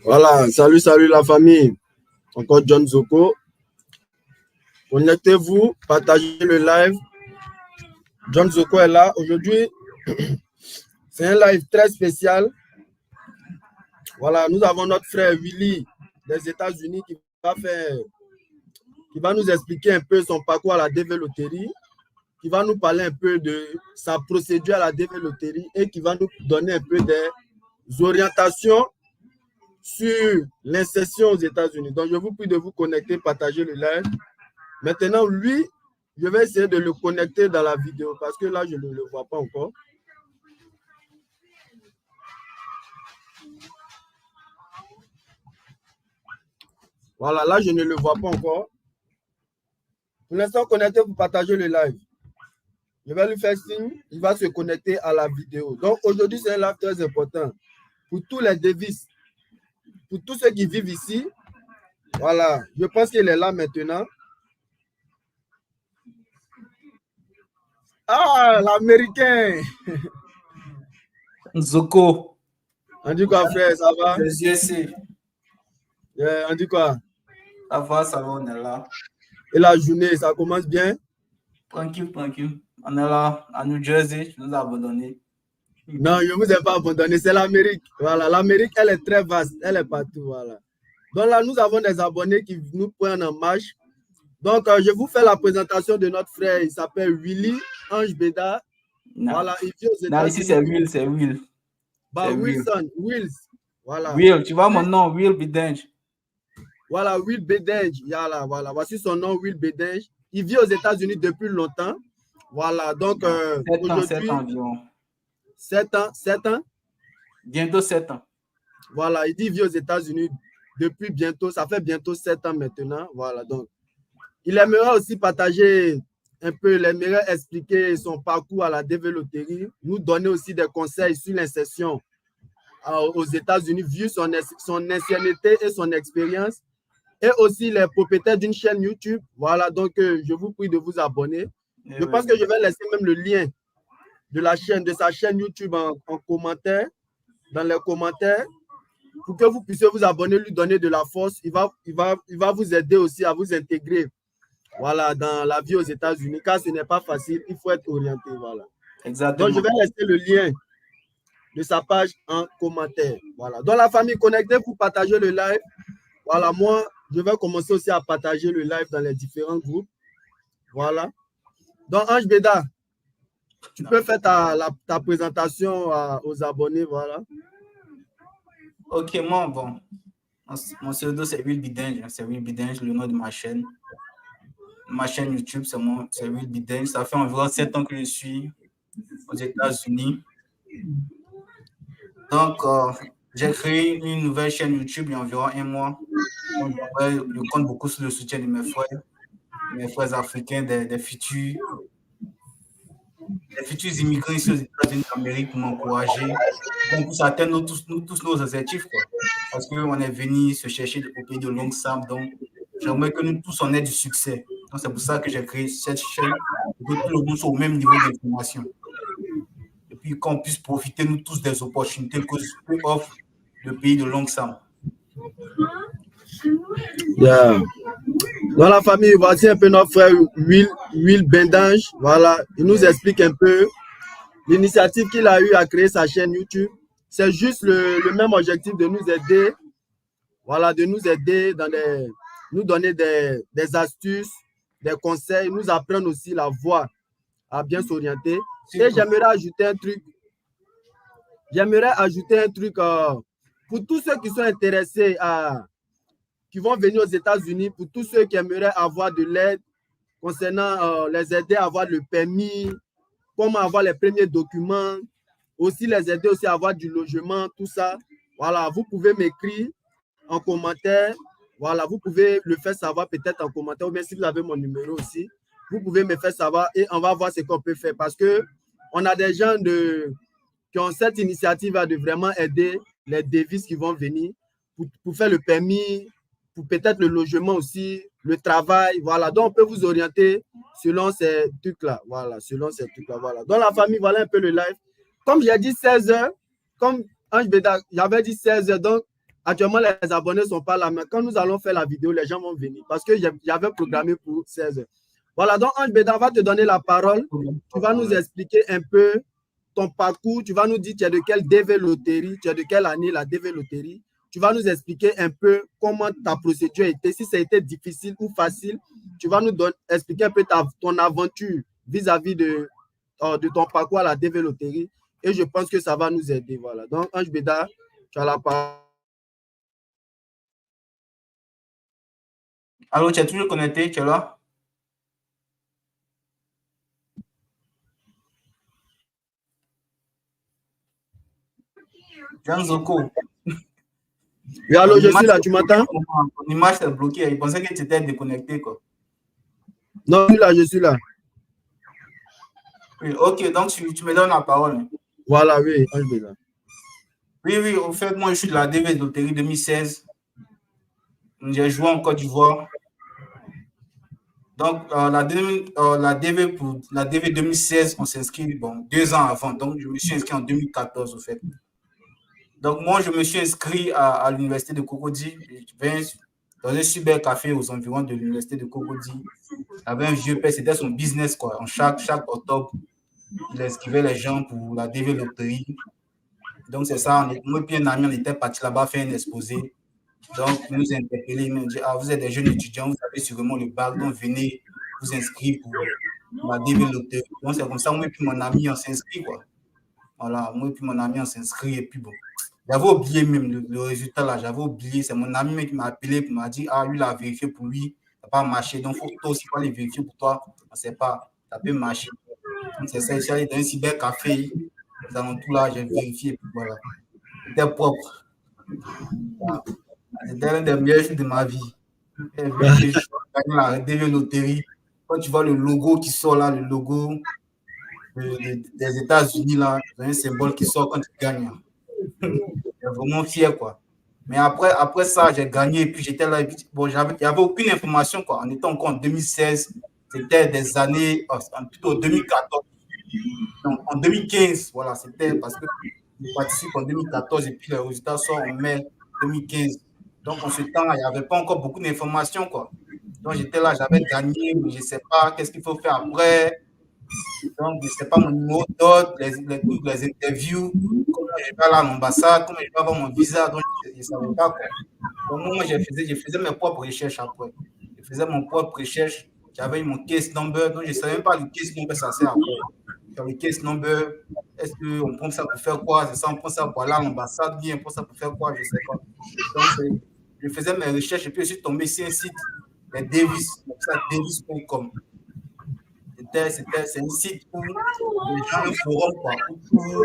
Voilà, salut la famille. Encore John Zoko. Connectez-vous, partagez le live. John Zoko est là. Aujourd'hui, c'est un live très spécial. Voilà, nous avons notre frère Willy des États-Unis qui va nous expliquer un peu son parcours à la DV Loterie, qui va nous parler un peu de sa procédure à la DV Loterie et qui va nous donner un peu des orientations sur l'insertion aux États-Unis. Donc, je vous prie de vous connecter, partager le live. Maintenant, lui, je vais essayer de le connecter dans la vidéo parce que là, je ne le vois pas encore. Voilà, là, je ne le vois pas encore. Pour l'instant, connectez pour partager le live. Je vais lui faire signe, il va se connecter à la vidéo. Donc, aujourd'hui, c'est un live très important pour tous les devises, pour tous ceux qui vivent ici. Voilà, je pense qu'il est là maintenant. Ah, l'Américain! Zoko. On dit quoi, frère, ça va? Les USA. On dit quoi? Ça va, on est là. Et la journée, ça commence bien? Tranquille. On est là, à New Jersey, tu nous as abandonnés. Non, je ne vous ai pas abandonné, c'est l'Amérique. Voilà, l'Amérique, elle est très vaste, elle est partout. Voilà. Donc là, nous avons des abonnés qui nous prennent en marche. Donc, je vous fais la présentation de notre frère. Il s'appelle Willy Ange Beda. Non. Voilà, il vit aux États-Unis. Non, ici c'est Will. Bah, Wilson, Wills. Voilà. Will, tu vois mon nom, Will Bidenge. Voilà, Will Bedenge. Voilà. Voici son nom, Will Bedenge. Il vit aux États-Unis depuis longtemps. Voilà, donc 7 ans environ. 7 ans? Bientôt 7 ans. Voilà, il dit qu'il vit aux États-Unis depuis bientôt, ça fait bientôt 7 ans maintenant. Voilà, donc il aimerait aussi partager un peu, il aimerait expliquer son parcours à la DV Loterie, nous donner aussi des conseils sur l'insertion aux États-Unis, vu son ancienneté et son expérience, et aussi les propriétaires d'une chaîne YouTube. Voilà, donc je vous prie de vous abonner. Je pense que je vais laisser même le lien de sa chaîne YouTube en commentaire, dans les commentaires, pour que vous puissiez vous abonner, lui donner de la force. Il va vous aider aussi à vous intégrer, voilà, dans la vie aux États-Unis, car ce n'est pas facile, il faut être orienté. Voilà. Exactement. Donc, je vais laisser le lien de sa page en commentaire. Voilà. Donc, la famille, connectée pour partager le live. Voilà, moi, je vais commencer aussi à partager le live dans les différents groupes. Voilà. Donc, Ange Beda, tu peux faire ta présentation aux abonnés. Voilà. Ok, moi, bon. Mon pseudo, c'est Will Bidenge. C'est Will Bidenge, le nom de ma chaîne. Ma chaîne YouTube, c'est Will Bidenge. Ça fait environ 7 ans que je suis aux États-Unis. Donc, j'ai créé une nouvelle chaîne YouTube il y a environ 1 mois. Donc, je compte beaucoup sur le soutien de mes frères africains, des futurs immigrants ici aux États-Unis d'Amérique pour m'encourager. Donc, pour atteindre tous nos objectifs, quoi. Parce qu'on est venu se chercher au pays de Long Sam. Donc, j'aimerais que nous tous on ait du succès. Donc, c'est pour ça que j'ai créé cette chaîne, pour que tout le monde soit au même niveau d'information. Et puis qu'on puisse profiter, nous tous, des opportunités que offre le pays de Long Sam. Yeah. Dans la famille, voici un peu notre frère Will Bendange. Voilà, il nous explique un peu l'initiative qu'il a eu à créer sa chaîne YouTube. C'est juste le même objectif de nous aider. Voilà, de nous aider nous donner des astuces, des conseils, nous apprendre aussi la voie à bien s'orienter. Et j'aimerais ajouter un truc. Pour tous ceux qui sont intéressés qui vont venir aux États-Unis, pour tous ceux qui aimeraient avoir de l'aide concernant les aider à avoir le permis, comment avoir les premiers documents, aussi les aider aussi à avoir du logement, tout ça. Voilà, vous pouvez m'écrire en commentaire. Voilà, vous pouvez le faire savoir peut-être en commentaire, ou bien si vous avez mon numéro aussi, vous pouvez me faire savoir et on va voir ce qu'on peut faire parce que on a des gens qui ont cette initiative de vraiment aider les devises qui vont venir pour faire le permis, pour peut-être le logement aussi, le travail. Voilà, donc on peut vous orienter selon ces trucs-là. Voilà, selon ces trucs-là. Voilà. Dans la famille, voilà un peu le live. Comme j'ai dit 16 h, comme Ange Beda, j'avais dit 16 h, donc actuellement, les abonnés ne sont pas là, mais quand nous allons faire la vidéo, les gens vont venir parce que j'avais programmé pour 16 heures. Voilà, donc Ange Bédard va te donner la parole. Tu vas nous expliquer un peu ton parcours. Tu vas nous dire tu es de quelle DV Loterie, tu es de quelle année la DV Loterie. Tu vas nous expliquer un peu comment ta procédure a été, si ça a été difficile ou facile. Tu vas nous expliquer un peu ton aventure vis-à-vis de ton parcours à la DV Loterie. Et je pense que ça va nous aider. Voilà. Donc, Ange Bédard, tu as la parole. Allô, tu es toujours connecté, tu es là? Jean Zoko. Oui, allô, je suis là, tu m'entends? Ton image s'est bloquée. Il pensait que tu étais déconnecté, quoi. Non, je suis là. Oui, ok, donc tu me donnes la parole. Voilà, oui, Ange Bédard. Oui, au fait, moi, je suis de la DV Loterie 2016. J'ai joué en Côte d'Ivoire. Donc, la DV 2016, on s'inscrit 2 ans avant. Donc, je me suis inscrit en 2014, au fait. Donc, moi, je me suis inscrit à l'université de Cocody. Je vais dans un cybercafé aux environs de l'université de Cocody. Il avait un vieux père, c'était son business, quoi. Chaque octobre, il inscrivait les gens pour la DV Loterie. Donc, c'est ça. Moi et puis un ami, on était parti là-bas faire un exposé. Donc, il nous a interpellés. Il nous dit, vous êtes des jeunes étudiants, vous avez sûrement le bac, donc venez vous inscrire pour la DV Loterie. Donc, c'est comme ça, moi et puis mon ami, on s'inscrit, quoi. Voilà, moi et puis mon ami, on s'inscrit. Et puis, bon, j'avais oublié même le résultat, là. J'avais oublié. C'est mon ami qui m'a appelé, qui m'a dit, lui, il a vérifié pour lui. Ça n'a pas marché. Donc, il faut toi aussi aller vérifier pour toi. On ne sait pas. Ça peut marcher. Donc, c'est ça. Je suis allé dans un cybercafé. Dans tout là, j'ai vérifié. Et puis, voilà. C'était propre. C'était l'un des meilleurs jours de ma vie. J'ai gagné la DV Loterie. Quand tu vois le logo qui sort là, le logo des États-Unis, là, c'est un symbole qui sort quand tu gagnes. Je suis vraiment fier, quoi. Mais après ça, j'ai gagné et puis j'étais là. Bon, il n'y avait aucune information, quoi. On était encore en 2016. C'était des années, plutôt 2014. Donc, en 2015, voilà, c'était parce que je participe en 2014 et puis les résultats sortent en mai 2015. Donc, en ce temps-là, il n'y avait pas encore beaucoup d'informations, quoi. Donc, j'étais là, j'avais gagné, mais je ne sais pas qu'est-ce qu'il faut faire après. Donc, je ne sais pas mon numéro d'ordre, les interviews, comment je vais aller à l'ambassade, comment je vais avoir mon visa. Donc, je ne savais pas, quoi. Donc, moi, je faisais mes propres recherches après. Je faisais mon propre recherche. J'avais mon case number. Donc, je ne savais même pas le case number, ça sert à quoi. Dans le case number, est-ce qu'on prend ça pour faire quoi? C'est ça, on prend ça pour aller à l'ambassade, bien, on prend ça pour faire quoi? Je ne sais pas. Donc, je faisais mes recherches et puis je suis tombé sur un site, les Davis, davis.com. C'est un site où les gens, un forum, quoi, où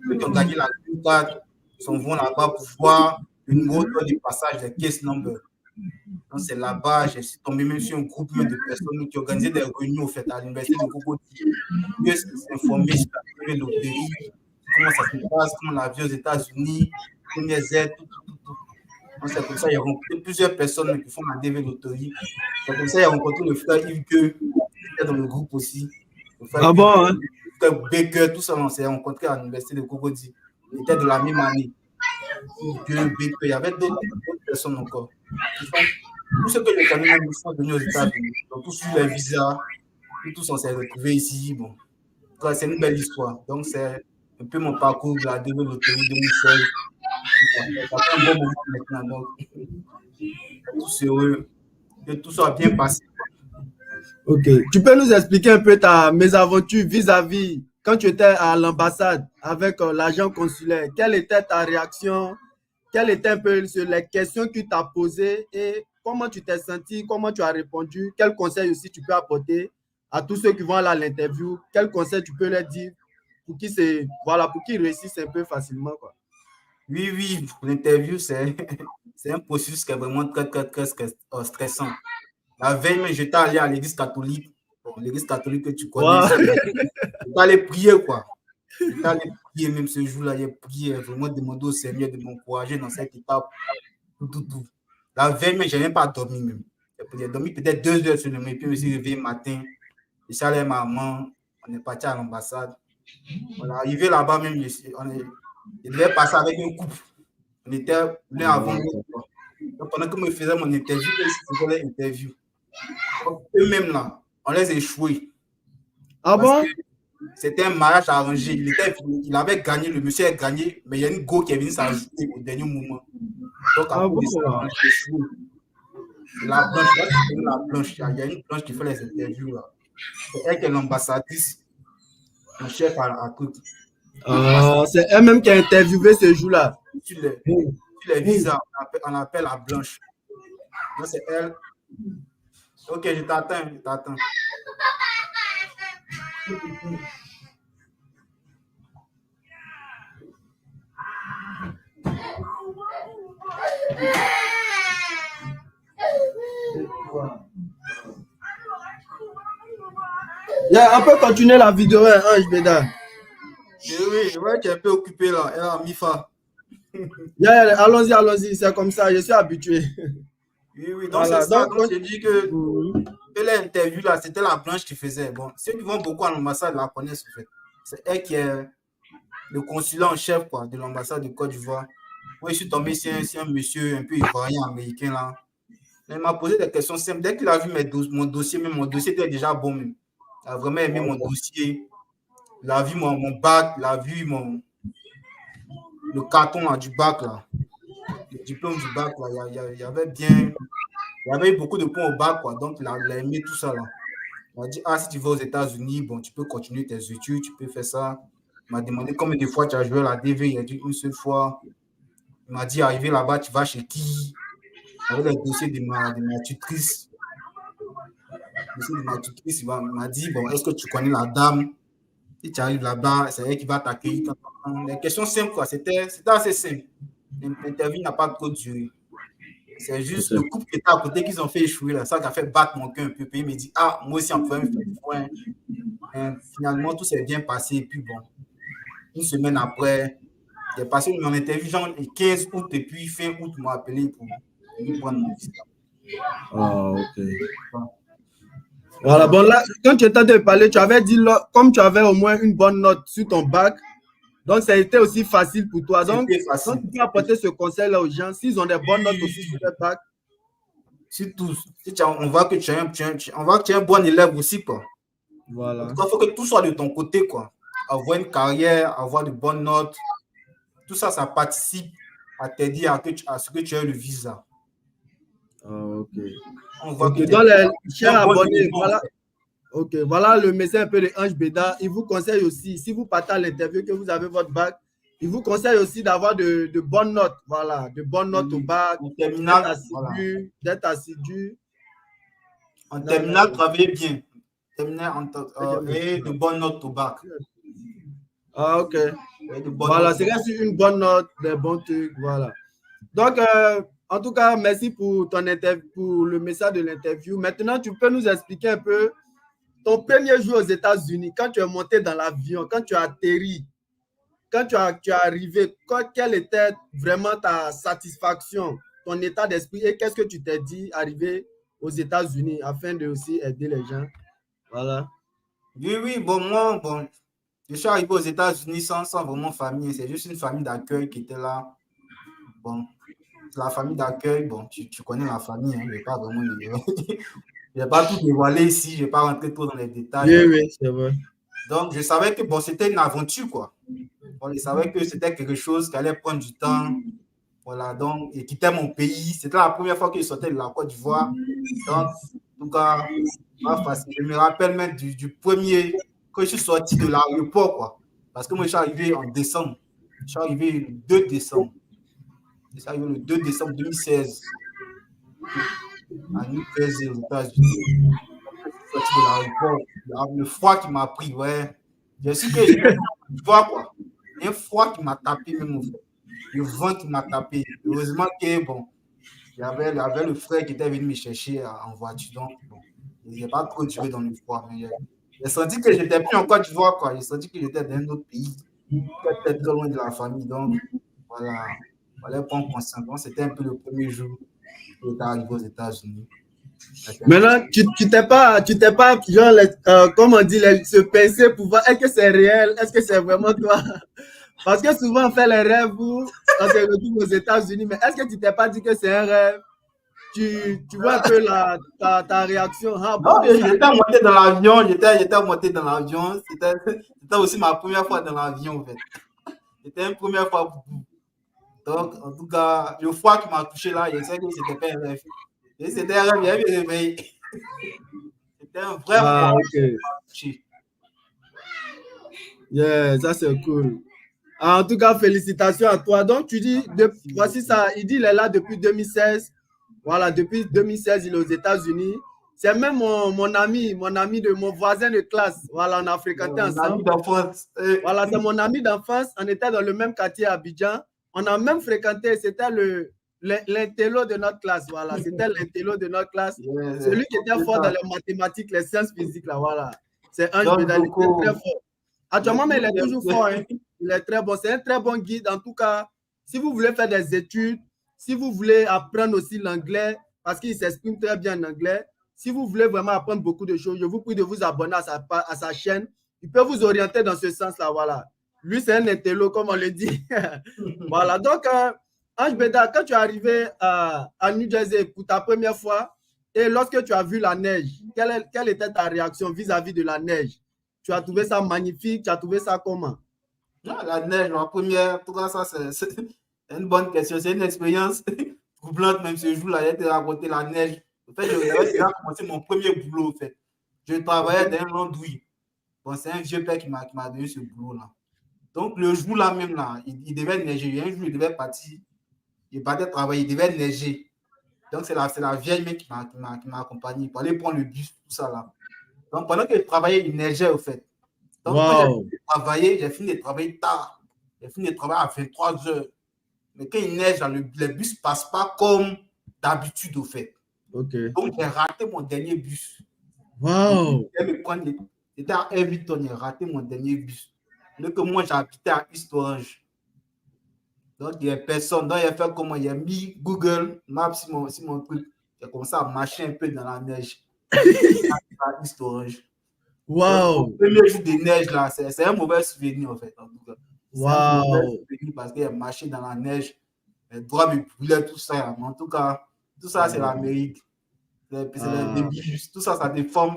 ceux qui ont gagné la green card vont là-bas pour voir le numéro de passage des case number. Donc, c'est là-bas, je suis tombé même sur un groupe de personnes qui organisaient des réunions au fait, à l'université de Cocody. Ils s'informer sur la loterie, comment ça se passe, comment la vie aux États-Unis, premières aides, tout. Donc, c'est comme ça, il a rencontré plusieurs personnes qui font la DV Loterie. C'est comme ça, il a rencontré le frère Yves Gueux, qui était dans le groupe aussi. Le frère Yves, bon, hein? le frère Baker, tout ça, on s'est rencontrés à l'université de Cocody. Il était de la même année. Yves Gueux, Baker, il y avait d'autres personnes encore. Tous ceux que je connais même sont venus aux États-Unis. Donc, tous sur les visas, tous on s'est retrouvés ici. Bon, c'est une belle histoire. Donc, c'est un peu mon parcours de la DV Loterie 2016. Ça fait un bon moment maintenant. Donc, tous heureux que tout soit bien passé. Ok. Tu peux nous expliquer un peu ta mésaventure vis-à-vis quand tu étais à l'ambassade avec l'agent consulaire? Quelle était ta réaction? Quelles étaient un peu les questions qu'il t'a posées et comment tu t'es senti? Comment tu as répondu? Quels conseils aussi tu peux apporter à tous ceux qui vont aller à l'interview? Quels conseils tu peux leur dire pour qu'ils réussissent un peu facilement, quoi? Oui, pour l'interview, c'est un processus qui est vraiment très stressant. La veille, mais j'étais allé à l'église catholique. Bon, l'église catholique que tu connais. Wow. J'étais allé prier, quoi. J'étais allé prier même ce jour-là. J'ai prié, vraiment demandé au Seigneur de m'encourager dans cette étape. Tout. La veille, mais je n'ai même pas dormi même. J'ai dormi peut-être 2 heures sur le et puis je me suis réveillé le matin. Je suis allé à ma maman. On est parti à l'ambassade. On est arrivé là-bas même. Je devais passer avec un couple. On était l'un avant l'autre. Donc, pendant que je faisais mon interview, ils faisaient l'interview. Eux-mêmes, là, on les a échoués. Ah bon? C'était un mariage arrangé. Il avait gagné, le monsieur a gagné, mais il y a une go qui est venue s'ajouter au dernier moment. Donc, à cause de ça, on a échoué. La blanche, il y a une blanche qui fait les interviews là. C'est elle qui est l'ambassadrice en chef à Cook. C'est elle-même qui a interviewé ce jour-là. Sur les visas, on appelle la blanche. Donc c'est elle. Ok, je t'attends. On peut continuer la vidéo, hein, Ange Beda. Oui, je vois qu'elle est un peu occupée là. Elle a mis fa. Allons-y, c'est comme ça, je suis habitué. Oui, donc voilà, c'est ça. Donc, j'ai dit que l'interview là, c'était la blanche qui faisait. Bon, ceux qui vont beaucoup à l'ambassade la connaissent en fait. C'est elle qui est le consulat en chef quoi, de l'ambassade de Côte d'Ivoire. Moi, je suis tombé sur un monsieur un peu ivoirien américain là. Il m'a posé des questions simples. Dès qu'il a vu mon dossier, même mon dossier était déjà bon. Même. Il a vraiment aimé mon dossier. Il a vu mon bac, il a vu le carton là, du bac là. Le diplôme du bac là. Il y avait eu beaucoup de points au bac quoi. Donc il a aimé tout ça là. Il m'a dit, si tu vas aux États-Unis, bon, tu peux continuer tes études, tu peux faire ça. Il m'a demandé combien de fois tu as joué à la DV. Il a dit une seule fois. Il m'a dit, arrivé là-bas, tu vas chez qui? Avec le dossier de ma tutrice. Il m'a dit, bon, est-ce que tu connais la dame? Si tu arrives là-bas, c'est elle qui va t'accueillir. Les questions simples, quoi. C'était assez simple. L'interview n'a pas trop duré. C'est juste le couple qui était à côté qu'ils ont fait échouer. Là. Ça qui a fait battre mon cœur un peu. Puis il me dit, moi aussi, on pouvait me faire du point. Finalement, tout s'est bien passé. Et puis bon, une semaine après, j'ai passé mon interview, genre le 15 août, et puis fin août, ils m'ont appelé pour me prendre mon visa. Ok. Voilà, bon là, quand tu étais de parler, tu avais dit, comme tu avais au moins une bonne note sur ton bac, donc ça a été aussi facile pour toi. Donc, quand tu peux apporter ce conseil-là aux gens, s'ils ont des bonnes notes aussi sur leur bac. Surtout, on voit que tu es un bon élève aussi, quoi. Voilà. Il faut que tout soit de ton côté, quoi. Avoir une carrière, avoir de bonnes notes, tout ça, ça participe à t'aider à ce que tu aies le visa. Ok. On voit que dans les chers abonnés, voilà. Ok, voilà le message un peu de Ange Beda. Il vous conseille aussi, si vous partez à l'interview, que vous avez votre bac, il vous conseille aussi d'avoir de bonnes notes. Voilà, de bonnes notes au bac, d'être assidu. En terminale, travaillez bien. Et de bonnes notes au bac. Ok. Voilà, c'est une bonne note, des bons trucs, voilà. Donc, en tout cas, merci pour pour le message de l'interview. Maintenant, tu peux nous expliquer un peu ton premier jour aux États-Unis, quand tu es monté dans l'avion, quand tu as atterri, quand tu es arrivé, quelle était vraiment ta satisfaction, ton état d'esprit et qu'est-ce que tu t'es dit arrivé aux États-Unis afin de aussi aider les gens? Voilà. Oui, bon, je suis arrivé aux États-Unis sans vraiment famille. C'est juste une famille d'accueil qui était là. Bon, la famille d'accueil, bon, tu connais la famille, hein, je ne vais pas vraiment je vais pas tout dévoiler ici, je ne vais pas rentrer trop dans les détails. Oui, c'est vrai. Donc, je savais que bon, c'était une aventure, quoi. Bon, je savais que c'était quelque chose qui allait prendre du temps. Voilà, donc, et quitter mon pays. C'était la première fois que je sortais de la Côte d'Ivoire. Donc, en tout cas, pas facile. Je me rappelle même du premier, quand je suis sorti de l'aéroport, quoi. Parce que moi, je suis arrivé en décembre. Je suis arrivé le 2 décembre. Je suis arrivé le 2 décembre 2016. À New Jersey, aux États-Unis. Je suis sorti de l'aéroport. Le froid qui m'a pris, ouais. Je suis que j'étais en froid, quoi. Un froid qui m'a tapé, même au fait. Le vent qui m'a tapé. Heureusement que, bon, il y avait le frère qui était venu me chercher en voiture. Donc, bon, il n'a pas trop duré dans le froid. Mais j'ai senti que j'étais plus en Côte d'Ivoire, quoi. J'ai senti que j'étais dans un autre pays. Peut-être très loin de la famille. Donc, voilà. Il fallait prendre conscience. Donc, c'était un peu le premier jour que j'étais arrivé aux États-Unis. Maintenant, tu t'es pas, genre, comme on dit, se penser pour voir est-ce que c'est réel, est-ce que c'est vraiment toi? Parce que souvent on fait les rêves où on se retrouve aux États-Unis. Mais est-ce que tu t'es pas dit que c'est un rêve? Tu vois un peu ta réaction. Ah, bon, Non, j'étais monté dans l'avion, j'étais monté dans l'avion. C'était aussi ma première fois dans l'avion, en fait. C'était une première fois pour vous. Donc, en tout cas, le froid qui m'a touché là, je sais que c'était pas un rêve. Et c'était un rêve, j'avais me réveillé. C'était un vrai froid qui m'a touché. Yeah, ça c'est cool. En tout cas, félicitations à toi. Donc, tu dis, voici ça, il dit il est là depuis 2016. Voilà, depuis 2016, il est aux États-Unis. C'est même mon ami de mon voisin de classe. Voilà, on a fréquenté ensemble. Mon ami d'enfance. Voilà, c'est mon ami d'enfance. On était dans le même quartier à Abidjan. On a même fréquenté, c'était l'intello de notre classe. Voilà, c'était l'intello de notre classe. Yeah, celui qui était fort dans les mathématiques, les sciences physiques, là, voilà. C'est Ange Bédal, il était très fort. Actuellement, mais il est toujours fort. Hein. Il est très bon. C'est un très bon guide. En tout cas, si vous voulez faire des études, si vous voulez apprendre aussi l'anglais, parce qu'il s'exprime très bien en anglais, si vous voulez vraiment apprendre beaucoup de choses, je vous prie de vous abonner à sa chaîne. Il peut vous orienter dans ce sens-là. Voilà. Lui, c'est un intello, comme on le dit. Voilà. Donc, Ange Bédal, quand tu es arrivé à New Jersey pour ta première fois, et lorsque tu as vu la neige, quelle était ta réaction vis-à-vis de la neige? Tu as trouvé ça magnifique? Tu as trouvé ça comment? Non, la neige, ma première, tout ça, c'est une bonne question. C'est une expérience troublante, même ce jour-là. J'ai été raconter la neige. En fait, j'avais déjà commencé mon premier boulot, en fait. Je travaillais dans un laundry. Bon, c'est un vieux père qui m'a donné ce boulot-là. Donc, le jour-là même, là, il devait neiger. Un jour, il devait partir. Il partait travailler, il devait neiger. Donc, c'est la vieille mec qui m'a accompagné pour aller prendre le bus, tout ça, là. Donc, pendant que je travaillais, il neigeait, au fait. Donc, quand j'ai fini de travailler tard. J'ai fini de travailler à 23 heures. Mais quand il neige, le bus ne passe pas comme d'habitude, au fait. Okay. Donc, j'ai raté mon dernier bus. Wow! J'étais à Everton, j'ai raté mon dernier bus. Donc, moi, j'habitais à East Orange. Donc, il n'y a personne. Donc, il a fait comment? Il a mis Google Maps sur mon truc. J'ai commencé à marcher un peu dans la neige. À East Orange. Wow! Le premier jour de neige, là, c'est un mauvais souvenir, en fait. En tout cas. Wow! Un mauvais souvenir parce qu'il a marché dans la neige. Les doigts me brûlaient, tout ça. Mais en tout cas, tout ça, c'est l'Amérique. C'est le début. Tout ça, ça déforme.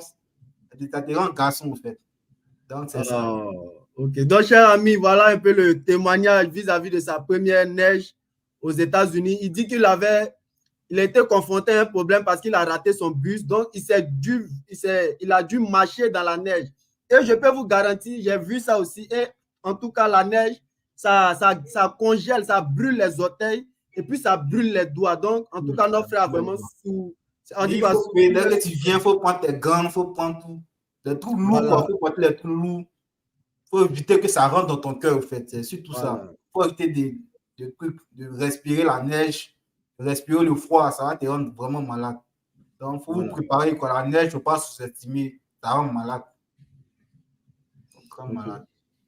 Ça te rend garçon, en fait. Donc, c'est ça. Ok. Donc, cher ami, voilà un peu le témoignage vis-à-vis de sa première neige aux États-Unis. Il dit qu'il a été confronté à un problème parce qu'il a raté son bus. Donc, il a dû marcher dans la neige. Et je peux vous garantir, j'ai vu ça aussi. Et en tout cas, la neige, ça congèle, ça brûle les orteils et puis ça brûle les doigts. Donc, en tout cas, notre frère a vraiment sous. Dès que tu viens, il faut prendre tes gants, il faut prendre tout. Les trucs lourds, il faut porter les trucs lourds. Il faut éviter que ça rentre dans ton cœur, en fait. C'est surtout ça. Il faut éviter de respirer la neige, de respirer le froid. Ça va te rendre vraiment malade. Donc, il faut vous préparer. Quoi. La neige, il ne faut pas sous-estimer. Ça rend malade. Malade.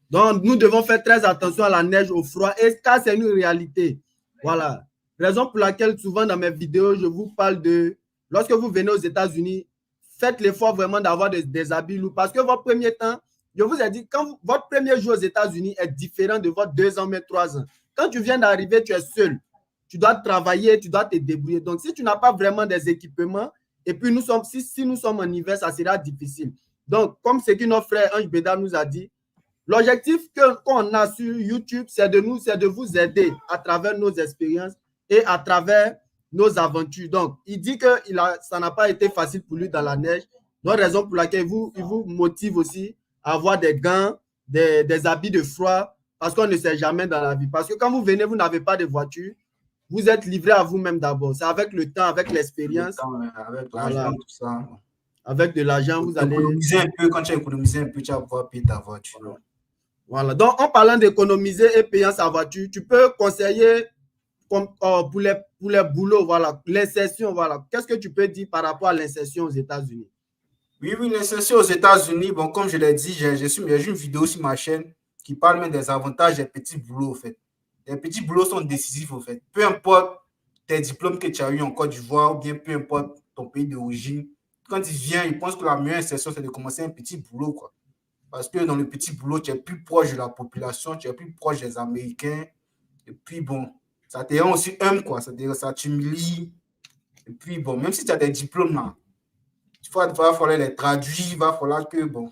Donc, nous devons faire très attention à la neige, au froid, et ça, c'est une réalité. Voilà. Raison pour laquelle, souvent, dans mes vidéos, je vous parle de, lorsque vous venez aux États-Unis, faites l'effort vraiment d'avoir des habits lourds. Parce que votre premier temps, je vous ai dit, quand votre premier jour aux États-Unis est différent de votre 2 ans, mais 3 ans. Quand tu viens d'arriver, tu es seul. Tu dois travailler, tu dois te débrouiller. Donc, si tu n'as pas vraiment des équipements, et puis si nous sommes en hiver, ça sera difficile. Donc, comme ce que notre frère Ange Bédal nous a dit, l'objectif qu'on a sur YouTube, c'est de vous aider à travers nos expériences et à travers nos aventures. Donc, il dit que ça n'a pas été facile pour lui dans la neige. Donc, raison pour laquelle il vous motive aussi à avoir des gants, des habits de froid, parce qu'on ne sait jamais dans la vie. Parce que quand vous venez, vous n'avez pas de voiture, vous êtes livré à vous-même d'abord. C'est avec le temps, avec l'expérience. Avec l'argent, tout ça. Avec de l'argent, vous allez... économiser un peu. Quand tu as économisé un peu, tu vas pouvoir payer ta voiture. Voilà. Donc, en parlant d'économiser et payant sa voiture, tu peux conseiller pour les boulots, voilà, l'insertion, voilà. Qu'est-ce que tu peux dire par rapport à l'insertion aux États-Unis? Oui, l'insertion aux États-Unis, bon, comme je l'ai dit, j'ai une vidéo sur ma chaîne qui parle même des avantages des petits boulots, en fait. Les petits boulots sont décisifs, en fait. Peu importe tes diplômes que tu as eu en Côte d'Ivoire ou bien peu importe ton pays d'origine, quand tu viens, je pense que la meilleure insertion, c'est de commencer un petit boulot, quoi. Parce que dans le petit boulot, tu es plus proche de la population, tu es plus proche des Américains. Et puis, bon, ça te rend aussi humble, quoi. Ça t'humilie. Et puis, bon, même si tu as des diplômes, là, il va falloir les traduire, il va falloir que, bon,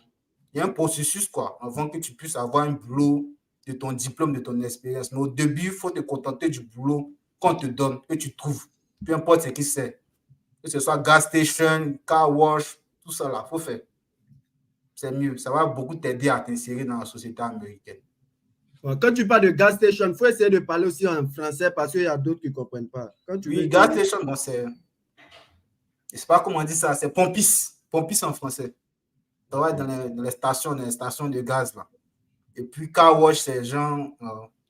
il y a un processus, quoi, avant que tu puisses avoir un boulot de ton diplôme, de ton expérience. Mais au début, il faut te contenter du boulot qu'on te donne, que tu trouves. Peu importe ce qui c'est. Que ce soit gas station, car wash, tout ça, là, il faut faire. C'est mieux. Ça va beaucoup t'aider à t'insérer dans la société américaine. Quand tu parles de gas station, il faut essayer de parler aussi en français parce qu'il y a d'autres qui ne comprennent pas. Oui, gas station, bon, c'est... Je ne sais pas comment on dit ça, c'est pompis. Pompis en français. Ça va être dans les stations de gaz, là. Et puis, car wash, c'est genre...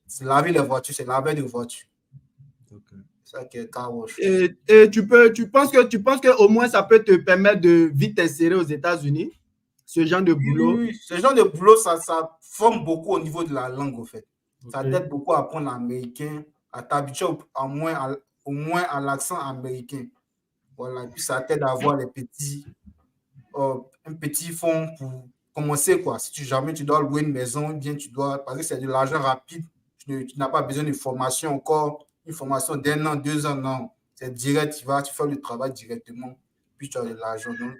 c'est laver les voitures, c'est laver des voitures. Okay. C'est ça qui est car wash. Et tu penses que au moins ça peut te permettre de vite t'insérer aux États-Unis, ce genre de boulot? Oui, ce genre de boulot, ça forme beaucoup au niveau de la langue, au fait. Okay. Ça t'aide beaucoup à apprendre l'américain, à t'habituer au moins à l'accent américain. Voilà. Et puis, ça t'aide à avoir un petit fonds pour commencer, quoi. Si jamais tu dois louer une maison, bien tu dois, parce que c'est de l'argent rapide, tu n'as pas besoin de formation encore, une formation d'1 an, 2 ans, non. C'est direct, tu fais le travail directement, puis tu as de l'argent. Donc,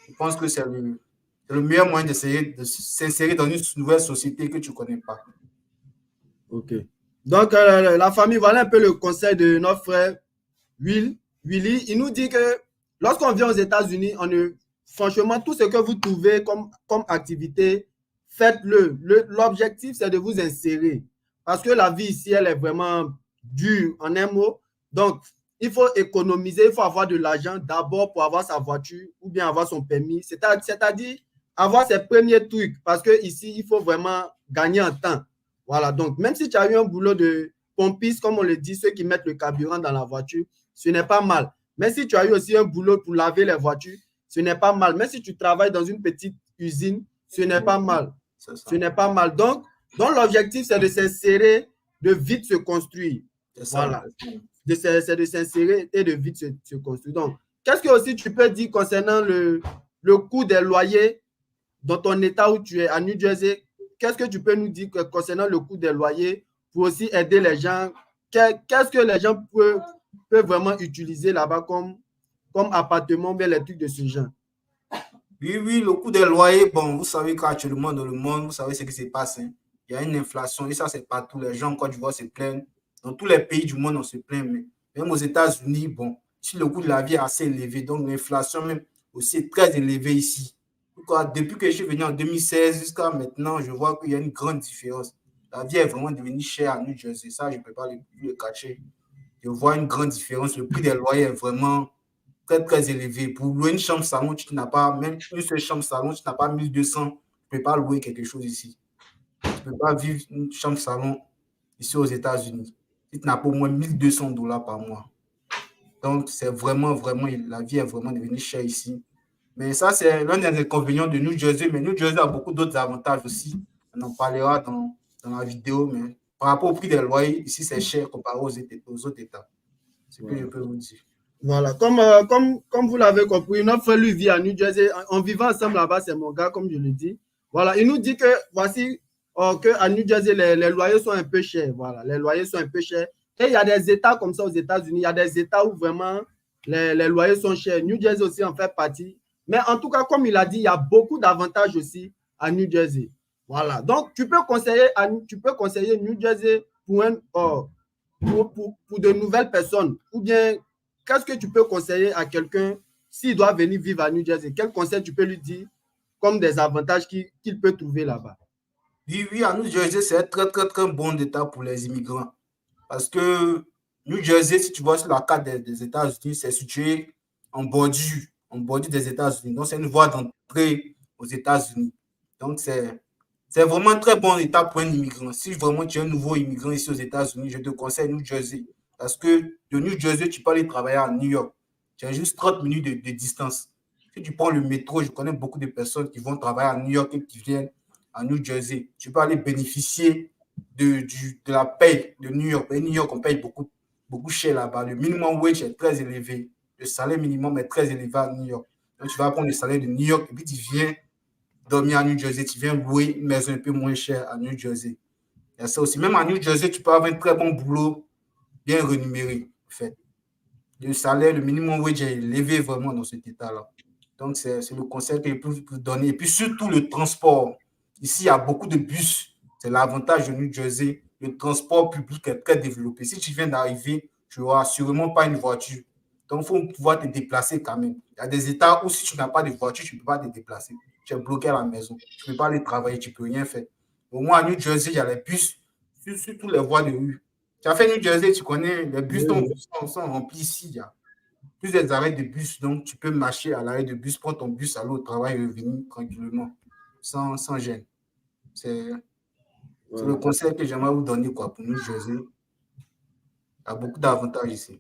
je pense que c'est le meilleur moyen d'essayer de s'insérer dans une nouvelle société que tu ne connais pas. OK. Donc, la famille, voilà un peu le conseil de notre frère Willy. Il nous dit que lorsqu'on vient aux États-Unis, franchement, tout ce que vous trouvez comme activité, faites-le. L'objectif, c'est de vous insérer. Parce que la vie ici, elle est vraiment dure, en un mot. Donc, il faut économiser, il faut avoir de l'argent d'abord pour avoir sa voiture ou bien avoir son permis. C'est-à-dire avoir ses premiers trucs. Parce qu'ici, il faut vraiment gagner en temps. Voilà. Donc, même si tu as eu un boulot de pompiste, comme on le dit, ceux qui mettent le carburant dans la voiture, ce n'est pas mal. Mais si tu as eu aussi un boulot pour laver les voitures, ce n'est pas mal. Mais si tu travailles dans une petite usine, ce n'est pas mal. Ce n'est pas mal. Donc l'objectif, c'est de s'insérer, de vite se construire. Voilà. C'est de s'insérer et de vite se construire. Donc, qu'est-ce que aussi tu peux dire concernant le coût des loyers dans ton état où tu es, à New Jersey? Qu'est-ce que tu peux nous dire concernant le coût des loyers pour aussi aider les gens? Qu'est-ce que les gens peuvent vraiment utiliser là-bas comme appartement, bien les trucs de ce genre? Oui, le coût des loyers, bon, vous savez qu'actuellement dans le monde, vous savez ce qui se passe. Hein? Il y a une inflation et ça, c'est partout. Les gens, quand tu vois, se plaignent. Dans tous les pays du monde, on se plaint. Mais même aux États-Unis, bon, si le coût de la vie est assez élevé, donc l'inflation même aussi est très élevée ici. Donc, depuis que je suis venu en 2016 jusqu'à maintenant, je vois qu'il y a une grande différence. La vie est vraiment devenue chère à New Jersey. Ça, je ne peux pas le cacher. Je vois une grande différence. Le prix des loyers est vraiment très, très élevé. Pour louer une chambre salon, tu n'as pas, même une seule chambre salon, tu n'as pas 1200, tu ne peux pas louer quelque chose ici. Tu ne peux pas vivre une chambre salon ici aux États-Unis. Tu n'as pas au moins $1,200 par mois. Donc, c'est vraiment, la vie est vraiment devenue chère ici. Mais ça, c'est l'un des inconvénients de New Jersey. Mais New Jersey a beaucoup d'autres avantages aussi. On en parlera dans la vidéo. Mais par rapport au prix des loyers, ici, c'est cher comparé aux autres États. C'est ce que je peux vous dire. Voilà, comme vous l'avez compris, notre frère lui vit à New Jersey. En vivant ensemble là-bas, c'est mon gars, comme je le dis. Voilà, il nous dit que voici qu'à New Jersey, les loyers sont un peu chers. Voilà, les loyers sont un peu chers. Et il y a des États comme ça aux États-Unis. Il y a des États où vraiment les loyers sont chers. New Jersey aussi en fait partie. Mais en tout cas, comme il a dit, il y a beaucoup d'avantages aussi à New Jersey. Voilà, donc tu peux conseiller New Jersey pour de nouvelles personnes ou bien qu'est-ce que tu peux conseiller à quelqu'un s'il doit venir vivre à New Jersey? Quel conseil tu peux lui dire comme des avantages qu'il peut trouver là-bas? Oui, à New Jersey, c'est un très, très, très bon état pour les immigrants. Parce que New Jersey, si tu vois sur la carte des États-Unis, c'est situé en bordure des États-Unis. Donc, c'est une voie d'entrée aux États-Unis. Donc, c'est vraiment un très bon état pour un immigrant. Si vraiment tu es un nouveau immigrant ici aux États-Unis, je te conseille New Jersey. Parce que de New Jersey, tu peux aller travailler à New York. Tu as juste 30 minutes de distance. Si tu prends le métro, je connais beaucoup de personnes qui vont travailler à New York et qui viennent à New Jersey. Tu peux aller bénéficier de la paye de New York. Et New York, on paye beaucoup, beaucoup cher là-bas. Le minimum wage est très élevé. Le salaire minimum est très élevé à New York. Donc, tu vas prendre le salaire de New York et puis tu viens dormir à New Jersey. Tu viens louer une maison un peu moins chère à New Jersey. Il y a ça aussi. Même à New Jersey, tu peux avoir un très bon boulot bien rémunérés, en fait. Le salaire, le minimum wage est élevé vraiment dans cet état-là. Donc, c'est le conseil que je peux vous donner. Et puis, surtout le transport. Ici, il y a beaucoup de bus. C'est l'avantage de New Jersey. Le transport public est très développé. Si tu viens d'arriver, tu n'auras sûrement pas une voiture. Donc, il faut pouvoir te déplacer quand même. Il y a des états où si tu n'as pas de voiture, tu ne peux pas te déplacer. Tu es bloqué à la maison. Tu ne peux pas aller travailler, tu ne peux rien faire. Au moins, à New Jersey, il y a les bus sur toutes les voies de rue. Tu as fait New Jersey, tu connais, les bus sont remplis ici. Il y a plusieurs arrêts de bus, donc tu peux marcher à l'arrêt de bus, prendre ton bus, aller au travail et revenir tranquillement, sans gêne. C'est le conseil que j'aimerais vous donner pour New Jersey. Il y a beaucoup d'avantages ici.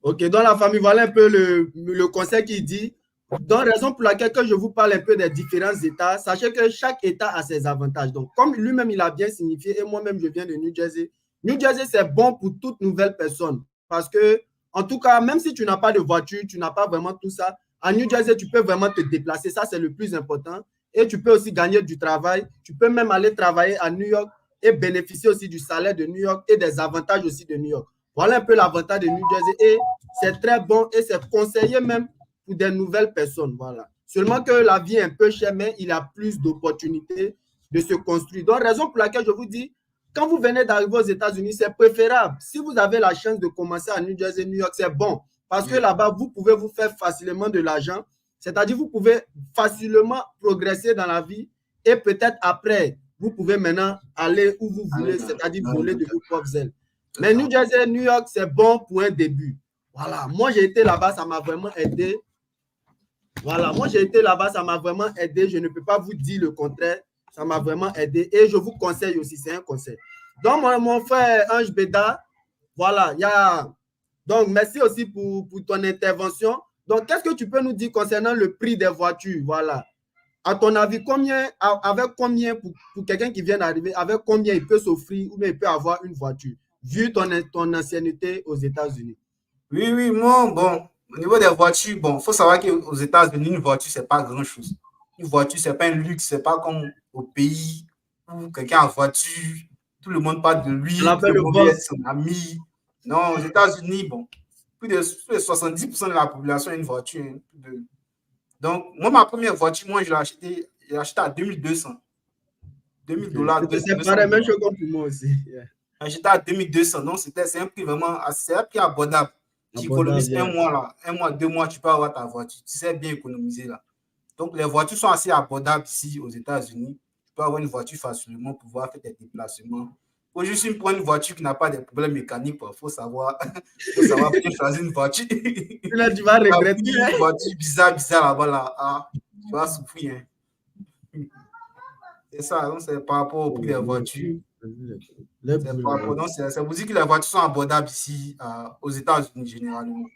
Ok, dans la famille, voilà un peu le conseil qu'il dit. Donc, raison pour laquelle je vous parle un peu des différents États, sachez que chaque État a ses avantages. Donc, comme lui-même, il a bien signifié, et moi-même, je viens de New Jersey. New Jersey, c'est bon pour toute nouvelle personne. Parce que, en tout cas, même si tu n'as pas de voiture, tu n'as pas vraiment tout ça, à New Jersey, tu peux vraiment te déplacer. Ça, c'est le plus important. Et tu peux aussi gagner du travail. Tu peux même aller travailler à New York et bénéficier aussi du salaire de New York et des avantages aussi de New York. Voilà un peu l'avantage de New Jersey. Et c'est très bon et c'est conseillé même pour des nouvelles personnes. Voilà. Seulement que la vie est un peu chère, mais il y a plus d'opportunités de se construire. Donc, raison pour laquelle je vous dis, quand vous venez d'arriver aux États-Unis, c'est préférable. Si vous avez la chance de commencer à New Jersey, New York, c'est bon. Parce que là-bas, vous pouvez vous faire facilement de l'argent. C'est-à-dire, vous pouvez facilement progresser dans la vie et peut-être après, vous pouvez maintenant aller où vous voulez, c'est-à-dire voler de vos propres ailes. Mais New Jersey, New York, c'est bon pour un début. Voilà, moi j'ai été là-bas, ça m'a vraiment aidé. Voilà, moi j'ai été là-bas, ça m'a vraiment aidé. Je ne peux pas vous dire le contraire. Ça m'a vraiment aidé et je vous conseille aussi, c'est un conseil. Donc, mon frère Ange Béda, voilà, il y a. Donc, merci aussi pour ton intervention. Donc, qu'est-ce que tu peux nous dire concernant le prix des voitures? Voilà. À ton avis, avec combien, pour quelqu'un qui vient d'arriver, avec combien il peut s'offrir ou bien il peut avoir une voiture, vu ton ancienneté aux États-Unis? Oui, moi, bon, au niveau des voitures, bon, il faut savoir qu'aux États-Unis, une voiture, ce n'est pas grand-chose. Une voiture, ce n'est pas un luxe, ce n'est pas comme au pays où quelqu'un a une voiture, tout le monde parle de lui, tout le monde veut être son ami. Non, aux États-Unis, bon, plus de 70% de la population a une voiture. Donc, moi, ma première voiture, moi, je l'ai achetée à 2200. $2000. C'est pareil, même chose comme pour moi aussi. J'étais à 2200, donc c'est un prix vraiment assez abordable. Tu économises un mois, là, 1 mois, 2 mois, tu peux avoir ta voiture. Tu sais bien économiser là. Donc, les voitures sont assez abordables ici aux États-Unis. Tu peux avoir une voiture facilement pour pouvoir faire tes déplacements. Il faut juste prendre une voiture qui n'a pas de problème mécanique. Il faut savoir bien choisir une voiture. Là, tu vas regretter. Une voiture bizarre là-bas, là. Ah, tu vas souffrir. Hein. C'est ça, donc c'est par rapport au prix des voitures. Ça vous dit que les voitures sont abordables ici aux États-Unis généralement.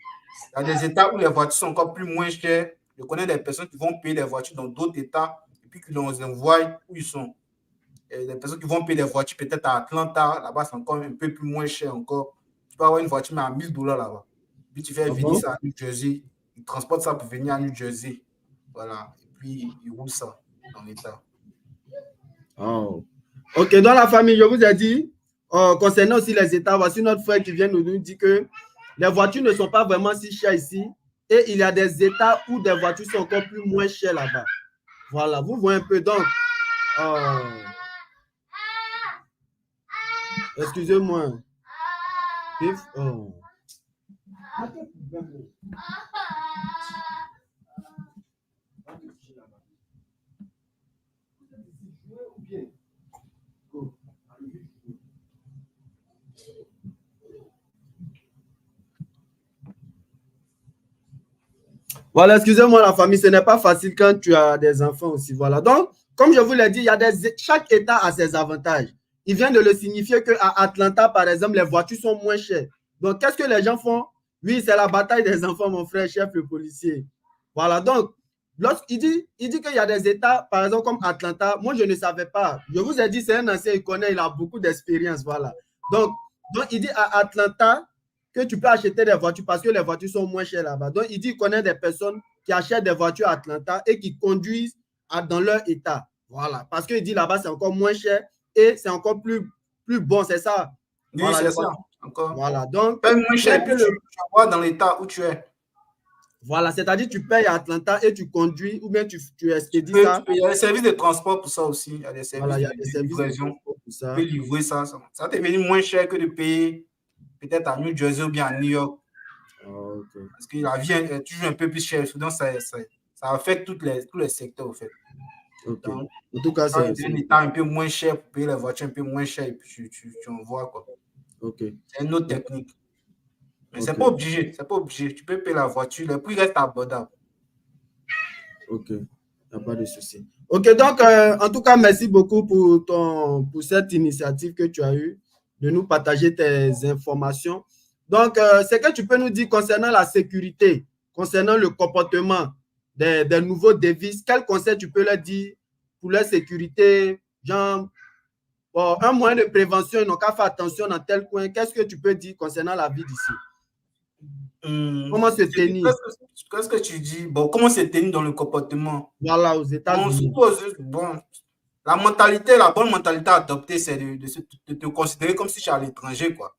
Il y a des États où les voitures sont encore plus moins chères. Je connais des personnes qui vont payer des voitures dans d'autres États et puis qui les envoient où ils sont. Et des personnes qui vont payer des voitures peut-être à Atlanta, là-bas c'est encore un peu plus moins cher encore. Tu peux avoir une voiture mais à $1000 là-bas. Puis tu fais venir ça à New Jersey, ils transportent ça pour venir à New Jersey. Voilà. Et puis ils roulent ça dans l'État. Oh. Ok, dans la famille, je vous ai dit, concernant aussi les États, voici notre frère qui vient nous dire que les voitures ne sont pas vraiment si chères ici et il y a des États où des voitures sont encore plus moins chères là-bas. Voilà, vous voyez un peu donc. Excusez-moi. Voilà, excusez-moi la famille, ce n'est pas facile quand tu as des enfants aussi. Voilà. Donc, comme je vous l'ai dit, chaque État a ses avantages. Il vient de le signifier qu'à Atlanta, par exemple, les voitures sont moins chères. Donc, qu'est-ce que les gens font? Oui, c'est la bataille des enfants, mon frère, chef le policier. Voilà. Donc, il dit qu'il y a des États, par exemple, comme Atlanta. Moi, je ne savais pas. Je vous ai dit, c'est un ancien, il connaît, il a beaucoup d'expérience. Voilà. Donc, il dit à Atlanta que tu peux acheter des voitures parce que les voitures sont moins chères là-bas. Donc, il dit qu'il connaît des personnes qui achètent des voitures à Atlanta et qui conduisent dans leur État. Voilà. Parce qu'il dit là-bas, c'est encore moins cher et c'est encore plus bon. C'est ça. Oui, voilà, c'est ça. Encore. Voilà, donc, Paye moins cher, puis tu vois dans l'état où tu es. Voilà, c'est-à-dire tu payes à Atlanta et tu conduis ou bien tu expédies Il ça. y a des services de transport pour ça aussi. Il y a des services Voilà, il y a de des services de livraison. transport pour Tu ça. peux livrer ça. Ça te venu moins cher que de payer peut-être à New Jersey ou bien à New York. Okay. Parce que la vie est toujours un peu plus chère. Donc, ça affecte tous les secteurs, en fait. Okay. Donc, En tout cas, quand il y a un état un peu moins cher pour payer la voiture un peu moins cher, et puis tu envoies, quoi. Okay. C'est une autre technique. Mais Okay. c'est pas obligé. C'est pas obligé. Tu peux payer la voiture. Le prix reste abordable. Ok, il n'y a pas de souci. Ok, donc, en tout cas, merci beaucoup pour cette initiative que tu as eue de nous partager tes informations. Donc, c'est que tu peux nous dire concernant la sécurité, concernant le comportement des nouveaux devises, quel conseil tu peux leur dire pour leur sécurité, genre, bon, un moyen de prévention, ils n'ont qu'à faire attention dans tel coin. Qu'est-ce que tu peux dire concernant la vie d'ici? Comment se tenir? Qu'est-ce que tu dis? Bon, comment se tenir dans le comportement? Voilà, aux Bon, États-Unis. bon, la mentalité, la bonne mentalité à adopter, c'est de te considérer comme si tu es à l'étranger, quoi.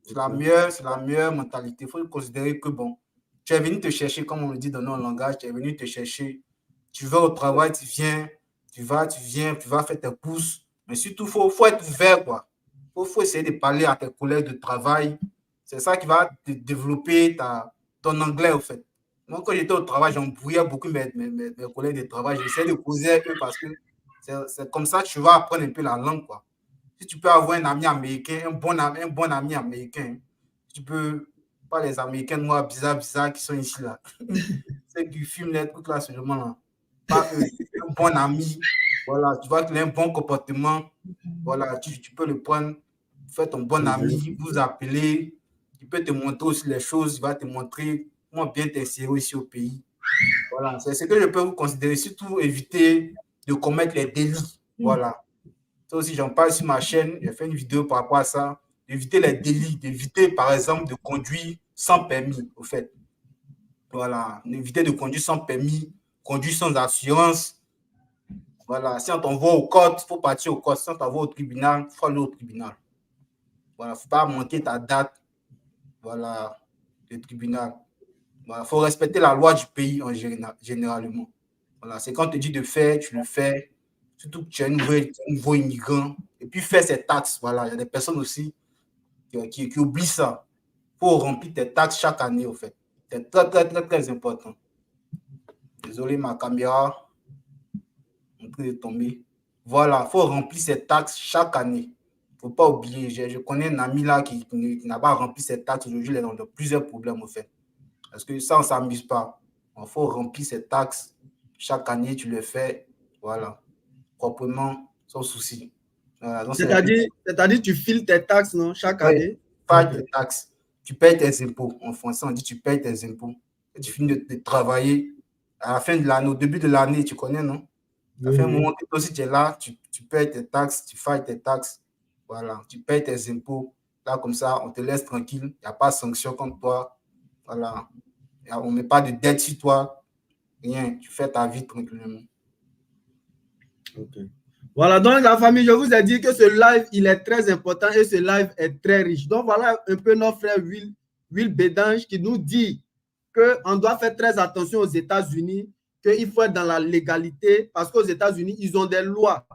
C'est la meilleure mentalité. Il faut considérer que, bon, tu es venu te chercher, comme on le dit dans notre langage, tu es venu te chercher. Tu vas au travail, tu viens, tu vas faire tes courses. Mais surtout, il faut être ouvert, quoi. Faut essayer de parler à tes collègues de travail. C'est ça qui va te développer ton anglais, en fait. Moi, quand j'étais au travail, j'embrouillais beaucoup mes collègues de travail. J'essayais de causer avec eux parce que c'est comme ça que tu vas apprendre un peu la langue, quoi. Si tu peux avoir un ami américain, un bon ami américain, tu peux, pas les Américains noirs bizarres qui sont ici, là. C'est du film, les trucs là, seulement, là. Pas eux. Un bon ami, voilà, tu vois qu'il a un bon comportement, voilà, tu peux le prendre, faire ton bon ami, vous appeler, il peut te montrer aussi les choses, il va te montrer comment bien t'insérer ici au pays. Voilà, c'est ce que je peux vous considérer, surtout éviter de commettre les délits, voilà. Ça aussi, j'en parle sur ma chaîne. J'ai fait une vidéo par rapport à ça. D'éviter les délits, d'éviter, par exemple, de conduire sans permis, au fait. Voilà. D'éviter de conduire sans permis, conduire sans assurance. Voilà. Si on t'envoie au code, il faut partir au code. Si on t'envoie au tribunal, il faut aller au tribunal. Voilà. Il ne faut pas manquer ta date. Voilà. Le tribunal. Voilà. Il faut respecter la loi du pays en généralement. Voilà. C'est quand on te dit de faire, tu le fais. Surtout que tu es un nouveau immigrant. Et puis faire ses taxes. Voilà, il y a des personnes aussi qui oublient ça. Il faut remplir tes taxes chaque année, au fait. C'est très, très, très, très important. Désolé, ma caméra est en train de tomber. Voilà, il faut remplir ses taxes chaque année. Il ne faut pas oublier. Je connais un ami là qui n'a pas rempli ses taxes. Aujourd'hui, il est dans plusieurs problèmes, au fait. Parce que ça, on ne s'amuse pas. Il faut remplir ses taxes. Chaque année, tu le fais. Voilà. Proprement, sans souci. Voilà, C'est-à-dire, tu files tes taxes, non, chaque oui, année? pas tes taxes. Tu payes tes impôts. En français, on dit tu payes tes impôts. Et tu finis de travailler. À la fin de l'année, au début de l'année, tu connais, non? Ça fait un moment que toi aussi, tu es là, tu payes tes taxes, tu fais tes taxes. Voilà, tu payes tes impôts. Là, comme ça, on te laisse tranquille. Il n'y a pas de sanction contre toi. Voilà. On ne met pas de dette sur toi. Rien. Tu fais ta vie tranquillement. Okay. Voilà, donc la famille, je vous ai dit que ce live, il est très important et ce live est très riche. Donc voilà un peu notre frère Will Bédange qui nous dit qu'on doit faire très attention aux États-Unis, qu'il faut être dans la légalité parce qu'aux États-Unis, ils ont des lois.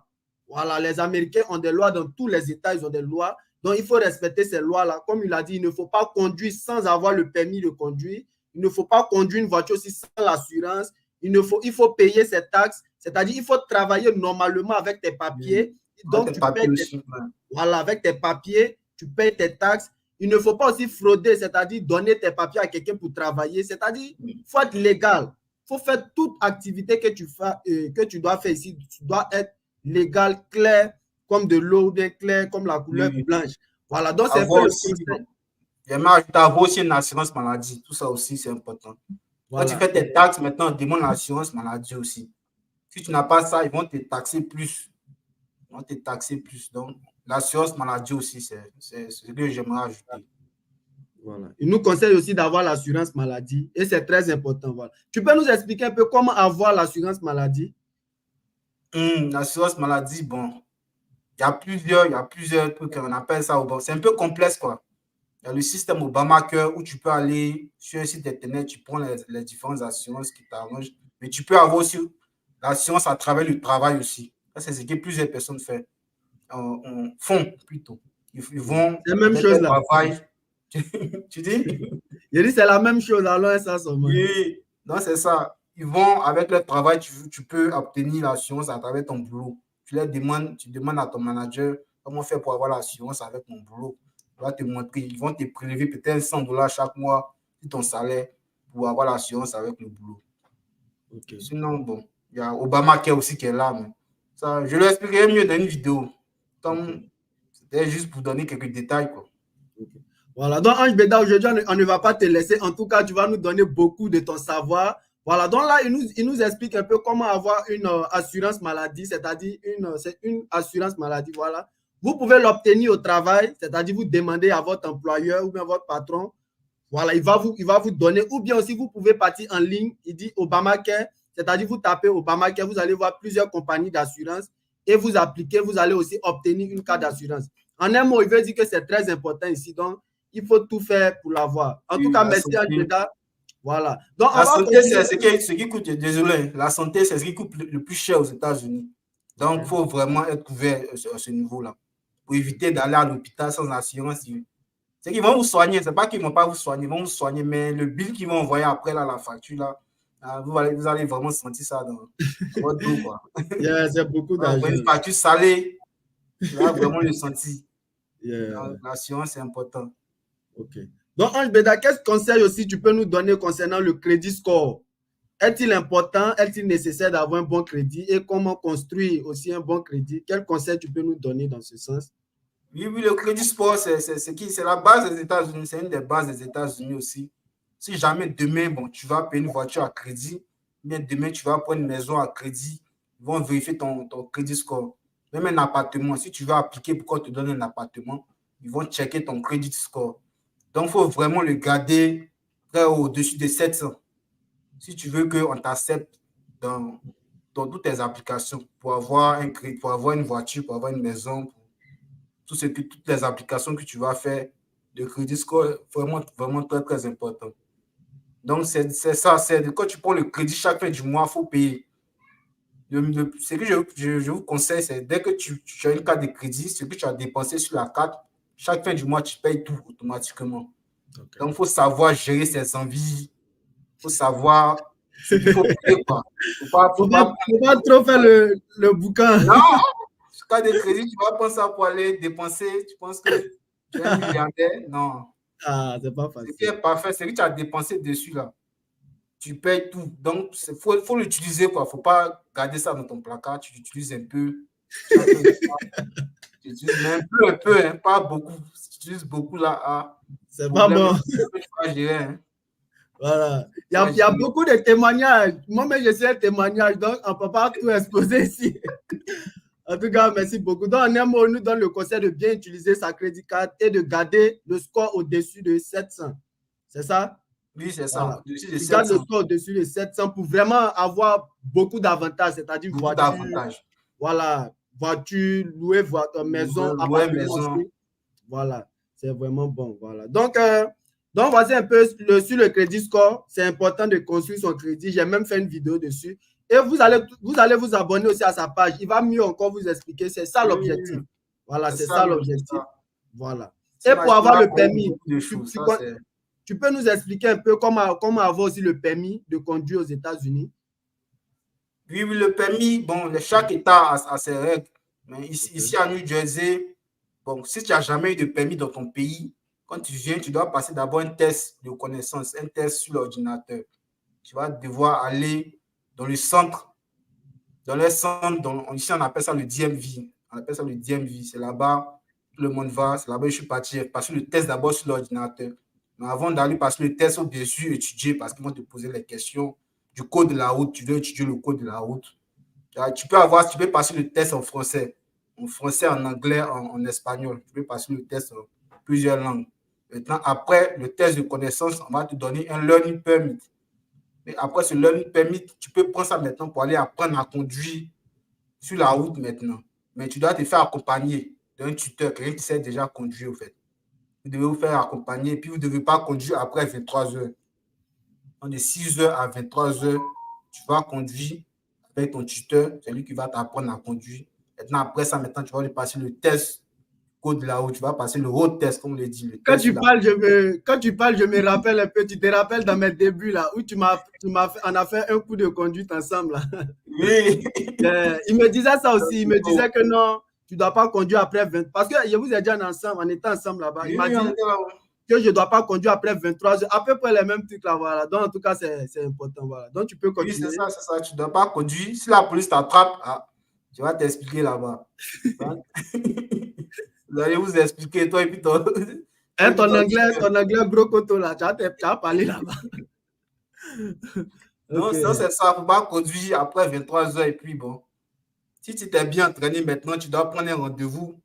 Voilà, les Américains ont des lois dans tous les États, ils ont des lois. Donc il faut respecter ces lois-là. Comme il a dit, il ne faut pas conduire sans avoir le permis de conduire. Il ne faut pas conduire une voiture aussi sans l'assurance. Il faut payer ses taxes. C'est-à-dire, il faut travailler normalement avec tes papiers. Donc, tu payes voilà, avec tes papiers, tu payes tes taxes. Il ne faut pas aussi frauder, c'est-à-dire donner tes papiers à quelqu'un pour travailler. C'est-à-dire, il faut être légal. Il faut faire toute activité que tu dois faire ici. Tu dois être légal, clair, comme de l'eau, bien clair, comme la couleur blanche. Voilà, donc c'est un peu le conseil. J'aimerais avoir aussi une assurance maladie. Tout ça aussi, c'est important. Voilà. Quand tu fais tes taxes, maintenant, on demande l'assurance maladie aussi. Si tu n'as pas ça, ils vont te taxer plus. Ils vont te taxer plus. Donc, l'assurance maladie aussi, c'est ce que j'aimerais ajouter. Voilà. Il nous conseille aussi d'avoir l'assurance maladie et c'est très important. Voilà. Tu peux nous expliquer un peu comment avoir l'assurance maladie? L'assurance maladie, bon, il y a plusieurs trucs, on appelle ça. Bon, c'est un peu complexe, quoi. Il y a le système Obamacare où tu peux aller sur un site internet, tu prends les différentes assurances qui t'arrangent. Mais tu peux avoir aussi l'assurance à travers le travail aussi. Ça, c'est ce que plusieurs personnes font plutôt. Ils vont C'est la même avec chose leur là. travail. Tu dis? Je dis c'est la même chose, alors ça seulement. Oui, non, c'est ça. Ils vont avec leur travail, tu peux obtenir l'assurance à travers ton boulot. Tu demandes à ton manager comment faire pour avoir l'assurance avec mon boulot. Il va te montrer, ils vont te prélever peut-être $100 chaque mois sur ton salaire pour avoir l'assurance avec le boulot. Okay. Sinon, bon, il y a Obamacare aussi qui est là, mais ça, je l'expliquerai mieux dans une vidéo. C'était juste pour donner quelques détails, quoi. Okay. Voilà, donc Ange Beda, aujourd'hui, on ne va pas te laisser. En tout cas, tu vas nous donner beaucoup de ton savoir. Voilà, donc là, il nous explique un peu comment avoir une assurance maladie, c'est-à-dire une assurance maladie. Voilà. Vous pouvez l'obtenir au travail, c'est-à-dire vous demandez à votre employeur ou bien votre patron. Voilà, il va vous donner, ou bien aussi vous pouvez partir en ligne. Il dit Obamacare, c'est-à-dire vous tapez Obamacare, vous allez voir plusieurs compagnies d'assurance et vous appliquez, vous allez aussi obtenir une carte d'assurance. En un mot, il veut dire que c'est très important ici. Donc, il faut tout faire pour l'avoir. En tout cas, merci Anjeda. Voilà. Donc, la santé, c'est ce qui coûte, désolé, la santé, c'est ce qui coûte le plus cher aux États-Unis. Donc, il faut vraiment être couvert à ce niveau-là pour éviter d'aller à l'hôpital sans assurance. C'est qu'ils vont vous soigner, c'est pas qu'ils ne vont pas vous soigner, ils vont vous soigner, mais le bill qu'ils vont envoyer après, là, la facture, là, vous allez vraiment sentir ça dans votre dos, quoi. Yeah, c'est beaucoup d'argent. Une facture salée, tu vas vraiment le sentir. Yeah. L'assurance, c'est important. Ok. Donc, Ange Beda, quel conseil aussi tu peux nous donner concernant le crédit score? Est-il important, est-il nécessaire d'avoir un bon crédit et comment construire aussi un bon crédit? Quel conseil tu peux nous donner dans ce sens? Oui, le crédit score, c'est la base des États-Unis, c'est une des bases des États-Unis aussi. Si jamais demain, bon, tu vas payer une voiture à crédit, bien demain, tu vas prendre une maison à crédit, ils vont vérifier ton crédit score. Même un appartement, si tu veux appliquer pour qu'on te donne un appartement, ils vont checker ton crédit score. Donc, il faut vraiment le garder très au-dessus de 700. Si tu veux qu'on t'accepte dans toutes tes applications pour avoir un crédit, pour avoir une voiture, pour avoir une maison, toutes les applications que tu vas faire, le crédit score est vraiment, vraiment très, très important. Donc, c'est ça. Quand tu prends le crédit chaque fin du mois, il faut payer. Ce que je vous conseille, c'est dès que tu as une carte de crédit, ce que tu as dépensé sur la carte, chaque fin du mois, tu payes tout automatiquement. Okay. Donc, il faut savoir gérer ses envies. Il faut savoir ce qu'il faut payer. Il ne faut pas trop faire le bouquin. Non, carte de crédit, tu vas penser à pour aller dépenser. Tu penses que tu es un milliardaire? Non. Ah, c'est pas facile. Ce qui est parfait, c'est que tu as dépensé dessus là. Tu payes tout. Donc, il faut l'utiliser, quoi. Il ne faut pas garder ça dans ton placard. Tu l'utilises un peu. Tu utilises un peu, hein, pas beaucoup. Si tu utilises beaucoup là, c'est pas bon. Tu vas gérer, hein. Voilà. Il y a beaucoup de témoignages. Moi-même, je suis un témoignage, donc on ne peut pas tout exposer ici. En tout cas, merci beaucoup. Donc, en un mot, on nous donne le conseil de bien utiliser sa crédit card et de garder le score au-dessus de 700. C'est ça? Oui, c'est ça. Voilà. Au-dessus de 700. Tu gardes le score au-dessus de 700 pour vraiment avoir beaucoup d'avantages, c'est-à-dire voiture. Voilà. Voiture, louer votre maison, appartement aussi. Voilà. C'est vraiment bon. Voilà. Donc, voici un peu sur le crédit score. C'est important de construire son crédit. J'ai même fait une vidéo dessus. Et vous allez vous abonner aussi à sa page. Il va mieux encore vous expliquer. C'est ça l'objectif. Voilà, c'est ça l'objectif. Voilà. Et pour avoir le permis, tu peux nous expliquer un peu comment avoir aussi le permis de conduire aux États-Unis? Oui, le permis, bon, chaque État a ses règles. Mais ici à New Jersey, bon, si tu n'as jamais eu de permis dans ton pays, quand tu viens, tu dois passer d'abord un test de connaissance, un test sur l'ordinateur. Tu vas devoir aller dans le centre. Dans les centres, ici on appelle ça le DMV. On appelle ça le DMV. C'est là-bas, tout le monde va. C'est là-bas que je suis parti. J'ai passé le test d'abord sur l'ordinateur. Mais avant d'aller passer le test, il faut bien sûr étudier parce qu'ils vont te poser les questions du code de la route. Tu dois étudier le code de la route. Tu peux passer le test en français, en anglais, en espagnol. Tu peux passer le test en plusieurs langues. Maintenant, après le test de connaissance, on va te donner un learning permit. Et après ce learning permit, tu peux prendre ça maintenant pour aller apprendre à conduire sur la route maintenant. Mais tu dois te faire accompagner d'un tuteur, quelqu'un qui sait déjà conduire, en fait. vous devez vous faire accompagner et puis vous ne devez pas conduire après 23 heures. Donc, de 6 heures à 23 heures, tu vas conduire avec ton tuteur, c'est lui qui va t'apprendre à conduire. Maintenant, après ça, maintenant, tu vas lui passer le test code de la route, tu vas passer le road test, comme on le dit. Quand tu parles, je me rappelle un peu, tu te rappelles dans mes débuts, là, où on a fait un coup de conduite ensemble. Là. Oui. Il me disait ça aussi, il me disait que non, tu ne dois pas conduire après 20. Parce que je vous ai dit ensemble, on était ensemble là-bas. Il m'a dit que je ne dois pas conduire après 23 heures, à peu près les mêmes trucs là, voilà. Donc, en tout cas, c'est important, voilà. Donc, tu peux continuer. Oui, c'est ça, tu ne dois pas conduire. Si la police t'attrape, tu vas t'expliquer là-bas. Vous allez vous expliquer, toi et puis ton... ton anglais gros coteau là, tu as parlé là-bas. Non, okay. C'est ça, il ne faut pas conduire après 23 heures et puis bon. Si tu t'es bien entraîné maintenant, tu dois prendre un rendez-vous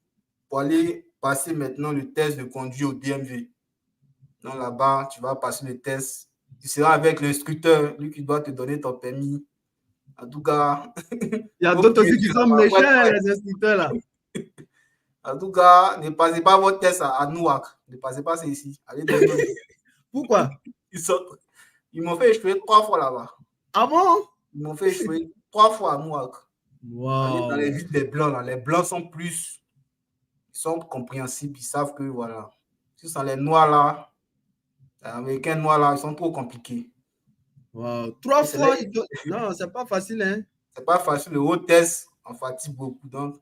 pour aller passer maintenant le test de conduire au DMV. Donc là-bas, tu vas passer le test. Tu seras avec l'instructeur, lui qui doit te donner ton permis. En tout cas... Il y a d'autres aussi qui sont méchants, les instructeurs là. En tout cas, ne passez pas votre test à Newark. Ne passez pas ça ici. Allez dans le... Pourquoi? Ils m'ont fait échouer 3 fois là-bas. Ah bon? Ils m'ont fait échouer 3 fois à Newark. Wow. Allez dans les villes des Blancs, là. Les Blancs sont plus... Ils sont compréhensibles. Ils savent que, voilà. Si ce sont les Noirs là, les Américains Noirs là, ils sont trop compliqués. Wow. 3 fois? Non, c'est pas facile, hein? C'est pas facile. Le haut test, on fatigue beaucoup. Donc,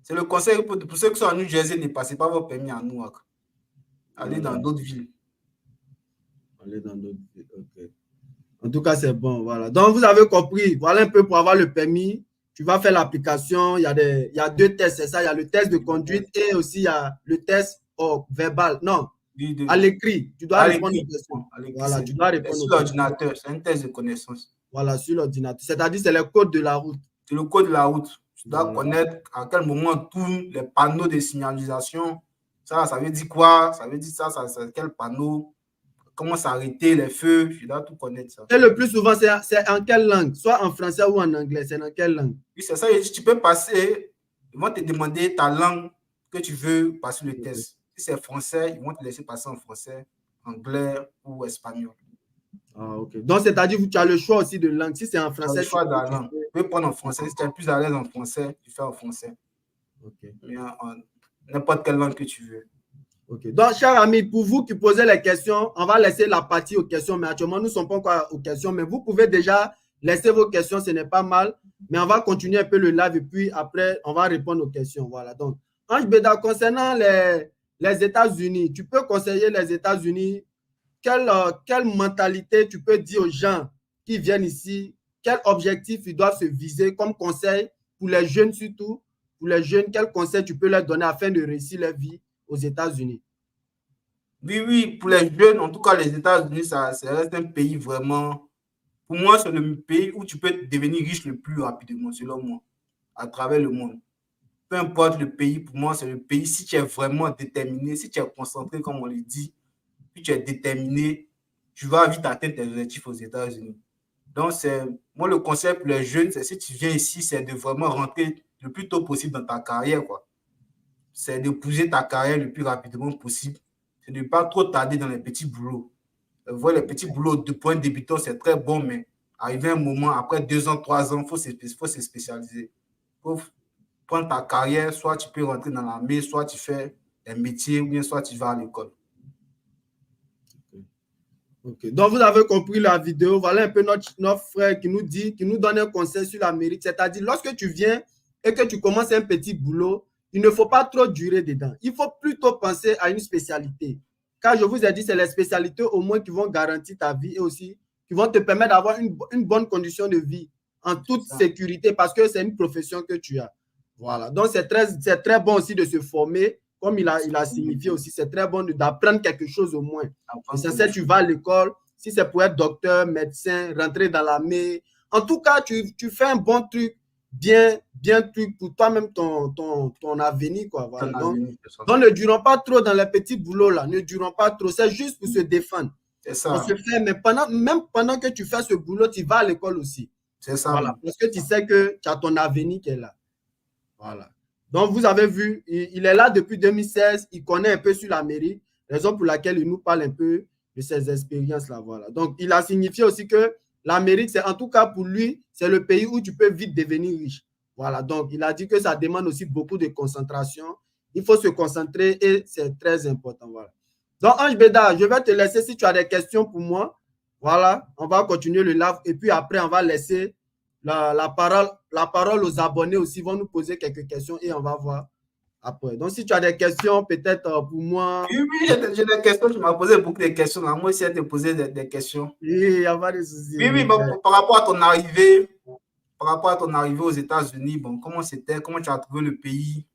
c'est le conseil pour ceux qui sont en New Jersey, ne passez pas vos permis à Newark. Allez dans d'autres villes. Allez dans d'autres villes, ok. En tout cas, c'est bon, voilà. Donc, vous avez compris. Voilà un peu pour avoir le permis. Tu vas faire l'application. Il y a 2 tests, c'est ça. Il y a le test de conduite et aussi il y a le test verbal. Non, à l'écrit. Tu dois répondre aux questions. Voilà, tu dois répondre sur l'ordinateur. C'est un test de connaissance. Voilà, sur l'ordinateur. C'est-à-dire, c'est le code de la route. C'est le code de la route. Tu dois connaître à quel moment tournent les panneaux de signalisation. Ça veut dire quoi? Ça veut dire ça quel panneau? Comment s'arrêter les feux? Je dois tout connaître ça. Et le plus souvent, c'est en quelle langue? Soit en français ou en anglais. C'est dans quelle langue? Oui, c'est ça. Tu peux passer. Ils vont te demander ta langue que tu veux passer le test. Si c'est français, ils vont te laisser passer en français, anglais ou espagnol. Ah, ok. Donc, c'est-à-dire que tu as le choix aussi de langue. Si c'est en français, tu as le choix de la langue. Tu peux prendre en français. Si tu es plus à l'aise en français, tu fais en français. Ok. Mais en n'importe quelle langue que tu veux. Ok. Donc, chers amis, pour vous qui posez les questions, on va laisser la partie aux questions. Mais actuellement, nous ne sommes pas encore aux questions. Mais vous pouvez déjà laisser vos questions. Ce n'est pas mal. Mais on va continuer un peu le live et puis après, on va répondre aux questions. Voilà. Donc, Ange Beda, concernant les États-Unis, tu peux conseiller les États-Unis? Quelle mentalité tu peux dire aux gens qui viennent ici? Quel objectif ils doivent se viser comme conseil pour les jeunes surtout? Pour les jeunes, quel conseil tu peux leur donner afin de réussir leur vie aux États-Unis? Oui, pour les jeunes, en tout cas, les États-Unis, ça reste un pays vraiment... Pour moi, c'est le pays où tu peux devenir riche le plus rapidement, selon moi, à travers le monde. Peu importe le pays, pour moi, c'est le pays, si tu es vraiment déterminé, si tu es concentré, comme on le dit, puis tu es déterminé, tu vas vite atteindre tes objectifs aux États-Unis. Donc, moi, le conseil pour les jeunes, c'est si tu viens ici, c'est de vraiment rentrer le plus tôt possible dans ta carrière, quoi. C'est d'épouser ta carrière le plus rapidement possible. C'est de ne pas trop tarder dans les petits boulots. Voir les petits boulots de point débutant, c'est très bon, mais arrivé un moment, après 2 ans, 3 ans, il faut se spécialiser. Il faut prendre ta carrière, soit tu peux rentrer dans l'armée, soit tu fais un métier, ou bien soit tu vas à l'école. Okay. Donc, vous avez compris la vidéo. Voilà un peu notre frère qui nous donne un conseil sur l'Amérique. C'est-à-dire, lorsque tu viens et que tu commences un petit boulot, il ne faut pas trop durer dedans. Il faut plutôt penser à une spécialité. Car je vous ai dit, c'est les spécialités au moins qui vont garantir ta vie et aussi qui vont te permettre d'avoir une bonne condition de vie en toute sécurité parce que c'est une profession que tu as. Voilà. Donc, c'est très bon aussi de se former. Comme il a signifié aussi, c'est très bon d'apprendre quelque chose au moins. C'est ça, tu vas à l'école, si c'est pour être docteur, médecin, rentrer dans l'armée. En tout cas, tu fais un bon truc, bien truc pour toi-même, ton avenir, quoi. Voilà. Donc, ne durons pas trop dans les petits boulots, là. Ne durons pas trop. C'est juste pour se défendre. C'est ça. On se fait, mais même pendant que tu fais ce boulot, tu vas à l'école aussi. C'est ça. Voilà. Parce que tu sais que tu as ton avenir qui est là. Voilà. Donc, vous avez vu, il est là depuis 2016, il connaît un peu sur l'Amérique, raison pour laquelle il nous parle un peu de ses expériences-là. Voilà. Donc, il a signifié aussi que l'Amérique, c'est en tout cas pour lui, c'est le pays où tu peux vite devenir riche. Voilà. Donc, il a dit que ça demande aussi beaucoup de concentration. Il faut se concentrer et c'est très important. Voilà. Donc, Ange Béda, je vais te laisser si tu as des questions pour moi. Voilà, on va continuer le live et puis après, on va laisser la parole aux abonnés aussi. Ils vont nous poser quelques questions et on va voir après. Donc, si tu as des questions, peut-être pour moi. Oui, j'ai des questions. Tu m'as posé beaucoup de questions. Moi aussi, j'ai te posé des questions. Oui, il n'y a pas de souci. Oui, bon, par rapport à ton arrivée, aux États-Unis, bon, comment c'était? Comment tu as trouvé le pays?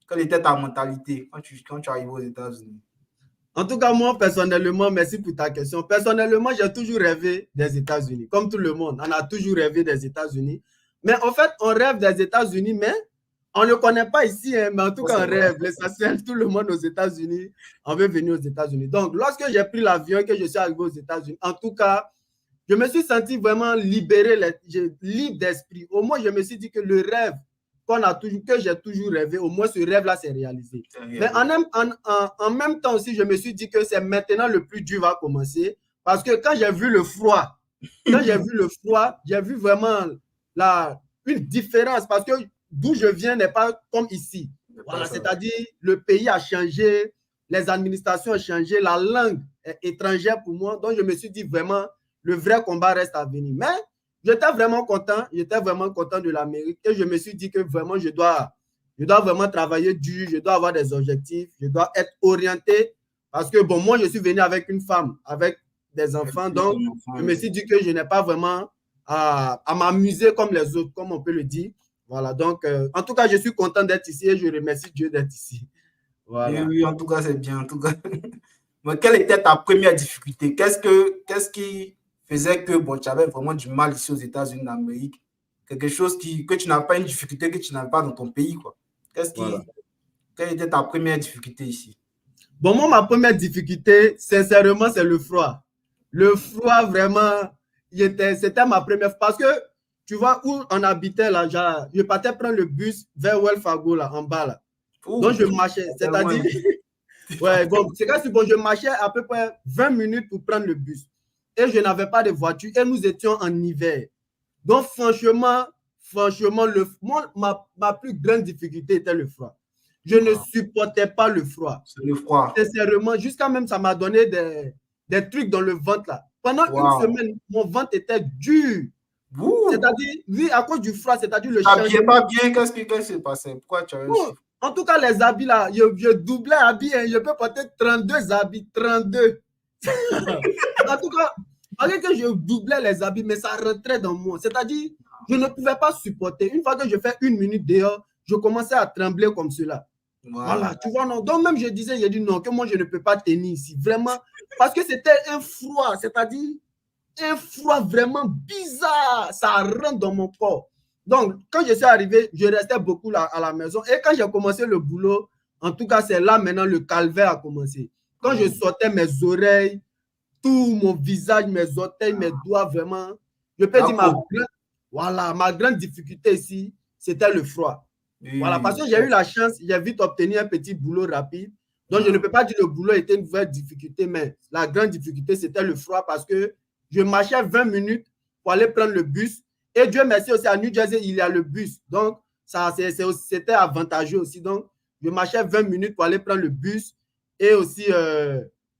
Quelle était ta mentalité quand tu es arrivé aux États-Unis? En tout cas, moi, personnellement, merci pour ta question. Personnellement, j'ai toujours rêvé des États-Unis. Comme tout le monde, on a toujours rêvé des États-Unis. Mais en fait, on rêve des États-Unis, mais on ne connaît pas ici. Hein, mais en tout cas, on rêve. L'essentiel, tout le monde aux États-Unis, on veut venir aux États-Unis. Donc, lorsque j'ai pris l'avion et que je suis arrivé aux États-Unis, en tout cas, je me suis senti vraiment libéré, libre d'esprit. Au moins, je me suis dit que le rêve que j'ai toujours rêvé, au moins ce rêve-là s'est réalisé. Mais en même temps aussi, je me suis dit que c'est maintenant le plus dur va commencer parce que quand j'ai vu le froid, j'ai vu vraiment une différence parce que d'où je viens n'est pas comme ici. Voilà, c'est-à-dire le pays a changé, les administrations ont changé, la langue est étrangère pour moi. Donc, je me suis dit vraiment, le vrai combat reste à venir. Mais j'étais vraiment content de l'Amérique et je me suis dit que vraiment, je dois vraiment travailler dur, je dois avoir des objectifs, je dois être orienté parce que, bon, moi, je suis venu avec une femme, avec des enfants, donc je me suis dit que je n'ai pas vraiment à m'amuser comme les autres, comme on peut le dire. Voilà, donc, en tout cas, je suis content d'être ici et je remercie Dieu d'être ici. Voilà. Oui, en tout cas, c'est bien. En tout cas. Mais quelle était ta première difficulté? Qu'est-ce qui faisait que bon, tu avais vraiment du mal ici aux États-Unis d'Amérique? Quelque chose que tu n'as pas une difficulté que tu n'as pas dans ton pays, quoi. Quelle était ta première difficulté ici? Bon, moi, ma première difficulté, sincèrement, c'est le froid. Le froid, vraiment, c'était ma première. Parce que, tu vois, où on habitait, là, je partais prendre le bus vers Wells Fargo, là, en bas, là. Donc, je marchais. C'est-à-dire, ouais, bon, c'est quand bon, je marchais à peu près 20 minutes pour prendre le bus. Et je n'avais pas de voiture. Et nous étions en hiver. Donc, franchement, ma plus grande difficulté était le froid. Je ne supportais pas le froid. C'est le froid. Sincèrement, jusqu'à même, ça m'a donné des trucs dans le ventre, là. Pendant une semaine, mon ventre était dur. C'est-à-dire, oui, à cause du froid, c'est-à-dire le changement. Tu pas bien, qu'est-ce qui s'est passé? Pourquoi tu as réussi? En tout cas, les habits, là, je doublais habits, hein, je peux porter 32 habits, 32. En tout cas, malgré que je doublais les habits, mais ça rentrait dans moi. C'est-à-dire, je ne pouvais pas supporter. Une fois que je fais une minute dehors, je commençais à trembler comme cela. Voilà, tu vois, non. Donc, même je disais, j'ai dit non, que moi, je ne peux pas tenir ici. Vraiment, parce que c'était un froid, c'est-à-dire un froid vraiment bizarre. Ça rentre dans mon corps. Donc, quand je suis arrivé, je restais beaucoup là, à la maison. Et quand j'ai commencé le boulot, en tout cas, c'est là maintenant le calvaire a commencé. Quand je sortais mes oreilles, tout mon visage, mes orteils, mes doigts, vraiment, je peux dire ma grande difficulté ici, c'était le froid. Voilà, parce que j'ai eu la chance, j'ai vite obtenu un petit boulot rapide. Donc, je ne peux pas dire que le boulot était une vraie difficulté, mais la grande difficulté, c'était le froid parce que je marchais 20 minutes pour aller prendre le bus. Et Dieu merci aussi, à New Jersey, il y a le bus. Donc, c'était avantageux aussi. Donc, je marchais 20 minutes pour aller prendre le bus. Et aussi,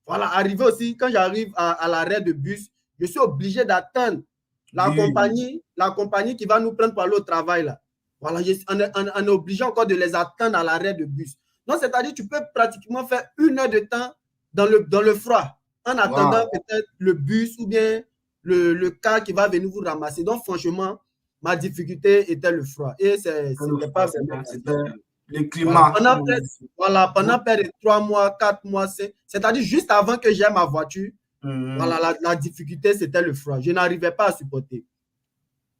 voilà, arrivé aussi, quand j'arrive à l'arrêt de bus, je suis obligé d'attendre la compagnie qui va nous prendre pour aller au travail, là. Voilà, on est obligé encore de les attendre à l'arrêt de bus. Donc, c'est-à-dire tu peux pratiquement faire 1 heure de temps dans le froid en attendant peut-être le bus ou bien le car qui va venir vous ramasser. Donc, franchement, ma difficulté était le froid. Et c'était pas vraiment... C'était le climat. Pendant près de 3 mois, 4 mois, c'est-à-dire juste avant que j'aie ma voiture, voilà, la difficulté, c'était le froid. Je n'arrivais pas à supporter.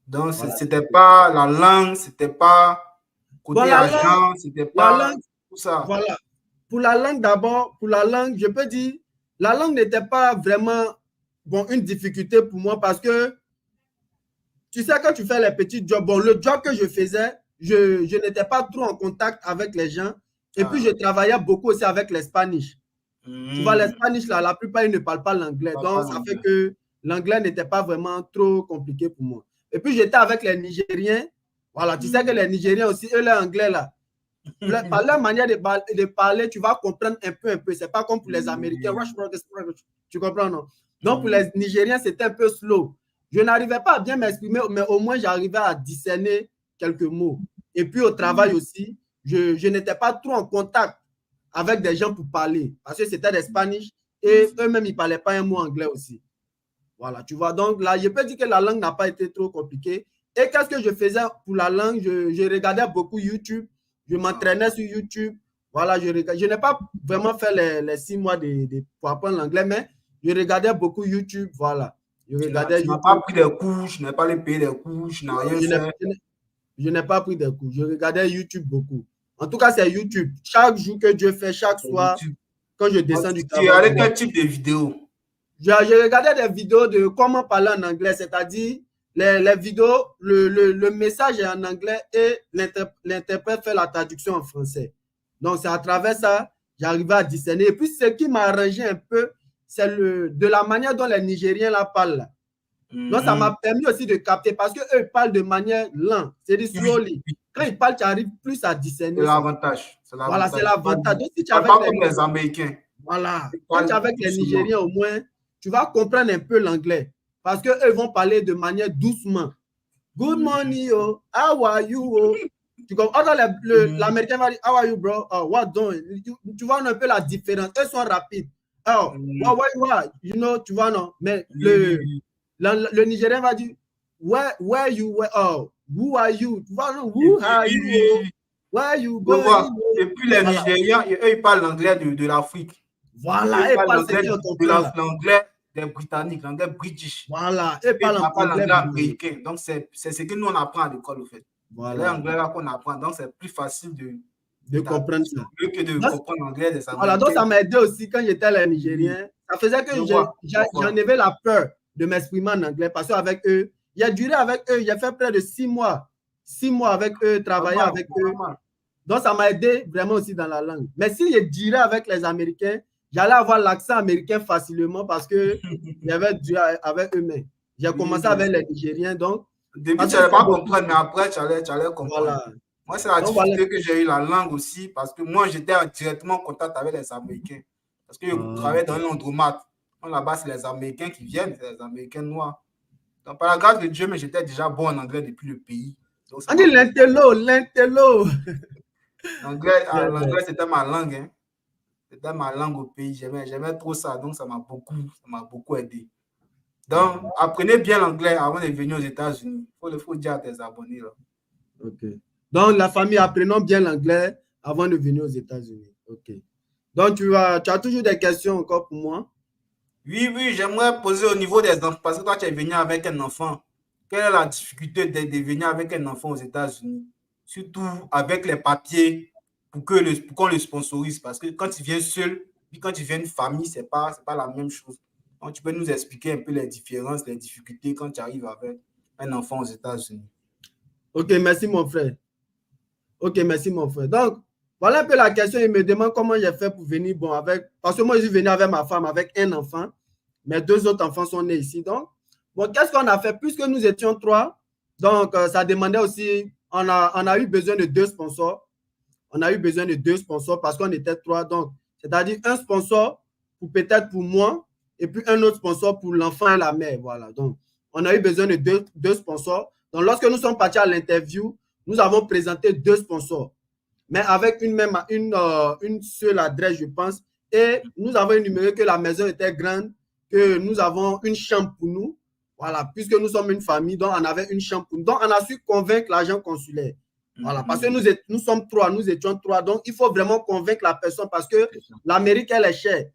Donc, c'était pas la langue, c'était pas côté argent, c'était pas tout ça. Voilà. Pour la langue d'abord, je peux dire, la langue n'était pas vraiment une difficulté pour moi parce que, tu sais, quand tu fais les petits jobs, le job que je faisais, je n'étais pas trop en contact avec les gens. Et puis, je travaillais beaucoup aussi avec les Spanish. Tu vois, les Spanish, là, la plupart, ils ne parlent pas l'anglais. Donc, ça fait que l'anglais n'était pas vraiment trop compliqué pour moi. Et puis, j'étais avec les Nigériens. Voilà, tu sais que les Nigériens aussi, eux, l'anglais, là, par leur manière de parler, tu vas comprendre un peu. C'est pas comme pour les Américains. Tu comprends, non? Donc, pour les Nigériens, c'était un peu slow. Je n'arrivais pas à bien m'exprimer, mais au moins, j'arrivais à discerner quelques mots. Et puis, au travail aussi, je n'étais pas trop en contact avec des gens pour parler, parce que c'était des Spanish et eux-mêmes, ils ne parlaient pas un mot anglais aussi. Voilà, tu vois. Donc, là, je peux dire que la langue n'a pas été trop compliquée. Et qu'est-ce que je faisais pour la langue? Je regardais beaucoup YouTube. Je m'entraînais sur YouTube. Voilà, je n'ai pas vraiment fait les 6 mois pour apprendre l'anglais, mais je regardais beaucoup YouTube. Voilà. Tu n'as pas pris des cours, je n'ai pas les payé des cours, je n'ai rien fait. Je n'ai pas pris des cours. Je regardais YouTube beaucoup. En tout cas, c'est YouTube. Chaque jour que Dieu fait, chaque soir, quand je descends du travail. Tu regardais quel type de vidéos? Je regardais des vidéos de comment parler en anglais, c'est-à-dire les vidéos, le message est en anglais et l'interprète fait la traduction en français. Donc, c'est à travers ça, j'arrivais à discerner. Et puis, ce qui m'a arrangé un peu, c'est de la manière dont les Nigériens la parlent. Donc, ça m'a permis aussi de capter parce qu'eux parlent de manière lente, c'est-à-dire slowly. Quand ils parlent, tu arrives plus à discerner. C'est l'avantage. Voilà, c'est l'avantage. Donc, si tu pas comme les Américains. Voilà. Quand tu es avec les Nigériens, au moins, tu vas comprendre un peu l'anglais. Parce qu'eux vont parler de manière doucement. Good morning, oh. How are you? Oh? Tu comprends? L'Américain va dire, how are you, bro? Oh, what doing? Tu vois un peu la différence. Eux sont rapides. Oh, you know, tu vois, non? Mais le Nigérien va dire, where you, oh, who are you? Tu vois, non? Who are you? Where you going? Et puis les Nigériens, eux, ils parlent l'anglais de l'Afrique. Voilà, ils parlent l'anglais des Britanniques, l'anglais british. Voilà, ils parlent l'anglais américain. Donc, c'est ce que nous, on apprend à l'école, au fait. Voilà. C'est l'anglais là qu'on apprend. Donc, c'est plus facile de comprendre ça. Mieux que de comprendre l'anglais des Américains. Voilà, donc ça m'a aidé aussi quand j'étais les Nigériens. Ça faisait que j'en avais la peur de m'exprimer en anglais parce qu'avec eux, j'ai duré avec eux, j'ai fait près de 6 mois. 6 mois avec eux, travailler avec eux. Donc, ça m'a aidé vraiment aussi dans la langue. Mais si je dirais avec les Américains, j'allais avoir l'accent américain facilement parce que j'avais dû avec eux-mêmes. J'ai commencé avec les Nigériens, donc... Au début, tu n'allais pas comprendre, mais après, tu allais comprendre. Voilà. Moi, c'est la difficulté que j'ai eu la langue aussi parce que moi, j'étais directement en contact avec les Américains. Parce que je travaillais dans un laundromat. Là-bas, c'est les Américains qui viennent, c'est les Américains noirs. Donc, par la grâce de Dieu, mais j'étais déjà bon en anglais depuis le pays. On dit l'intello. L'anglais, c'était ma langue. Hein. C'était ma langue au pays. J'aimais trop ça. Donc, ça m'a beaucoup aidé. Donc, apprenez bien l'anglais avant de venir aux États-Unis. Il faut dire à tes abonnés. Là. OK. Donc, la famille, apprenons bien l'anglais avant de venir aux États-Unis. OK. Donc, tu as toujours des questions encore pour moi? Oui, j'aimerais poser au niveau des enfants. Parce que toi, tu es venu avec un enfant. Quelle est la difficulté de venir avec un enfant aux États-Unis? Surtout avec les papiers pour qu'on le sponsorise. Parce que quand tu viens seul, puis quand tu viens une famille, ce n'est pas la même chose. Donc, tu peux nous expliquer un peu les différences, les difficultés quand tu arrives avec un enfant aux États-Unis. OK, merci mon frère. OK, merci mon frère. Donc, voilà un peu la question. Il me demande comment j'ai fait pour venir. Bon, parce que moi, je suis venu avec ma femme, avec un enfant. Mes 2 autres enfants sont nés ici. Donc, bon, qu'est-ce qu'on a fait? Puisque nous étions 3, donc ça demandait aussi, on a eu besoin de 2 sponsors. On a eu besoin de 2 sponsors parce qu'on était 3. Donc, c'est-à-dire un sponsor peut-être pour moi et puis un autre sponsor pour l'enfant et la mère. Voilà. Donc, on a eu besoin de 2 sponsors. Donc, lorsque nous sommes partis à l'interview, nous avons présenté 2 sponsors, mais avec une seule adresse, je pense. Et nous avons énuméré que la maison était grande, que nous avons une chambre pour nous. Voilà, puisque nous sommes une famille, donc on avait une chambre pour nous. Donc, on a su convaincre l'agent consulaire. Voilà, parce que nous sommes 3, nous étions 3. Donc, il faut vraiment convaincre la personne parce que l'Amérique, elle est chère.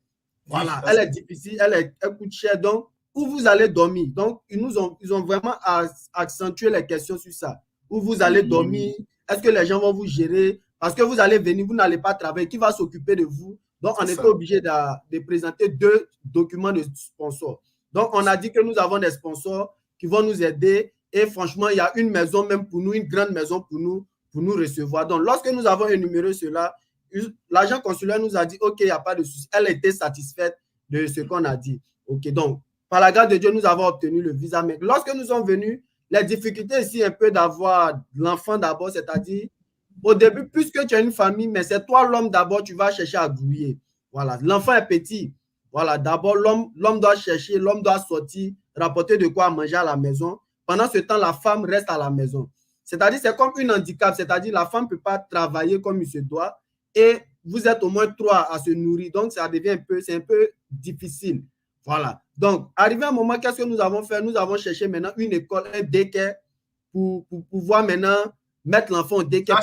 Voilà, elle est difficile, elle coûte cher. Donc, où vous allez dormir? Donc, ils ont vraiment accentué les questions sur ça. Où vous allez dormir? Est-ce que les gens vont vous gérer? Parce que vous allez venir, vous n'allez pas travailler. Qui va s'occuper de vous? Donc, on était obligé de présenter 2 documents de sponsors. Donc, on a dit que nous avons des sponsors qui vont nous aider. Et franchement, il y a une maison même pour nous, une grande maison pour nous, pour nous recevoir. Donc, lorsque nous avons énuméré cela, l'agent consulaire nous a dit, OK, il n'y a pas de souci. Elle était satisfaite de ce qu'on a dit. OK, donc, par la grâce de Dieu, nous avons obtenu le visa. Mais lorsque nous sommes venus, les difficultés ici, un peu d'avoir l'enfant d'abord, c'est-à-dire, au début, puisque tu as une famille, mais c'est toi l'homme d'abord, tu vas chercher à grouiller. Voilà, l'enfant est petit. Voilà, d'abord, l'homme doit chercher, l'homme doit sortir, rapporter de quoi manger à la maison. Pendant ce temps, la femme reste à la maison. C'est-à-dire, c'est comme un handicap, c'est-à-dire la femme ne peut pas travailler comme il se doit et vous êtes au moins 3 à se nourrir. Donc, ça devient c'est un peu difficile. Voilà. Donc, arrivé à un moment, qu'est-ce que nous avons fait? Nous avons cherché maintenant une école, un daycare pour pouvoir maintenant mettre l'enfant au daycare.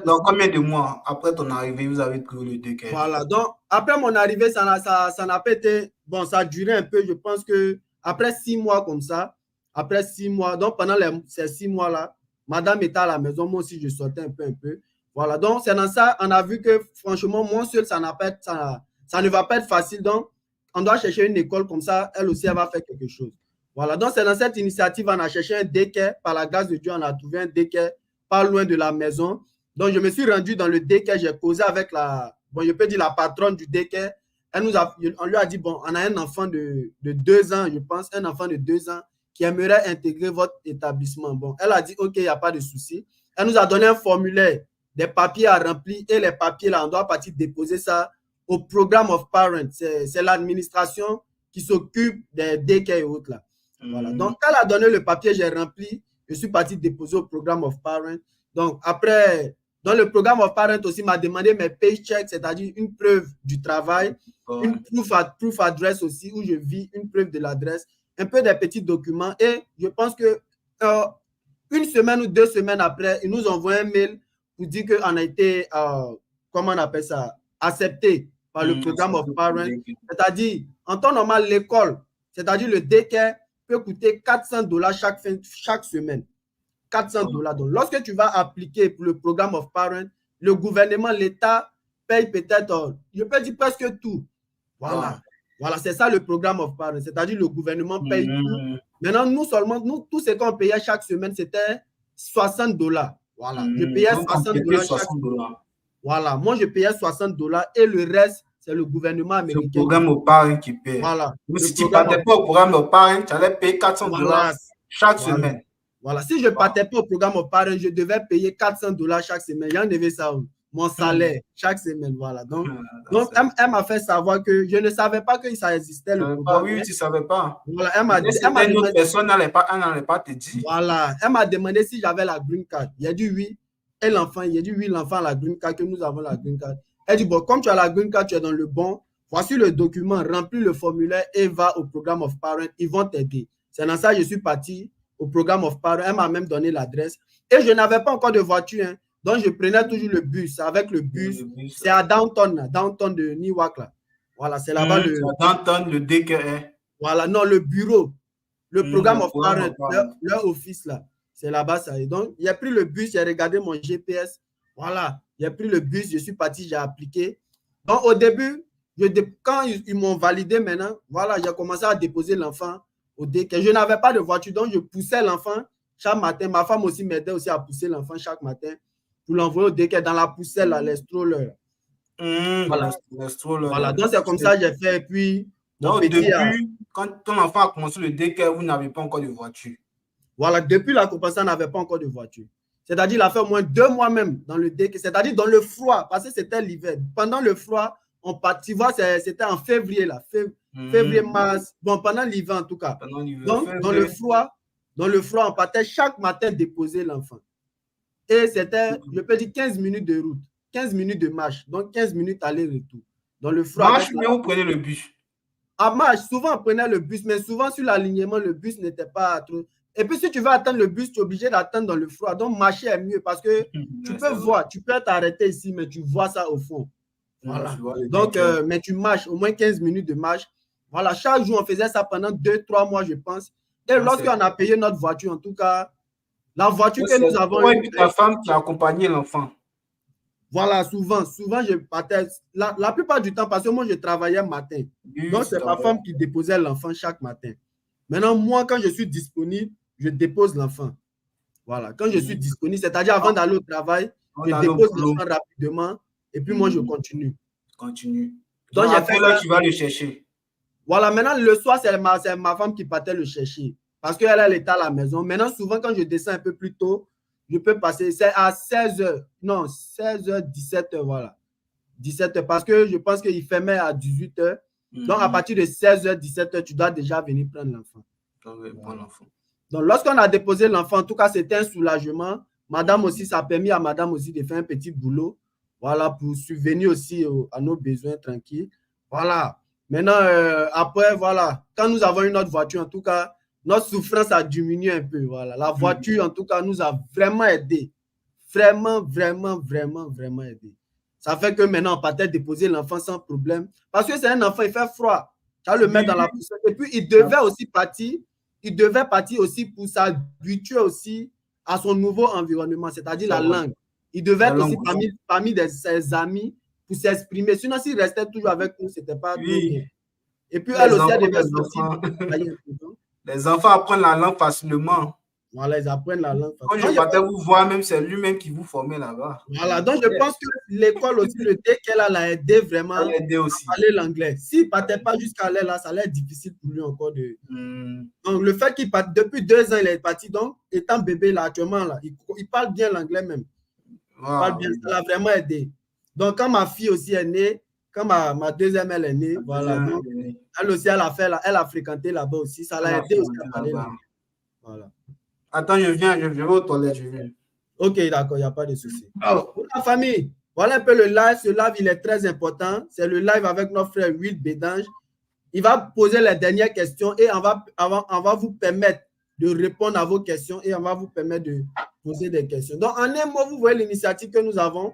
Dans combien de mois après ton arrivée, vous avez trouvé le daycare? Voilà. Donc, après mon arrivée, ça n'a pas été... Bon, ça a duré un peu. Je pense que après 6 mois comme ça, après 6 mois, donc pendant ces 6 mois-là, madame était à la maison, moi aussi, je sortais un peu. Voilà. Donc, c'est dans ça, on a vu que franchement, moi seul, ça ne va pas être facile. Donc, on doit chercher une école comme ça, elle aussi, elle va faire quelque chose. Voilà. Donc, c'est dans cette initiative, on a cherché un daycare. Par la grâce de Dieu, on a trouvé un daycare pas loin de la maison. Donc, je me suis rendu dans le daycare, j'ai causé avec je peux dire la patronne du daycare. On lui a dit, bon, on a un enfant de 2 ans, je pense, un enfant de 2 ans qui aimerait intégrer votre établissement. Bon, elle a dit, OK, il n'y a pas de souci. Elle nous a donné un formulaire, des papiers à remplir et les papiers, là, on doit partir déposer ça au Programme of Parents. C'est l'administration qui s'occupe des daycare et autres, là. Voilà. Donc, elle a donné le papier, j'ai rempli, je suis parti déposer au Programme of Parents. Donc, après, dans le Programme of Parents aussi m'a demandé mes paychecks, c'est-à-dire une preuve du travail, une proof address aussi, où je vis, une preuve de l'adresse, un peu des petits documents. Et je pense que 1 semaine ou 2 semaines après, ils nous envoient un mail pour dire qu'on a été, comment on appelle ça, accepté par le Programme of Parents. C'est-à-dire, en temps normal, l'école, c'est-à-dire le daycare, peut coûter $400 chaque semaine. $400. Donc, lorsque tu vas appliquer pour le Programme of Parents, le gouvernement, l'État paye peut-être, je peux dire presque tout. Voilà. Voilà, c'est ça le Programme of Parents. C'est-à-dire le gouvernement paye tout. Maintenant, nous, tout ce qu'on payait chaque semaine, c'était $60. Voilà. Je payais $60 chaque semaine. Voilà. Moi, je payais $60 et le reste, c'est le gouvernement américain. C'est le Programme of Parents qui paye. Voilà. Mais si tu ne partais pas au Programme of Parents, tu allais payer $400 chaque semaine. Voilà. Si je ne partais pas au Programme of Parents, je devais payer $400 chaque semaine. J'en devais ça, mon salaire chaque semaine. Voilà. Donc elle m'a fait savoir que je ne savais pas que ça existait. Oui, tu ne savais pas. Voilà. Elle m'a dit. Une autre personne n'allait pas te dire. Voilà. Elle m'a demandé si j'avais la green card. Il a dit oui. Et l'enfant, il a dit oui, l'enfant a la green card, que nous avons la green card. Elle dit bon, comme tu as la green card, tu es dans le bon. Voici le document, remplis le formulaire et va au Programme of Parents. Ils vont t'aider. C'est dans ça que je suis parti au Programme of Parents. Elle m'a même donné l'adresse. Et je n'avais pas encore de voiture. Hein. Donc, je prenais toujours le bus. Avec le bus, c'est à downtown de Newark. Là. Voilà, c'est là-bas. Downtown, le daycare. Voilà, non, le bureau. Le Programme of Parents, leur office là. C'est là-bas, ça. Et donc, j'ai pris le bus, j'ai regardé mon GPS. Voilà, j'ai pris le bus, je suis parti, j'ai appliqué. Donc, au début, quand ils m'ont validé maintenant, voilà, j'ai commencé à déposer l'enfant au daycare. Je n'avais pas de voiture, donc je poussais l'enfant chaque matin. Ma femme aussi m'aidait aussi à pousser l'enfant chaque matin pour l'envoyer au daycare dans la poussette, là, les strollers. Voilà. Voilà, donc c'est comme ça que j'ai fait. Et puis, donc, depuis, quand ton enfant a commencé le daycare, vous n'avez pas encore de voiture. Voilà, depuis la compensation, on n'avait pas encore de voiture. C'est-à-dire, il a fait au moins 2 mois même dans le daycare, c'est-à-dire dans le froid, parce que c'était l'hiver. Pendant le froid, on partit, tu vois, c'était en février, là, février, mars, bon, pendant l'hiver en tout cas. Donc, dans le froid, on partait chaque matin déposer l'enfant. Et c'était, je peux dire, 15 minutes de route, 15 minutes de marche, donc 15 minutes aller-retour. Dans le froid. Marche, mais vous prenez le bus? À marche, souvent on prenait le bus, mais souvent sur l'alignement, le bus n'était pas trop. Et puis, si tu veux attendre le bus, tu es obligé d'attendre dans le froid. Donc, marcher est mieux parce que tu peux voir, tu peux t'arrêter ici, mais tu vois ça au fond. Voilà. Donc, mais tu marches, au moins 15 minutes de marche. Voilà, chaque jour, on faisait ça pendant 2-3 mois, je pense. Et lorsqu'on a payé notre voiture, en tout cas, la voiture que nous avons... Et puis ta femme qui a accompagné l'enfant. Voilà, souvent, je partais, la plupart du temps, parce que moi, je travaillais matin. Donc, c'est ma femme qui déposait l'enfant chaque matin. Maintenant, moi, quand je suis disponible, je dépose l'enfant. Voilà, quand je suis disponible, c'est-à-dire avant d'aller au travail, je dépose l'enfant rapidement et puis moi, je continue. Continue. Donc, à quelle heure tu vas le chercher? Voilà, maintenant, le soir, c'est ma femme qui partait le chercher parce qu'elle, elle était à la maison. Maintenant, souvent, quand je descends un peu plus tôt, je peux passer, c'est à 16h, non, 16h, 17h, voilà. 17h, parce que je pense qu'il fermait à 18h. Donc, à partir de 16h, 17h, tu dois déjà venir prendre l'enfant. Donc, lorsqu'on a déposé l'enfant, en tout cas, c'était un soulagement. Madame aussi, ça a permis à madame aussi de faire un petit boulot, voilà, pour subvenir aussi à nos besoins tranquilles. Voilà. Maintenant, après, voilà, quand nous avons une autre voiture, en tout cas, notre souffrance a diminué un peu. Voilà. La voiture, en tout cas, nous a vraiment aidé. Vraiment, vraiment, vraiment, vraiment aidé. Ça fait que maintenant, on partait déposer l'enfant sans problème. Parce que c'est un enfant, il fait froid. Tu vas le mettre dans la poussière. Et puis, il devait aussi partir. Il devait partir aussi pour s'habituer aussi à son nouveau environnement, c'est-à-dire la langue. Il devait être aussi parmi ses amis pour s'exprimer. Sinon, s'il restait toujours avec nous, ce n'était pas trop bien. Et puis, elle aussi, elle devait sortir. Les enfants apprennent la langue facilement. Voilà, ils apprennent la langue facilement. Quand je partais vous voir, même c'est lui-même qui vous formait là-bas. Voilà, donc je pense que l'école aussi, le dès qu'elle l'a aidé vraiment à parler l'anglais. S'il ne partait pas jusqu'à là, ça allait être difficile pour lui encore de. Donc, le fait qu'il parte, depuis 2 ans, il est parti, donc, étant bébé là, actuellement, là, il parle bien l'anglais même. Il parle bien, ça l'a vraiment aidé. Donc, quand ma fille aussi est née, quand ma deuxième, elle est née, voilà. Donc, elle aussi, elle a fréquenté là-bas aussi, ça l'a aidé aussi à parler l'anglais. Voilà. Attends, je vais aux toilettes, je viens. Ok, d'accord, il n'y a pas de souci. Pour la famille, voilà un peu le live. Ce live, il est très important. C'est le live avec notre frère Will Bédange. Il va poser les dernières questions et on va vous permettre de répondre à vos questions et on va vous permettre de poser des questions. Donc, en un mot, vous voyez l'initiative que nous avons.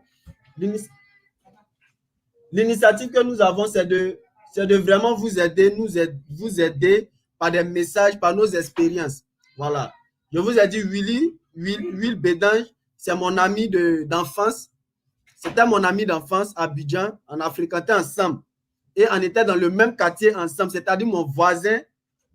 L'initiative que nous avons, c'est de vraiment vous aider, vous aider par des messages, par nos expériences. Voilà. Je vous ai dit, Will Bédange, c'est mon ami d'enfance. C'était mon ami d'enfance à Abidjan. On a fréquenté ensemble. Et on était dans le même quartier ensemble, c'est-à-dire mon voisin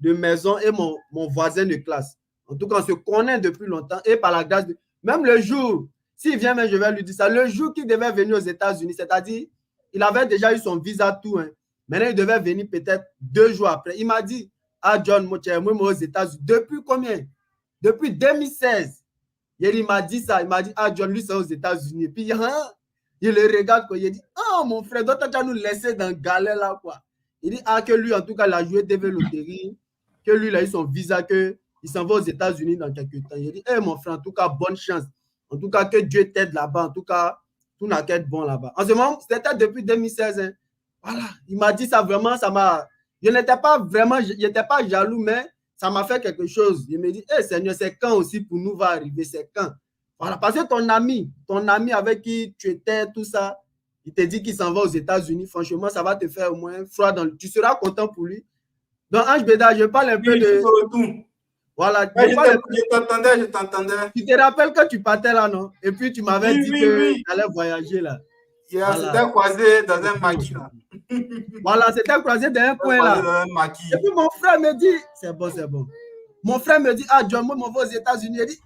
de maison et mon voisin de classe. En tout cas, on se connaît depuis longtemps. Et par la grâce de... Même le jour, s'il vient, je vais lui dire ça, le jour qu'il devait venir aux États-Unis, c'est-à-dire, il avait déjà eu son visa, tout. Hein. Maintenant, il devait venir peut-être 2 jours après. Il m'a dit, ah John, moi aux États-Unis. Depuis combien? Depuis 2016. Il m'a dit ça. Il m'a dit, ah John, lui, c'est aux États-Unis. Et puis, il le regarde, quoi. Il dit, ah mon frère, d'autres tu as nous laissé dans galère là, quoi. Il dit, ah, que lui, en tout cas, il a joué DV Loterie, que lui, il a eu son visa, qu'il s'en va aux États-Unis dans quelques temps. Il dit, eh, mon frère, en tout cas, bonne chance. En tout cas, que Dieu t'aide là-bas. En tout cas, tout n'a qu'à être bon là-bas. En ce moment, c'était depuis 2016. Hein. Voilà. Il m'a dit ça vraiment, ça m'a. Je n'étais pas vraiment, je n'étais pas jaloux, mais ça m'a fait quelque chose. Il me dit, eh, Seigneur, c'est quand aussi pour nous va arriver, c'est quand? Voilà, parce que ton ami avec qui tu étais, tout ça, il te dit qu'il s'en va aux États-Unis. Franchement, ça va te faire au moins froid. Tu seras content pour lui. Donc, Ange Béda, je parle un peu de... Voilà. Je t'entendais. Tu te rappelles quand tu partais là, non? Et puis, tu m'avais dit que tu allais voyager là. Voilà. C'était croisé dans un maquis là. Voilà, c'était croisé dans un coin là. Et puis, mon frère me dit, c'est bon, c'est bon. Mon frère me dit, ah, John, moi, je vais aux États-Unis. Il dit,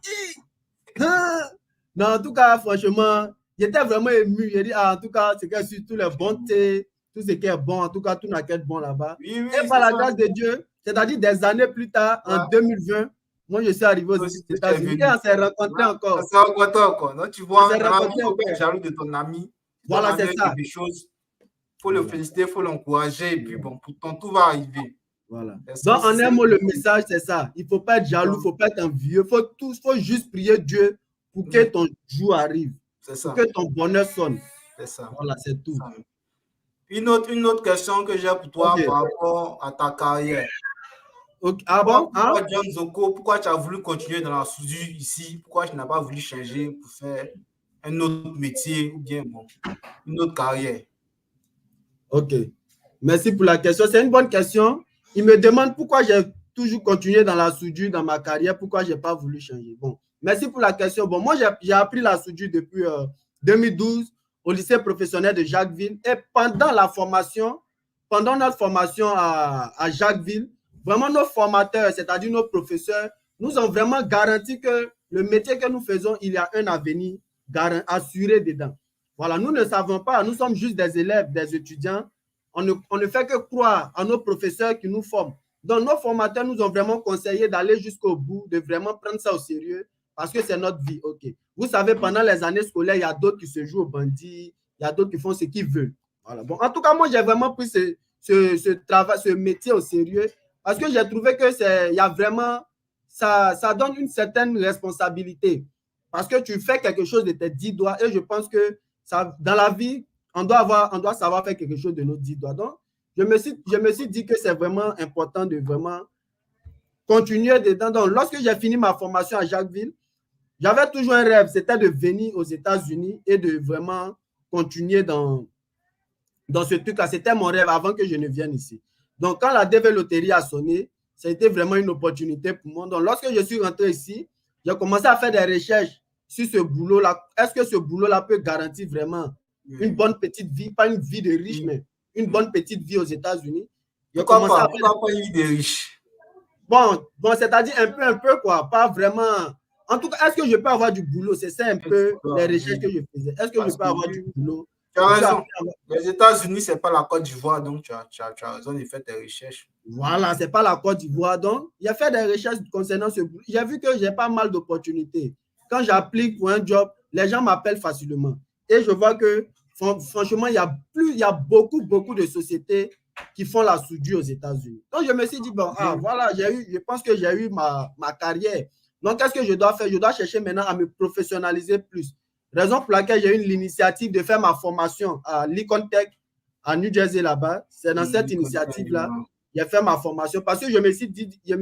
non, en tout cas, franchement, j'étais vraiment ému. J'ai dit, ah, en tout cas, c'est que sur tous les bontés, tout ce qui est bon, en tout cas, tout n'a qu'à être bon là-bas. Et par la grâce de Dieu, c'est-à-dire des années plus tard, en 2020, moi, je suis arrivé aux États-Unis et on s'est rencontrés encore. On s'est rencontrés encore. Donc, tu vois, il faut être jaloux de ton ami. Voilà, c'est ça. Il faut le féliciter, il faut l'encourager. Et puis, bon, pourtant, tout va arriver. Voilà. Donc, en un mot, le message, c'est ça. Il ne faut pas être jaloux, il ne faut pas être envieux. Il faut juste prier Dieu pour que ton jour arrive. C'est ça. Pour que ton bonheur sonne. C'est ça. Voilà, c'est tout. Une autre question que j'ai pour toi par rapport à ta carrière. Okay. Ah bon? Pourquoi John Zoko, pourquoi tu as voulu continuer dans la soudure ici? Pourquoi tu n'as pas voulu changer pour faire un autre métier ou bien une autre carrière? Ok. Merci pour la question. C'est une bonne question. Il me demande pourquoi j'ai toujours continué dans la soudure dans ma carrière, pourquoi je n'ai pas voulu changer. Bon, merci pour la question. Bon, moi, j'ai appris la soudure depuis 2012 au lycée professionnel de Jacquesville. Et pendant notre formation à Jacquesville, vraiment nos formateurs, c'est-à-dire nos professeurs, nous ont vraiment garanti que le métier que nous faisons, il y a un avenir assuré dedans. Voilà, nous ne savons pas, nous sommes juste des élèves, des étudiants. On ne fait que croire à nos professeurs qui nous forment. Donc, nos formateurs nous ont vraiment conseillé d'aller jusqu'au bout, de vraiment prendre ça au sérieux, parce que c'est notre vie. OK. Vous savez, pendant les années scolaires, il y a d'autres qui se jouent au bandit, il y a d'autres qui font ce qu'ils veulent. Voilà. Bon, en tout cas, moi, j'ai vraiment pris ce travail, ce métier au sérieux, parce que j'ai trouvé que il y a vraiment, ça donne une certaine responsabilité. Parce que tu fais quelque chose de tes 10 doigts, et je pense que ça, dans la vie, on doit savoir faire quelque chose de nos 10 doigts. Donc, je me suis dit que c'est vraiment important de vraiment continuer dedans. Donc, lorsque j'ai fini ma formation à Jacquesville, j'avais toujours un rêve, c'était de venir aux États-Unis et de vraiment continuer dans ce truc-là. C'était mon rêve avant que je ne vienne ici. Donc, quand la DV Loterie a sonné, ça a été vraiment une opportunité pour moi. Donc, lorsque je suis rentré ici, j'ai commencé à faire des recherches sur ce boulot-là. Est-ce que ce boulot-là peut garantir vraiment une bonne petite vie, pas une vie de riche, mais une bonne petite vie aux États-Unis? Pourquoi pas une vie de riche? Bon, c'est-à-dire un peu, quoi, pas vraiment. En tout cas, est-ce que je peux avoir du boulot? C'est ça un peu les recherches que je faisais. Est-ce que je peux avoir du boulot? Tu as raison. Les États-Unis, ce n'est pas la Côte d'Ivoire, donc tu as raison de faire tes recherches. Voilà, ce n'est pas la Côte d'Ivoire. Donc, il a fait des recherches concernant ce boulot. J'ai vu que j'ai pas mal d'opportunités. Quand j'applique pour un job, les gens m'appellent facilement. Et je vois que, franchement, il y a beaucoup de sociétés qui font la soudure aux États-Unis. Donc, je me suis dit, bon, voilà, je pense que j'ai eu ma carrière. Donc, qu'est-ce que je dois faire? Je dois chercher maintenant à me professionnaliser plus. Raison pour laquelle j'ai eu l'initiative de faire ma formation à Lincoln Tech, à New Jersey, là-bas. C'est dans cette initiative-là, j'ai fait ma formation parce que je me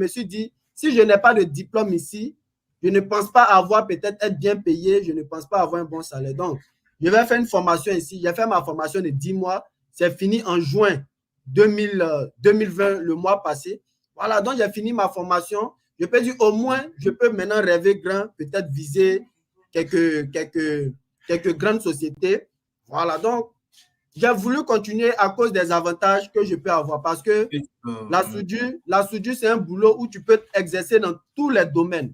suis dit, si je n'ai pas de diplôme ici, je ne pense pas avoir peut-être être bien payé, je ne pense pas avoir un bon salaire. Donc, je vais faire une formation ici. J'ai fait ma formation de 10 mois. C'est fini en juin 2020, le mois passé. Voilà, donc j'ai fini ma formation. Je peux dire au moins, je peux maintenant rêver grand, peut-être viser quelques grandes sociétés. Voilà, donc j'ai voulu continuer à cause des avantages que je peux avoir parce que la soudure, c'est un boulot où tu peux exercer dans tous les domaines.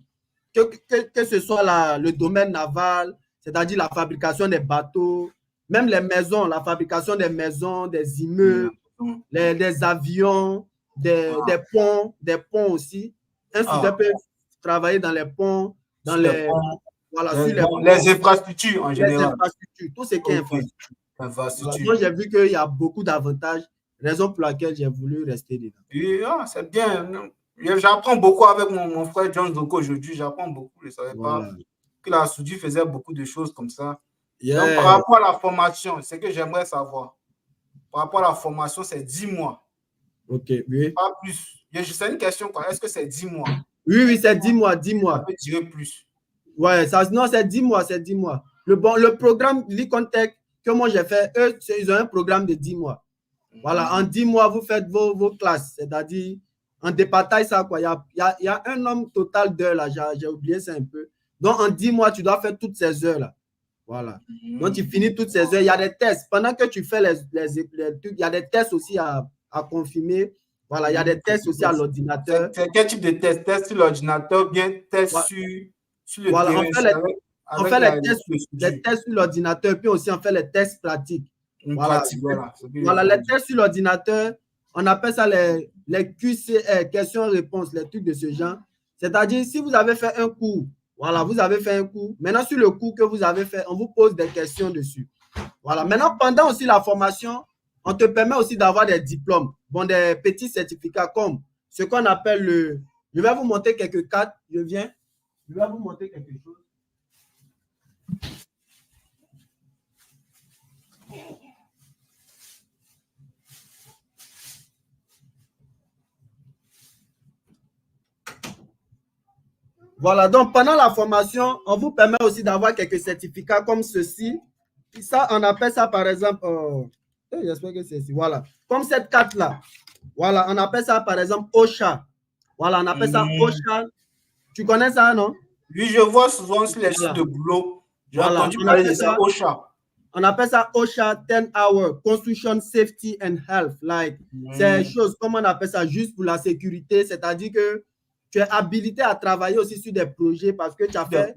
Que ce soit le domaine naval, c'est-à-dire la fabrication des bateaux, même les maisons, la fabrication des maisons, des immeubles, des avions, des ponts aussi. Un soudeur peut travailler dans les ponts, dans les infrastructures en général. Les infrastructures, tout ce qui est infrastructure. Donc, j'ai vu qu'il y a beaucoup d'avantages, raison pour laquelle j'ai voulu rester dedans. C'est bien. J'apprends beaucoup avec mon frère John Zoko aujourd'hui. J'apprends beaucoup. Je ne savais pas que la soudure faisait beaucoup de choses comme ça. Donc, par rapport à la formation, c'est que j'aimerais savoir. Par rapport à la formation, c'est 10 mois. OK, oui. Pas plus. C'est une question, quoi. Est-ce que c'est 10 mois? Oui, c'est 10 mois, 10 mois. Ça peut durer plus. Ouais, non, c'est 10 mois, c'est 10 mois. Le programme Lincoln Tech que moi j'ai fait, eux, ils ont un programme de 10 mois. Voilà, en 10 mois, vous faites vos classes, c'est-à-dire, en départage, ça, quoi. Il y a un nombre total d'heures, là, j'ai oublié ça un peu. Donc, en 10 mois, tu dois faire toutes ces heures-là. Voilà. Donc, tu finis toutes ces heures. Il y a des tests. Pendant que tu fais les trucs, il y a des tests aussi à confirmer. Voilà, il y a des tests aussi à l'ordinateur. C'est quel type de test? Test sur l'ordinateur, bien test sur le terrain. On fait les tests sur l'ordinateur, puis aussi on fait les tests pratiques. Voilà, les tests sur l'ordinateur, on appelle ça les QCR, questions-réponses, les trucs de ce genre. C'est-à-dire, si vous avez fait un cours, voilà, vous avez fait un cours. Maintenant, sur le cours que vous avez fait, on vous pose des questions dessus. Voilà. Maintenant, pendant aussi la formation, on te permet aussi d'avoir des diplômes, bon, des petits certificats comme ce qu'on appelle le... Je vais vous montrer quelques cartes. Je vais vous montrer quelque chose. Voilà, donc pendant la formation, on vous permet aussi d'avoir quelques certificats comme ceci. Ça, on appelle ça par exemple, j'espère que c'est ici, voilà, comme cette carte-là. Voilà, on appelle ça par exemple OSHA. Voilà, on appelle ça OSHA. Tu connais ça, non? Oui, je vois souvent sur les sites de boulot. J'ai entendu parler de ça, OSHA. On appelle ça OSHA 10 Hour, Construction Safety and Health. Like, c'est une chose, comment on appelle ça, juste pour la sécurité. C'est-à-dire que tu es habilité à travailler aussi sur des projets parce que tu as fait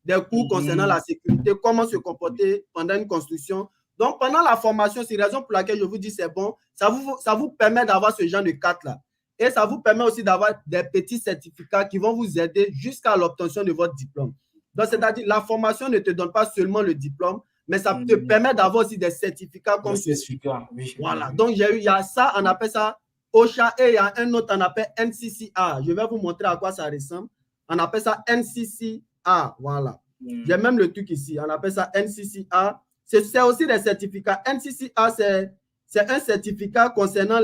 des cours concernant la sécurité, comment se comporter pendant une construction. Donc, pendant la formation, c'est la raison pour laquelle je vous dis c'est bon. Ça vous permet d'avoir ce genre de carte-là. Et ça vous permet aussi d'avoir des petits certificats qui vont vous aider jusqu'à l'obtention de votre diplôme. Donc, c'est-à-dire, la formation ne te donne pas seulement le diplôme, mais ça te permet d'avoir aussi des certificats comme ceci. Oui. Voilà. Donc, il y a ça, on appelle ça OSHA, et il y a un autre, on appelle NCCA. Je vais vous montrer à quoi ça ressemble. On appelle ça NCCA. Voilà. J'ai même le truc ici. On appelle ça NCCA. C'est aussi des certificats. NCCA, c'est un certificat concernant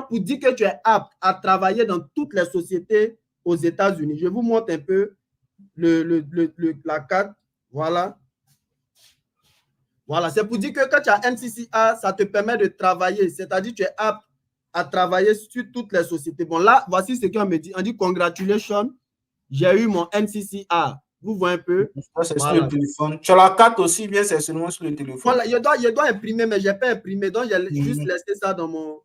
pour dire que tu es apte à travailler dans toutes les sociétés aux États-Unis. Je vous montre un peu la carte. Voilà. Voilà, c'est pour dire que quand tu as NCCA, ça te permet de travailler, c'est-à-dire que tu es apte à travailler sur toutes les sociétés. Bon, là, voici ce qu'on me dit. On dit, congratulations, j'ai eu mon NCCA. Vous voyez un peu? Ça, c'est sur le téléphone. Tu as la carte aussi, bien, c'est seulement sur le téléphone. Voilà, je dois imprimer, mais je n'ai pas imprimé. Donc, j'ai juste laissé ça dans mon...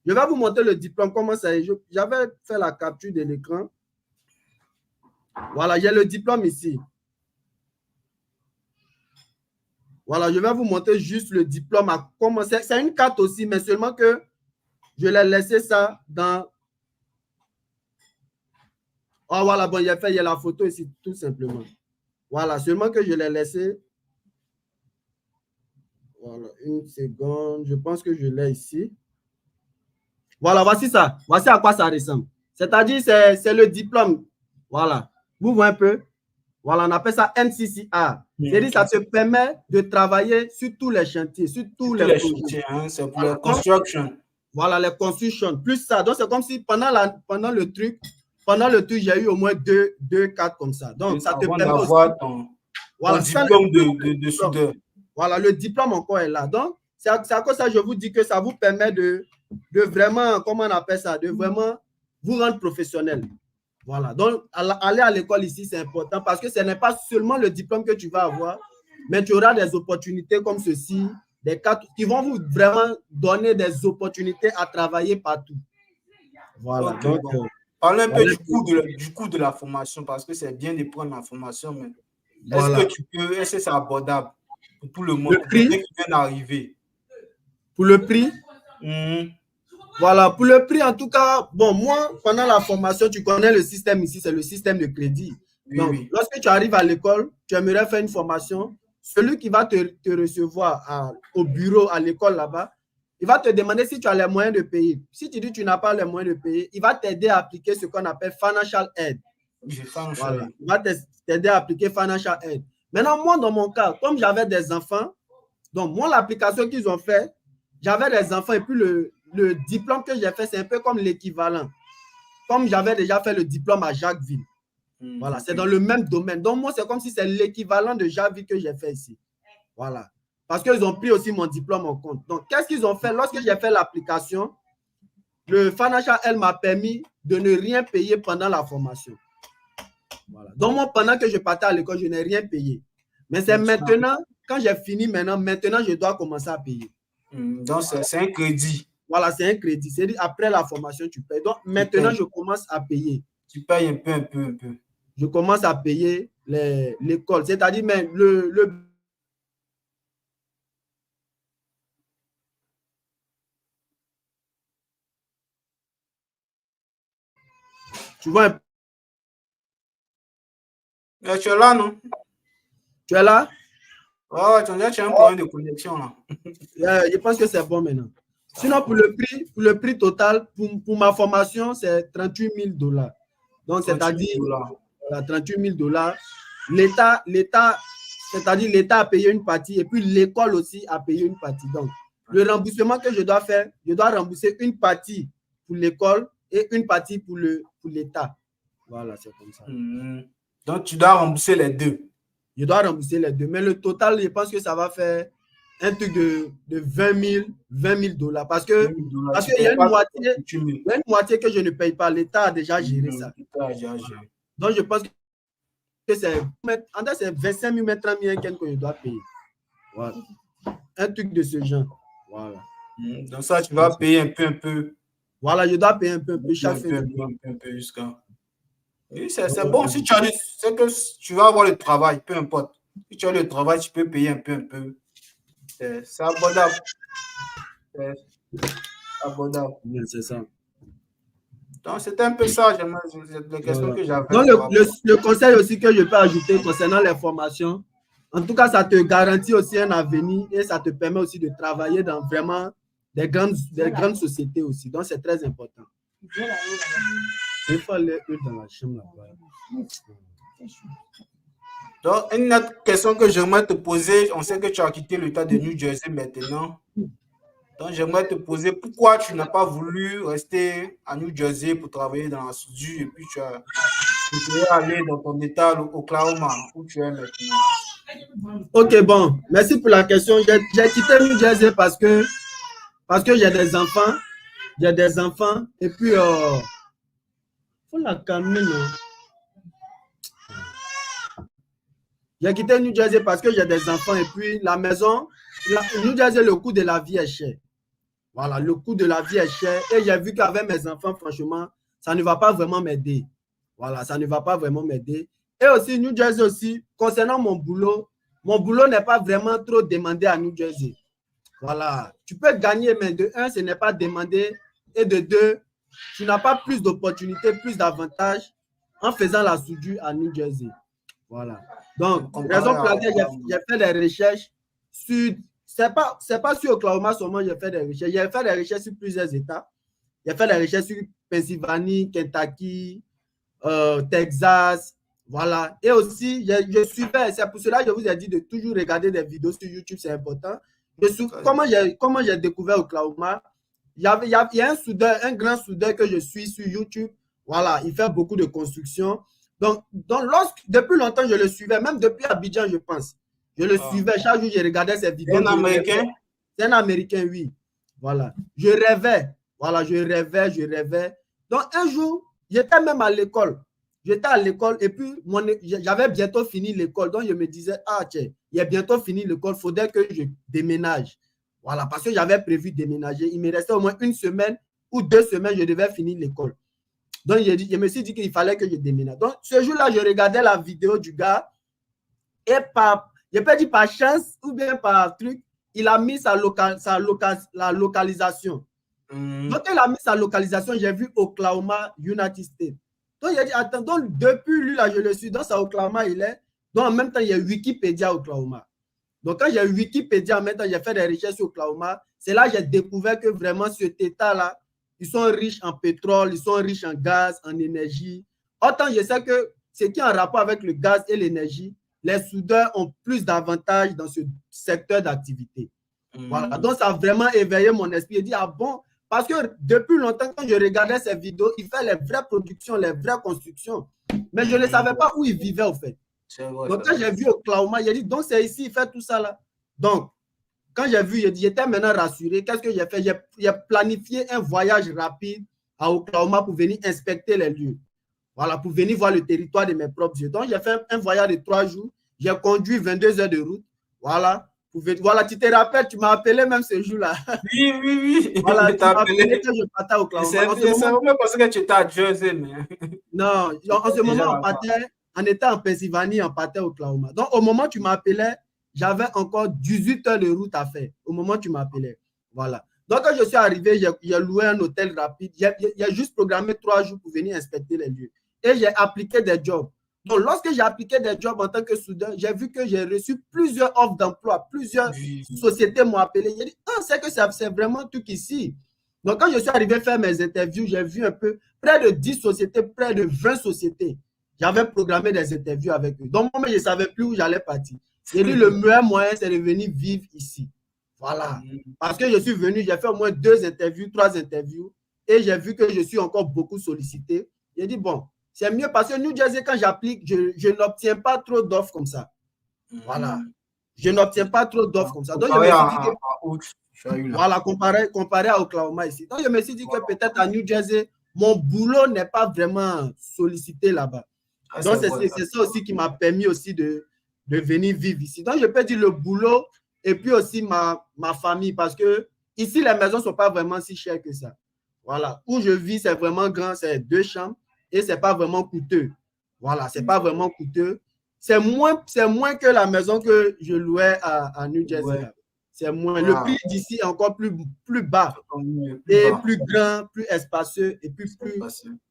Je vais vous montrer le diplôme, comment ça est. J'avais fait la capture de l'écran. Voilà, j'ai le diplôme ici. Voilà, je vais vous montrer juste le diplôme. C'est une carte aussi, mais seulement que je l'ai laissé ça dans... Oh, voilà, bon, il y a la photo ici, tout simplement. Voilà, seulement que je l'ai laissé. Voilà, une seconde. Je pense que je l'ai ici. Voilà, voici ça. Voici à quoi ça ressemble. C'est-à-dire, c'est le diplôme. Voilà. Vous voyez un peu? Voilà, on appelle ça NCCA. C'est-à-dire, ça te permet de travailler sur tous les chantiers, sur tous les chantiers. Hein, c'est pour la construction. Voilà, les constructions. Plus ça. Donc, c'est comme si pendant le truc, j'ai eu au moins deux cartes comme ça. Donc, ça te permet d'avoir ton diplôme de soudeur. Voilà, le diplôme encore est là. Donc, c'est à cause de ça que je vous dis que ça vous permet de vraiment, comment on appelle ça, de vraiment vous rendre professionnel. Voilà. Donc, aller à l'école ici, c'est important parce que ce n'est pas seulement le diplôme que tu vas avoir, mais tu auras des opportunités comme ceci, des cartes qui vont vous vraiment donner des opportunités à travailler partout. Voilà. Okay, donc, bon. Parlons un peu du coût de la formation parce que c'est bien de prendre la formation, mais voilà. Est-ce que c'est abordable pour tout le monde, le prix, qui vient d'arriver? Pour le prix? Voilà, pour le prix, en tout cas, bon, moi, pendant la formation, tu connais le système ici, c'est le système de crédit. Donc, lorsque tu arrives à l'école, tu aimerais faire une formation, celui qui va te recevoir au bureau, à l'école là-bas, il va te demander si tu as les moyens de payer. Si tu dis que tu n'as pas les moyens de payer, il va t'aider à appliquer ce qu'on appelle financial aid. Voilà. Il va t'aider à appliquer financial aid. Maintenant, moi, dans mon cas, comme j'avais des enfants, donc moi, l'application qu'ils ont fait, j'avais des enfants et puis le diplôme que j'ai fait, c'est un peu comme l'équivalent. Comme j'avais déjà fait le diplôme à Jacquesville. Voilà, c'est dans le même domaine. Donc, moi, c'est comme si c'est l'équivalent de Jacquesville que j'ai fait ici. Voilà. Parce qu'ils ont pris aussi mon diplôme en compte. Donc, qu'est-ce qu'ils ont fait? Lorsque j'ai fait l'application, le Financial Aid m'a permis de ne rien payer pendant la formation. Voilà. Donc, moi, pendant que je partais à l'école, je n'ai rien payé. Mais c'est maintenant, quand j'ai fini maintenant, je dois commencer à payer. Donc, c'est un crédit. Voilà, c'est un crédit. C'est-à-dire, après la formation, tu payes. Donc, maintenant, je commence à payer. Tu payes un peu. Je commence à payer l'école. C'est-à-dire, mais tu vois un peu. Tu es là, non? Tu es là? Oh, tu as un problème de connexion là. Je pense que c'est bon maintenant. Sinon, pour le prix total, pour ma formation, c'est 38 000 $. Donc, c'est-à-dire 38 000 $. L'État, c'est-à-dire l'État a payé une partie et puis l'école aussi a payé une partie. Donc, le remboursement que je dois faire, je dois rembourser une partie pour l'école et une partie pour l'État. Voilà, c'est comme ça. Donc, tu dois rembourser les deux. Je dois rembourser les deux. Mais le total, je pense que ça va faire un truc de 20 000 $. Parce qu'il y a une moitié que je ne paye pas. L'État a déjà géré ça. Donc, je pense que c'est 25 000, 30 000 que je dois payer. Voilà. Un truc de ce genre. Voilà. Donc, ça, tu vas payer un peu. Voilà, je dois payer un peu chaque fin de mois. Un peu jusqu'à... Oui, c'est bon. Si tu as c'est que tu vas avoir le travail, peu importe. Si tu as le travail, tu peux payer un peu. C'est abordable. C'est abordable. Oui, c'est ça. Donc, c'était un peu ça, les questions Voilà. que j'avais. Donc, le conseil aussi que je peux ajouter concernant les formations, en tout cas, ça te garantit aussi un avenir et ça te permet aussi de travailler dans vraiment des grandes sociétés aussi. Donc, c'est très important. Il faut aller dans la chambre là-bas. Donc, une autre question que j'aimerais te poser, on sait que tu as quitté l'État de New Jersey maintenant. Donc, j'aimerais te poser pourquoi tu n'as pas voulu rester à New Jersey pour travailler dans la soudure et puis tu as préféré aller dans ton État, l'Oklahoma, où tu es maintenant. Ok, bon, merci pour la question. J'ai quitté New Jersey parce que j'ai des enfants. J'ai des enfants et puis faut la calmer, non? J'ai quitté New Jersey parce que j'ai des enfants et puis la maison, New Jersey, le coût de la vie est cher. Voilà, le coût de la vie est cher et j'ai vu qu'avec mes enfants, franchement, ça ne va pas vraiment m'aider. Voilà, ça ne va pas vraiment m'aider. Et aussi, New Jersey aussi, concernant mon boulot n'est pas vraiment trop demandé à New Jersey. Voilà, tu peux gagner, mais de un, ce n'est pas demandé. Et de deux, tu n'as pas plus d'opportunités, plus d'avantages en faisant la soudure à New Jersey. Voilà. Donc, raison pour laquelle j'ai fait des recherches sur... C'est pas sur Oklahoma seulement j'ai fait des recherches. J'ai fait des recherches sur plusieurs États. J'ai fait des recherches sur Pennsylvanie, Kentucky, Texas. Voilà. Et aussi, je suivais, c'est pour cela que je vous ai dit de toujours regarder des vidéos sur YouTube, c'est important. Comment j'ai découvert Oklahoma? Il y a un soudeur, un grand soudeur que je suis sur YouTube. Voilà, il fait beaucoup de construction. Donc depuis longtemps, je le suivais, même depuis Abidjan, je pense. Je le suivais, chaque jour, je regardais ses vidéos. C'est un Américain? C'est un Américain, oui. Voilà. Je rêvais. Voilà, je rêvais. Donc, un jour, j'étais même à l'école. J'étais à l'école et puis j'avais bientôt fini l'école. Donc, je me disais, ah, tiens, il a bientôt fini l'école, il faudrait que je déménage. Voilà, parce que j'avais prévu déménager. Il me restait au moins une semaine ou 2 semaines, je devais finir l'école. Donc, je me suis dit qu'il fallait que je déménage. Donc, ce jour-là, je regardais la vidéo du gars et je peux dire par chance ou bien par truc, il a mis la localisation. Donc, il a mis sa localisation, j'ai vu Oklahoma, United States. Donc, il a dit, attends, donc depuis lui, là, je le suis, dans sa Oklahoma, il est. Donc, en même temps, il y a Wikipédia Oklahoma. Donc, quand j'ai Wikipédia, en même temps, j'ai fait des recherches sur Oklahoma. C'est là que j'ai découvert que vraiment, cet État-là, ils sont riches en pétrole, ils sont riches en gaz, en énergie. Autant je sais que ce qui est en rapport avec le gaz et l'énergie, les soudeurs ont plus d'avantages dans ce secteur d'activité. Voilà. Donc, ça a vraiment éveillé mon esprit. Je dis, ah bon, parce que depuis longtemps, quand je regardais ces vidéos, il fait les vraies productions, les vraies constructions. Mais je ne savais pas où il vivait, au fait. Vrai, donc, quand j'ai vu Oklahoma, j'ai dit, donc c'est ici, il fait tout ça là. Donc, quand j'ai vu, j'étais maintenant rassuré. Qu'est-ce que j'ai fait? J'ai planifié un voyage rapide à Oklahoma pour venir inspecter les lieux. Voilà, pour venir voir le territoire de mes propres yeux. Donc, j'ai fait un voyage de 3 jours. J'ai conduit 22 heures de route. Voilà. Voilà, tu te rappelles, tu m'as appelé même ce jour-là. Oui. Voilà, tu m'as appelé que je partais à Oklahoma. C'est vraiment parce que tu étais à Jersey, mais... Non, en ce moment, on était en Pennsylvanie, on partait à Oklahoma. Donc, au moment où tu m'appelais, j'avais encore 18 heures de route à faire. Au moment où tu m'appelais. Voilà. Donc, quand je suis arrivé, j'ai loué un hôtel rapide. J'ai juste programmé 3 jours pour venir inspecter les lieux. Et j'ai appliqué des jobs. Donc, lorsque j'ai appliqué des jobs en tant que soudeur, j'ai vu que j'ai reçu plusieurs offres d'emploi. Plusieurs sociétés m'ont appelé. J'ai dit, ah, c'est que c'est vraiment tout ici. Donc, quand je suis arrivé faire mes interviews, j'ai vu un peu près de 10 sociétés, près de 20 sociétés. J'avais programmé des interviews avec eux. Donc, moi, je ne savais plus où j'allais partir. J'ai dit, le meilleur moyen, c'est de venir vivre ici. Voilà. Parce que je suis venu, j'ai fait au moins 2 interviews, 3 interviews, et j'ai vu que je suis encore beaucoup sollicité. J'ai dit, bon, c'est mieux parce que New Jersey, quand j'applique, je n'obtiens pas trop d'offres comme ça. Voilà. Je n'obtiens pas trop d'offres comme ça. Donc, je me suis dit que, voilà, comparé à Oklahoma ici. Donc, je me suis dit que peut-être à New Jersey, mon boulot n'est pas vraiment sollicité là-bas. Donc, c'est ça aussi qui m'a permis aussi de venir vivre ici. Donc, je peux dire le boulot et puis aussi ma famille parce que ici, les maisons ne sont pas vraiment si chères que ça. Voilà. Où je vis, c'est vraiment grand, c'est 2 chambres et c'est pas vraiment coûteux. Voilà, c'est pas vraiment coûteux. C'est moins que la maison que je louais à New Jersey. Ouais. C'est moins. Le prix d'ici est encore plus bas Plus plus grand, plus espacieux et plus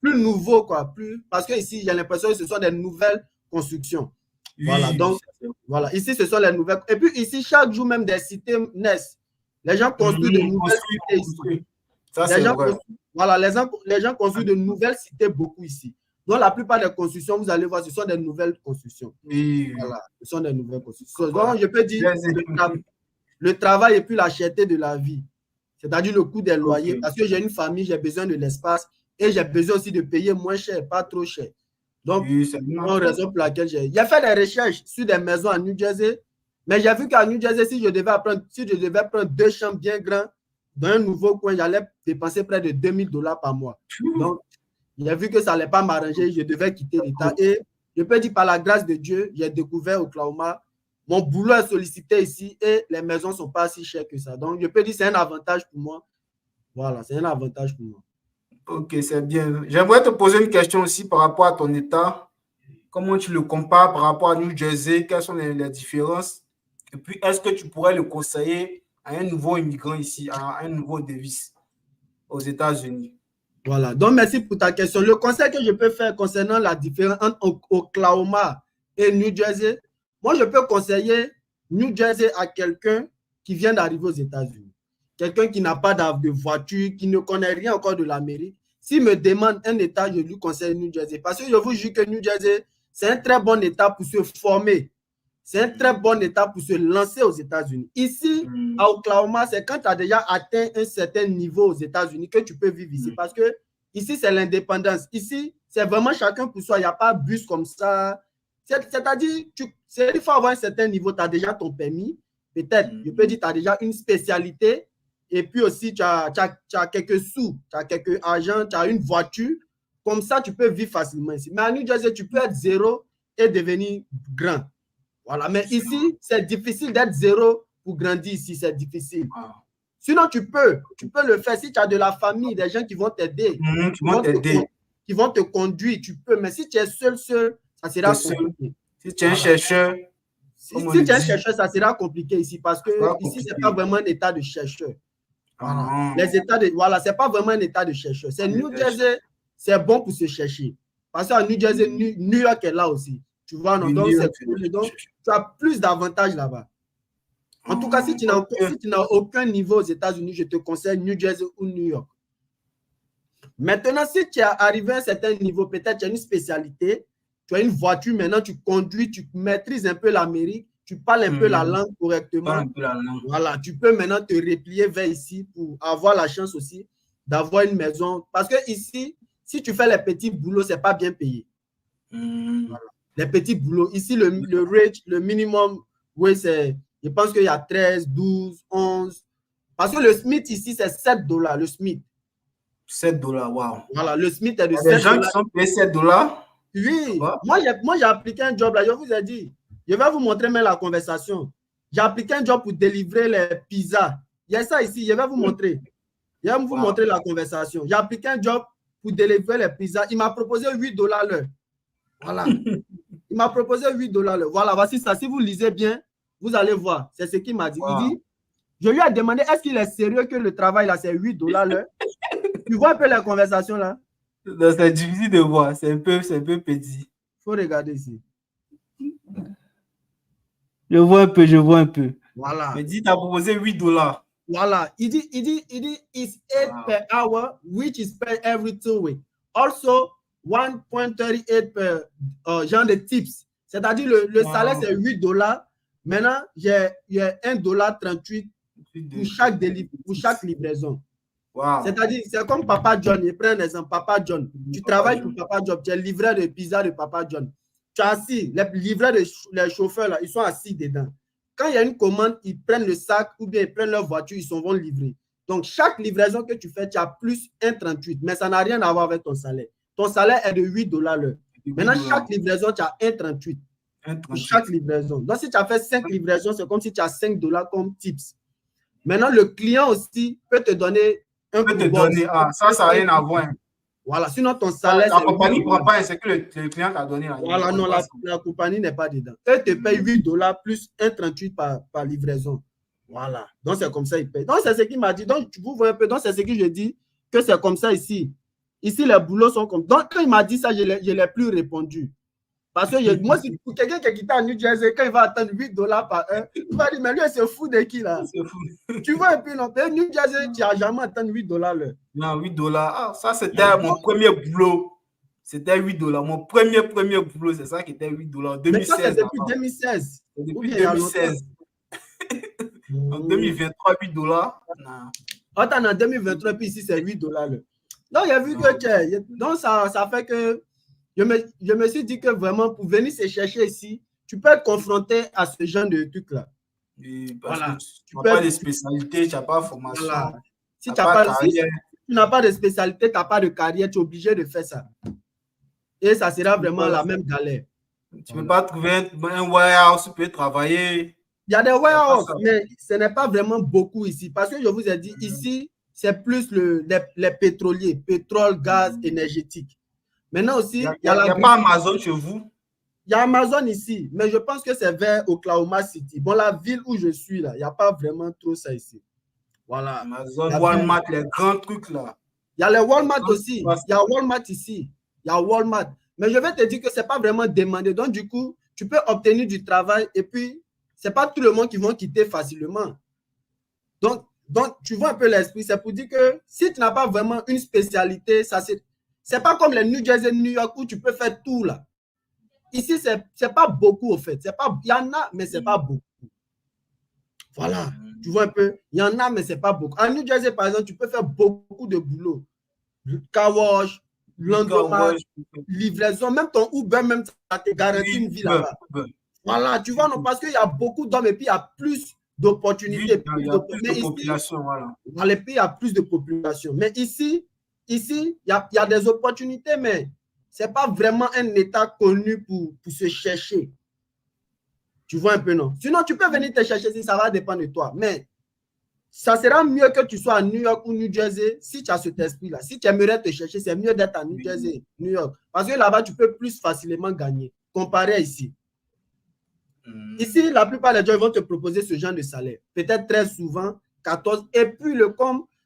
nouveau, quoi. Parce que ici, j'ai l'impression que ce sont des nouvelles constructions. Oui, voilà, donc, voilà, ici, ce sont les nouvelles. Et puis ici, chaque jour, même des cités naissent. Les gens construisent de nouvelles cités ici. Ça, c'est vrai. Voilà, les gens construisent de nouvelles cités beaucoup ici. Donc, la plupart des constructions, vous allez voir, ce sont des nouvelles constructions. Oui. Voilà, ce sont des nouvelles constructions. Donc, je peux dire le travail et puis la cherté de la vie. C'est-à-dire le coût des loyers. Parce que j'ai une famille, j'ai besoin de l'espace et j'ai besoin aussi de payer moins cher, pas trop cher. Donc, c'est une raison pour laquelle j'ai fait des recherches sur des maisons à New Jersey, mais j'ai vu qu'à New Jersey, si je devais prendre 2 chambres bien grandes dans un nouveau coin, j'allais dépenser près de $2000 par mois. Donc, j'ai vu que ça n'allait pas m'arranger, je devais quitter l'État. Et je peux dire, par la grâce de Dieu, j'ai découvert Oklahoma. Mon boulot est sollicité ici et les maisons ne sont pas si chères que ça. Donc, je peux dire que c'est un avantage pour moi. Voilà, c'est un avantage pour moi. Ok, c'est bien. J'aimerais te poser une question aussi par rapport à ton État. Comment tu le compares par rapport à New Jersey? Quelles sont les différences? Et puis, est-ce que tu pourrais le conseiller à un nouveau immigrant ici, à un nouveau Davis aux États-Unis? Voilà, donc merci pour ta question. Le conseil que je peux faire concernant la différence entre Oklahoma et New Jersey, moi, je peux conseiller New Jersey à quelqu'un qui vient d'arriver aux États-Unis. Quelqu'un qui n'a pas de voiture, qui ne connaît rien encore de l'Amérique. S'il me demande un État, je lui conseille New Jersey. Parce que je vous jure que New Jersey, c'est un très bon État pour se former. C'est un très bon État pour se lancer aux États-Unis. Ici, à Oklahoma, c'est quand tu as déjà atteint un certain niveau aux États-Unis que tu peux vivre ici. Parce que ici, c'est l'indépendance. Ici, c'est vraiment chacun pour soi. Il n'y a pas de bus comme ça. C'est-à-dire, il faut avoir un certain niveau. Tu as déjà ton permis. Peut-être, je peux dire, tu as déjà une spécialité. Et puis aussi, tu as quelques sous, tu as quelques argent, tu as une voiture. Comme ça, tu peux vivre facilement ici. Mais à New Jersey, tu peux être zéro et devenir grand. Voilà, mais ici, c'est difficile d'être zéro pour grandir ici, c'est difficile. Sinon, tu peux le faire si tu as de la famille, des gens qui vont t'aider, qui vont te conduire, tu peux. Mais si tu es seul, ça sera compliqué. Si tu es un chercheur, si tu es un chercheur, ça sera compliqué ici parce que ici, ce n'est pas vraiment un état de chercheur. Voilà. Les états c'est pas vraiment un état de chercheur. C'est New Jersey, c'est bon pour se chercher. Parce qu'à New Jersey, New York est là aussi. Tu vois, non? Donc, tu as plus d'avantages là-bas. En tout cas, si tu n'as aucun niveau aux États-Unis, je te conseille New Jersey ou New York. Maintenant, si tu es arrivé à un certain niveau, peut-être tu as une spécialité, tu as une voiture, maintenant tu conduis, tu maîtrises un peu l'Amérique, tu parles un peu la langue correctement. Voilà, tu peux maintenant te replier vers ici pour avoir la chance aussi d'avoir une maison. Parce que ici, si tu fais les petits boulots, ce n'est pas bien payé. Voilà. Les petits boulots. Ici, le minimum, oui, c'est, je pense qu'il y a 13, 12, 11. Parce que le SMIC ici, c'est $7, le SMIC. $7, wow. Voilà, le SMIC est de $7. Les gens qui sont payés $7. Oui, moi j'ai appliqué un job là, je vous ai dit. Je vais vous montrer même la conversation. J'ai appliqué un job pour délivrer les pizzas. Il y a ça ici, je vais vous montrer. Je vais vous montrer la conversation. J'ai appliqué un job pour délivrer les pizzas. Il m'a proposé $8 l'heure. Voilà. Il m'a proposé $8 l'heure. Voilà, voici ça. Si vous lisez bien, vous allez voir. C'est ce qu'il m'a dit. Il dit, je lui ai demandé, est-ce qu'il est sérieux que le travail là, c'est $8 l'heure? Tu vois un peu la conversation là? C'est difficile de voir. C'est un peu petit. Il faut regarder ici. Je vois un peu. Voilà. Il dit, tu as proposé $8. Voilà. Il dit, it's 8 per hour, which is paid every 2 weeks. Also, 1.38 per genre de tips. C'est-à-dire, le salaire, c'est $8. Maintenant, j'ai $1.38 pour chaque livraison. Wow. C'est-à-dire, c'est comme Papa John. Je prends un exemple. Papa John. Tu travailles pour Papa John. Tu es livreur de pizza de Papa John. Tu es assis. Les livreurs, les chauffeurs, là, ils sont assis dedans. Quand il y a une commande, ils prennent le sac ou bien ils prennent leur voiture, ils vont livrer. Donc, chaque livraison que tu fais, tu as plus 1,38. Mais ça n'a rien à voir avec ton salaire. Ton salaire est de $8 l'heure. Maintenant, chaque livraison, tu as 1,38. Pour chaque livraison. Donc, si tu as fait 5 livraisons, c'est comme si tu as $5 comme tips. Maintenant, le client aussi peut te donner un peut te pourboire. donner. Ah, ça n'a rien à voir. Voilà, sinon ton salaire, La c'est compagnie ne 8 prend $. pas, c'est que le client t'a donné. Là, Voilà, non, la compagnie n'est pas dedans. Eux te payent 8 $ plus 1,38 par livraison. Voilà. Donc, c'est comme ça, ils payent. Donc, c'est ce qu'il m'a dit. Donc, vous voyez un peu. Donc, c'est ce que je dis, que c'est comme ça ici. Ici, les boulots sont comme. Donc, quand il m'a dit ça, je ne l'ai plus répondu. Parce que moi, si pour quelqu'un qui est quitté à New Jersey, quand il va attendre 8 $ par heure, il va dire, mais lui, il se fout de qui là? C'est fou. Tu vois un peu, non? New Jersey, tu n'as jamais attendu 8 $ l'heure. Non, 8 $. Ah, ça, c'était mon premier boulot. C'était 8 $. Mon premier boulot, c'est ça qui était 8 $. 2016. Mais ça, c'est depuis 2016. Depuis 2016. En 2023, 8 $. Non. Attends, en 2023, puis ici, c'est 8 $. Donc, il a vu que. Donc, ça fait que. Je me suis dit que vraiment, pour venir se chercher ici, tu peux être confronté à ce genre de trucs-là. Voilà. Tu n'as pas de spécialité, tu n'as pas de formation. Voilà. Si tu n'as pas de spécialité, tu n'as pas de carrière, tu es obligé de faire ça. Et ça sera vraiment la même galère. Tu ne peux pas trouver un warehouse, tu peux travailler. Il y a des warehouses, mais ce n'est pas vraiment beaucoup ici. Parce que je vous ai dit, ici, c'est plus les pétroliers, pétrole, gaz, énergétique. Maintenant aussi, il n'y a pas Amazon chez vous? Il y a Amazon ici, mais je pense que c'est vers Oklahoma City. Bon, la ville où je suis, là, il n'y a pas vraiment trop ça ici. Voilà. Amazon, Walmart, les grands trucs là. Il y a les Walmart aussi. Il y a Walmart ici. Il y a Walmart. Mais je vais te dire que ce n'est pas vraiment demandé. Donc, du coup, tu peux obtenir du travail et puis, ce n'est pas tout le monde qui va quitter facilement. Donc, tu vois un peu l'esprit. C'est pour dire que si tu n'as pas vraiment une spécialité, ça c'est pas comme les New Jersey, New York où tu peux faire tout là. Ici, c'est pas beaucoup au fait. Il y en a, mais c'est pas beaucoup. Voilà. Tu vois un peu? Il y en a, mais c'est pas beaucoup. En New Jersey, par exemple, tu peux faire beaucoup de boulot. Car wash, laundromat, livraison, même ton Uber, même ça te garantit une vie là-bas. Voilà, tu vois, non, parce qu'il y a beaucoup d'hommes et puis il y a plus d'opportunités. Il y a plus de population, voilà. Et puis il y a plus de population. Mais ici, il y a des opportunités, mais ce n'est pas vraiment un État connu pour se chercher. Tu vois un peu, non? Sinon, tu peux venir te chercher si ça va dépendre de toi. Mais ça sera mieux que tu sois à New York ou New Jersey si tu as cet esprit-là. Si tu aimerais te chercher, c'est mieux d'être à New Jersey, New York. Parce que là-bas, tu peux plus facilement gagner comparé à ici. Ici, la plupart des gens vont te proposer ce genre de salaire. Peut-être très souvent, 14. Et puis,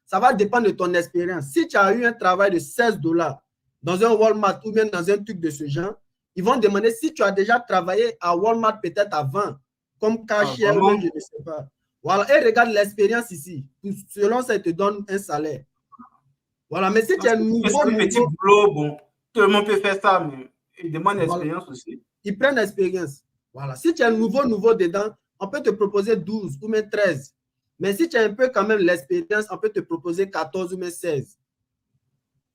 ça va dépendre de ton expérience. Si tu as eu un travail de 16 $ dans un Walmart ou bien dans un truc de ce genre, ils vont demander si tu as déjà travaillé à Walmart peut-être avant, comme cashier, je ne sais pas. Voilà, et regarde l'expérience ici. Selon ça, ils te donnent un salaire. Voilà, mais si tu as un petit boulot, bon, tout le monde peut faire ça, mais ils demandent l'expérience aussi. Ils prennent l'expérience. Voilà, si tu as un nouveau dedans, on peut te proposer 12 ou même 13. Mais si tu as un peu quand même l'expérience, on peut te proposer 14 ou même 16.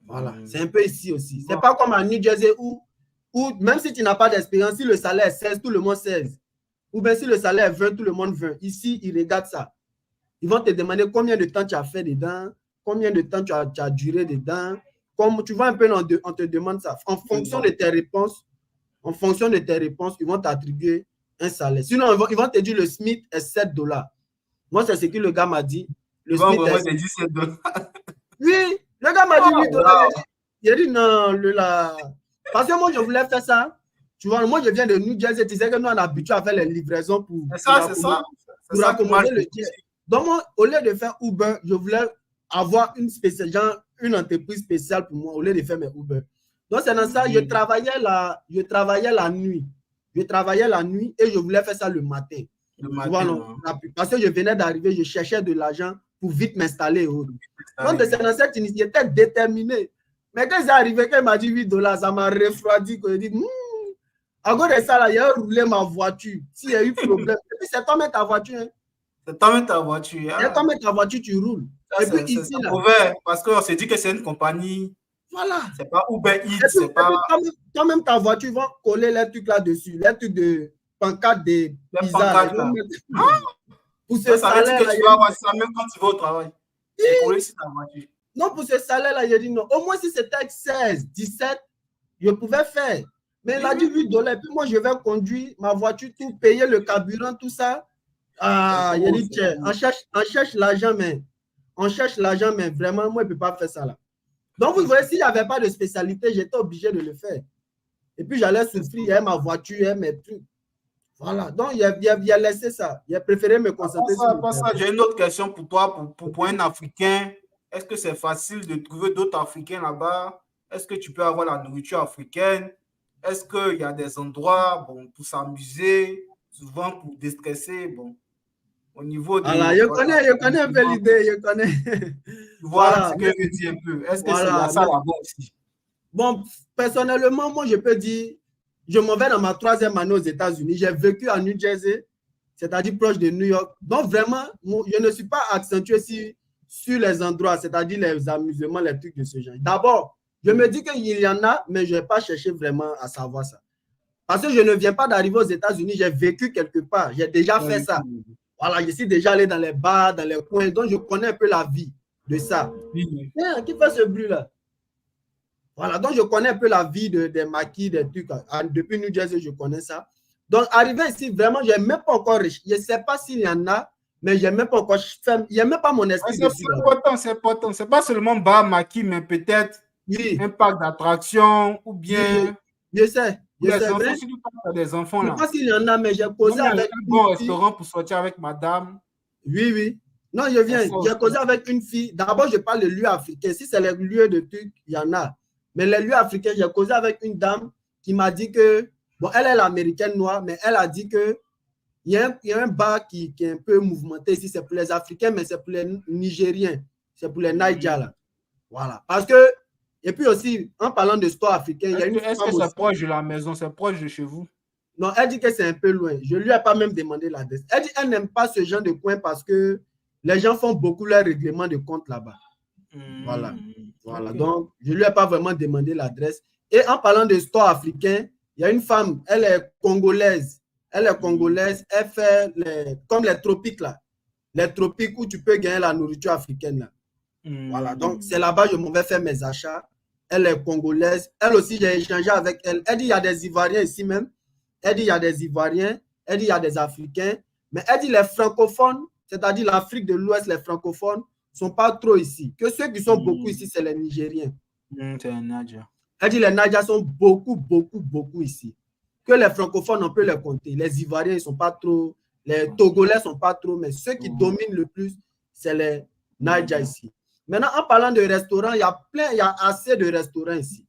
Voilà, c'est un peu ici aussi. C'est pas comme à New Jersey où même si tu n'as pas d'expérience, si le salaire est 16, tout le monde 16. Ou bien si le salaire est 20, tout le monde 20. Ici, ils regardent ça. Ils vont te demander combien de temps tu as fait dedans, combien de temps tu as duré dedans. Comme tu vois un peu, on te demande ça. En fonction de tes réponses, ils vont t'attribuer un salaire. Sinon, ils vont te dire le SMIC est 7 $. Moi, c'est ce que le gars m'a dit. Le SMIC est 17 $. Oui, le gars m'a dit 8 $. Il a dit non, parce que moi, je voulais faire ça. Tu vois, moi, je viens de New Jersey. Tu sais que nous, on est habitué à faire les livraisons pour accommoder le jet. Donc, moi, au lieu de faire Uber, je voulais avoir une entreprise spéciale pour moi, au lieu de faire mes Uber. Donc, c'est dans ça, je travaillais la nuit. Je travaillais la nuit et je voulais faire ça le matin. Tu vois, non? Parce que je venais d'arriver, je cherchais de l'argent pour vite m'installer. Donc, c'est dans cette initiative, j'étais déterminé. Mais quand c'est arrivé, quand il m'a dit 8 $, ça m'a refroidi. Je dit, à cause de ça, là, il a roulé ma voiture. S'il y a eu problème, et puis c'est toi-même ta voiture. Hein. C'est toi-même ta voiture. Hein. C'est toi-même ta voiture, tu roules. Ça, et puis ici, là. Parce qu'on s'est dit que c'est une compagnie. Voilà. C'est pas Uber Eats, c'est pas. Toi-même ta voiture, ils vont coller les trucs là-dessus. Les trucs de pancarte de pizza. Pour ce salaire, que tu vas avoir ça même quand tu vas au travail. C'est collé sur ta voiture. Non, pour ce salaire-là, il a dit non. Au moins, si c'était 16, 17, je pouvais faire. Mais il a dit 8 $. Puis moi, je vais conduire ma voiture, tout payer le carburant, tout ça. Ah, il a dit, tiens, on cherche l'argent, mais on cherche l'argent, mais vraiment, moi, je ne peux pas faire ça là. Donc, vous voyez, s'il n'y avait pas de spécialité, j'étais obligé de le faire. Et puis, j'allais souffrir, il y a ma voiture, il y a mes trucs. Voilà, donc il a laissé ça. Il a préféré me concentrer sur le ça, j'ai une autre question pour toi, pour un Africain. Est-ce que c'est facile de trouver d'autres Africains là-bas? Est-ce que tu peux avoir la nourriture africaine? Est-ce qu'il y a des endroits bon, pour s'amuser, souvent pour déstresser? Bon, au niveau de... Voilà, je connais un peu l'idée, je connais. Tu vois Voilà, ce que je veux dire un peu. Est-ce qu'il y voilà. a ça là-bas aussi? Bon, personnellement, moi, je peux dire, je m'en vais dans ma 3e année aux États-Unis. J'ai vécu à New Jersey, c'est-à-dire proche de New York. Donc, vraiment, je ne suis pas accentué sur les endroits, c'est-à-dire les amusements, les trucs de ce genre. D'abord, je me dis qu'il y en a, mais je ne vais pas chercher vraiment à savoir ça. Parce que je ne viens pas d'arriver aux États-Unis, j'ai vécu quelque part, j'ai déjà fait ça. Voilà, je suis déjà allé dans les bars, dans les coins, donc je connais un peu la vie de ça. Tiens, qui fait ce bruit-là? Voilà, donc je connais un peu la vie des maquis, des trucs. Depuis New Jersey, je connais ça. Donc, arrivé ici, vraiment, je n'ai même pas encore riche. Je ne sais pas s'il y en a, mais je n'ai même pas encore fait. Il n'y a même pas mon esprit dessus. C'est important, c'est important. Ce n'est pas seulement bar maquis, mais peut-être un parc d'attractions ou bien. Je sais. Les enfants, si tu parles des enfants là. Je ne sais pas s'il y en a, mais j'ai causé avec un bon restaurant pour sortir avec madame. Oui, oui. Non, je viens. J'ai causé avec une fille. D'abord, je parle de lieux africains. Si c'est les lieux de trucs, il y en a. Mais les lieux africains, j'ai causé avec une dame qui m'a dit que, bon, elle est l'américaine noire, mais elle a dit que il y a un bar qui est un peu mouvementé ici. C'est pour les Africains, mais c'est pour les Nigériens. C'est pour les Naïdjas, là. Voilà. Parce que, et puis aussi, en parlant de store africain, il y a une Est-ce que c'est proche de la maison? C'est proche de chez vous? Non, elle dit que c'est un peu loin. Je ne lui ai pas même demandé l'adresse. Elle dit qu'elle n'aime pas ce genre de coin parce que les gens font beaucoup leur règlement de compte là-bas. Voilà. Voilà. Okay. Donc, je ne lui ai pas vraiment demandé l'adresse. Et en parlant de store africain, il y a une femme, elle est congolaise. Elle est congolaise. Elle fait comme les tropiques là. Les tropiques où tu peux gagner la nourriture africaine là. Voilà. Donc, c'est là-bas que je m'en vais faire mes achats. Elle est congolaise. Elle aussi, j'ai échangé avec elle. Elle dit qu'il y a des Ivoiriens ici même. Elle dit qu'il y a des Ivoiriens, elle dit qu'il y a des Africains, mais elle dit les francophones, c'est-à-dire l'Afrique de l'Ouest, les francophones, ne sont pas trop ici. Que ceux qui sont beaucoup ici, c'est les Nigériens. C'est les Nadja. Elle dit les Nadja sont beaucoup ici. Que les francophones, on peut les compter. Les Ivoiriens, ils ne sont pas trop, les Togolais ne sont pas trop, mais ceux qui dominent le plus, c'est les Nadja ici. Maintenant, en parlant de restaurants, il y a assez de restaurants ici.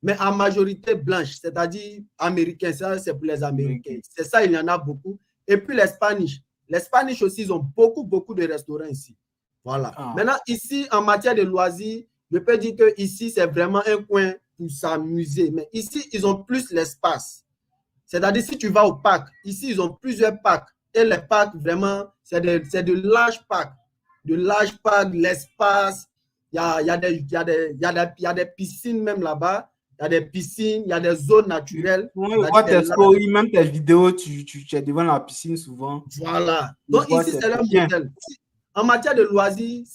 Mais en majorité blanche, c'est-à-dire américain, ça c'est pour les Américains. C'est ça, il y en a beaucoup. Et puis les Spanish. Les Spanish aussi, ils ont beaucoup de restaurants ici. Voilà. Maintenant, ici, en matière de loisirs, je peux dire que ici, c'est vraiment un coin pour s'amuser. Mais ici, ils ont plus l'espace. C'est-à-dire, si tu vas au parc, ici, ils ont plusieurs parcs. Et les parcs, vraiment, c'est de larges parcs. De larges parcs, l'espace. Il y a des piscines même là-bas. Il y a des piscines, il y a des zones naturelles. Même tes vidéos, tu es devant la piscine souvent. Voilà. Donc ici, c'est leur modèle. En matière de loisirs,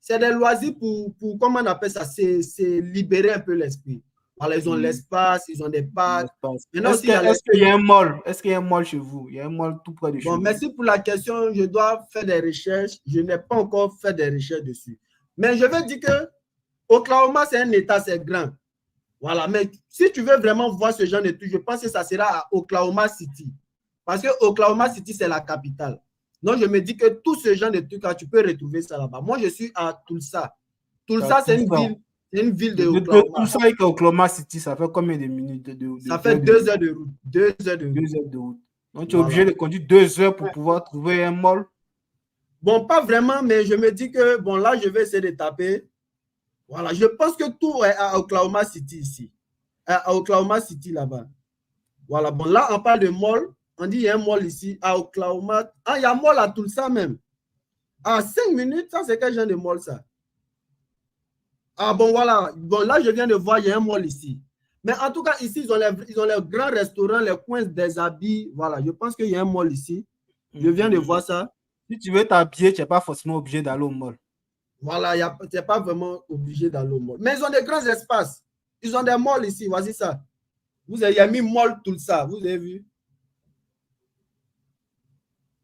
c'est des loisirs pour, comment on appelle ça, c'est libérer un peu l'esprit. Voilà, ils ont l'espace, ils ont des parcs. Est-ce qu'il y a un mall? Est-ce qu'il y a un mall chez vous? Il y a un mall tout près de chez vous? Bon, merci pour la question. Je dois faire des recherches. Je n'ai pas encore fait des recherches dessus. Mais je veux dire que Oklahoma, c'est un État, c'est grand. Voilà, mais si tu veux vraiment voir ce genre de truc, je pense que ça sera à Oklahoma City. Parce que Oklahoma City, c'est la capitale. Donc, je me dis que tout ce genre de trucs-là, tu peux retrouver ça là-bas. Moi, je suis à Tulsa. Tulsa, c'est une ville de Oklahoma. Tulsa et Oklahoma City, ça fait combien de minutes ça fait 2 heures de route. 2 heures de route. 2 heures de route. Donc, tu es obligé de conduire 2 heures pour pouvoir trouver un mall? Bon, pas vraiment, mais je me dis que, bon, là, je vais essayer de taper. Voilà, je pense que tout est à Oklahoma City ici. À Oklahoma City là-bas. Voilà, bon, là, on parle de mall. On dit qu'il y a un mall ici à Oklahoma. Ah, il y a un mall à Tulsa même. À 5 minutes, ça, c'est quel genre de mall ça? Ah, bon, voilà. Bon, là, je viens de voir, il y a un mall ici. Mais en tout cas, ici, ils ont les grands restaurants, les coins des habits. Voilà, je pense qu'il y a un mall ici. Je viens de voir ça. Si tu veux t'habiller, tu n'es pas forcément obligé d'aller au mall. Voilà, tu n'es pas vraiment obligé d'aller au mall. Mais ils ont des grands espaces. Ils ont des malls ici, voici ça. Vous avez mis mall tout ça, vous avez vu?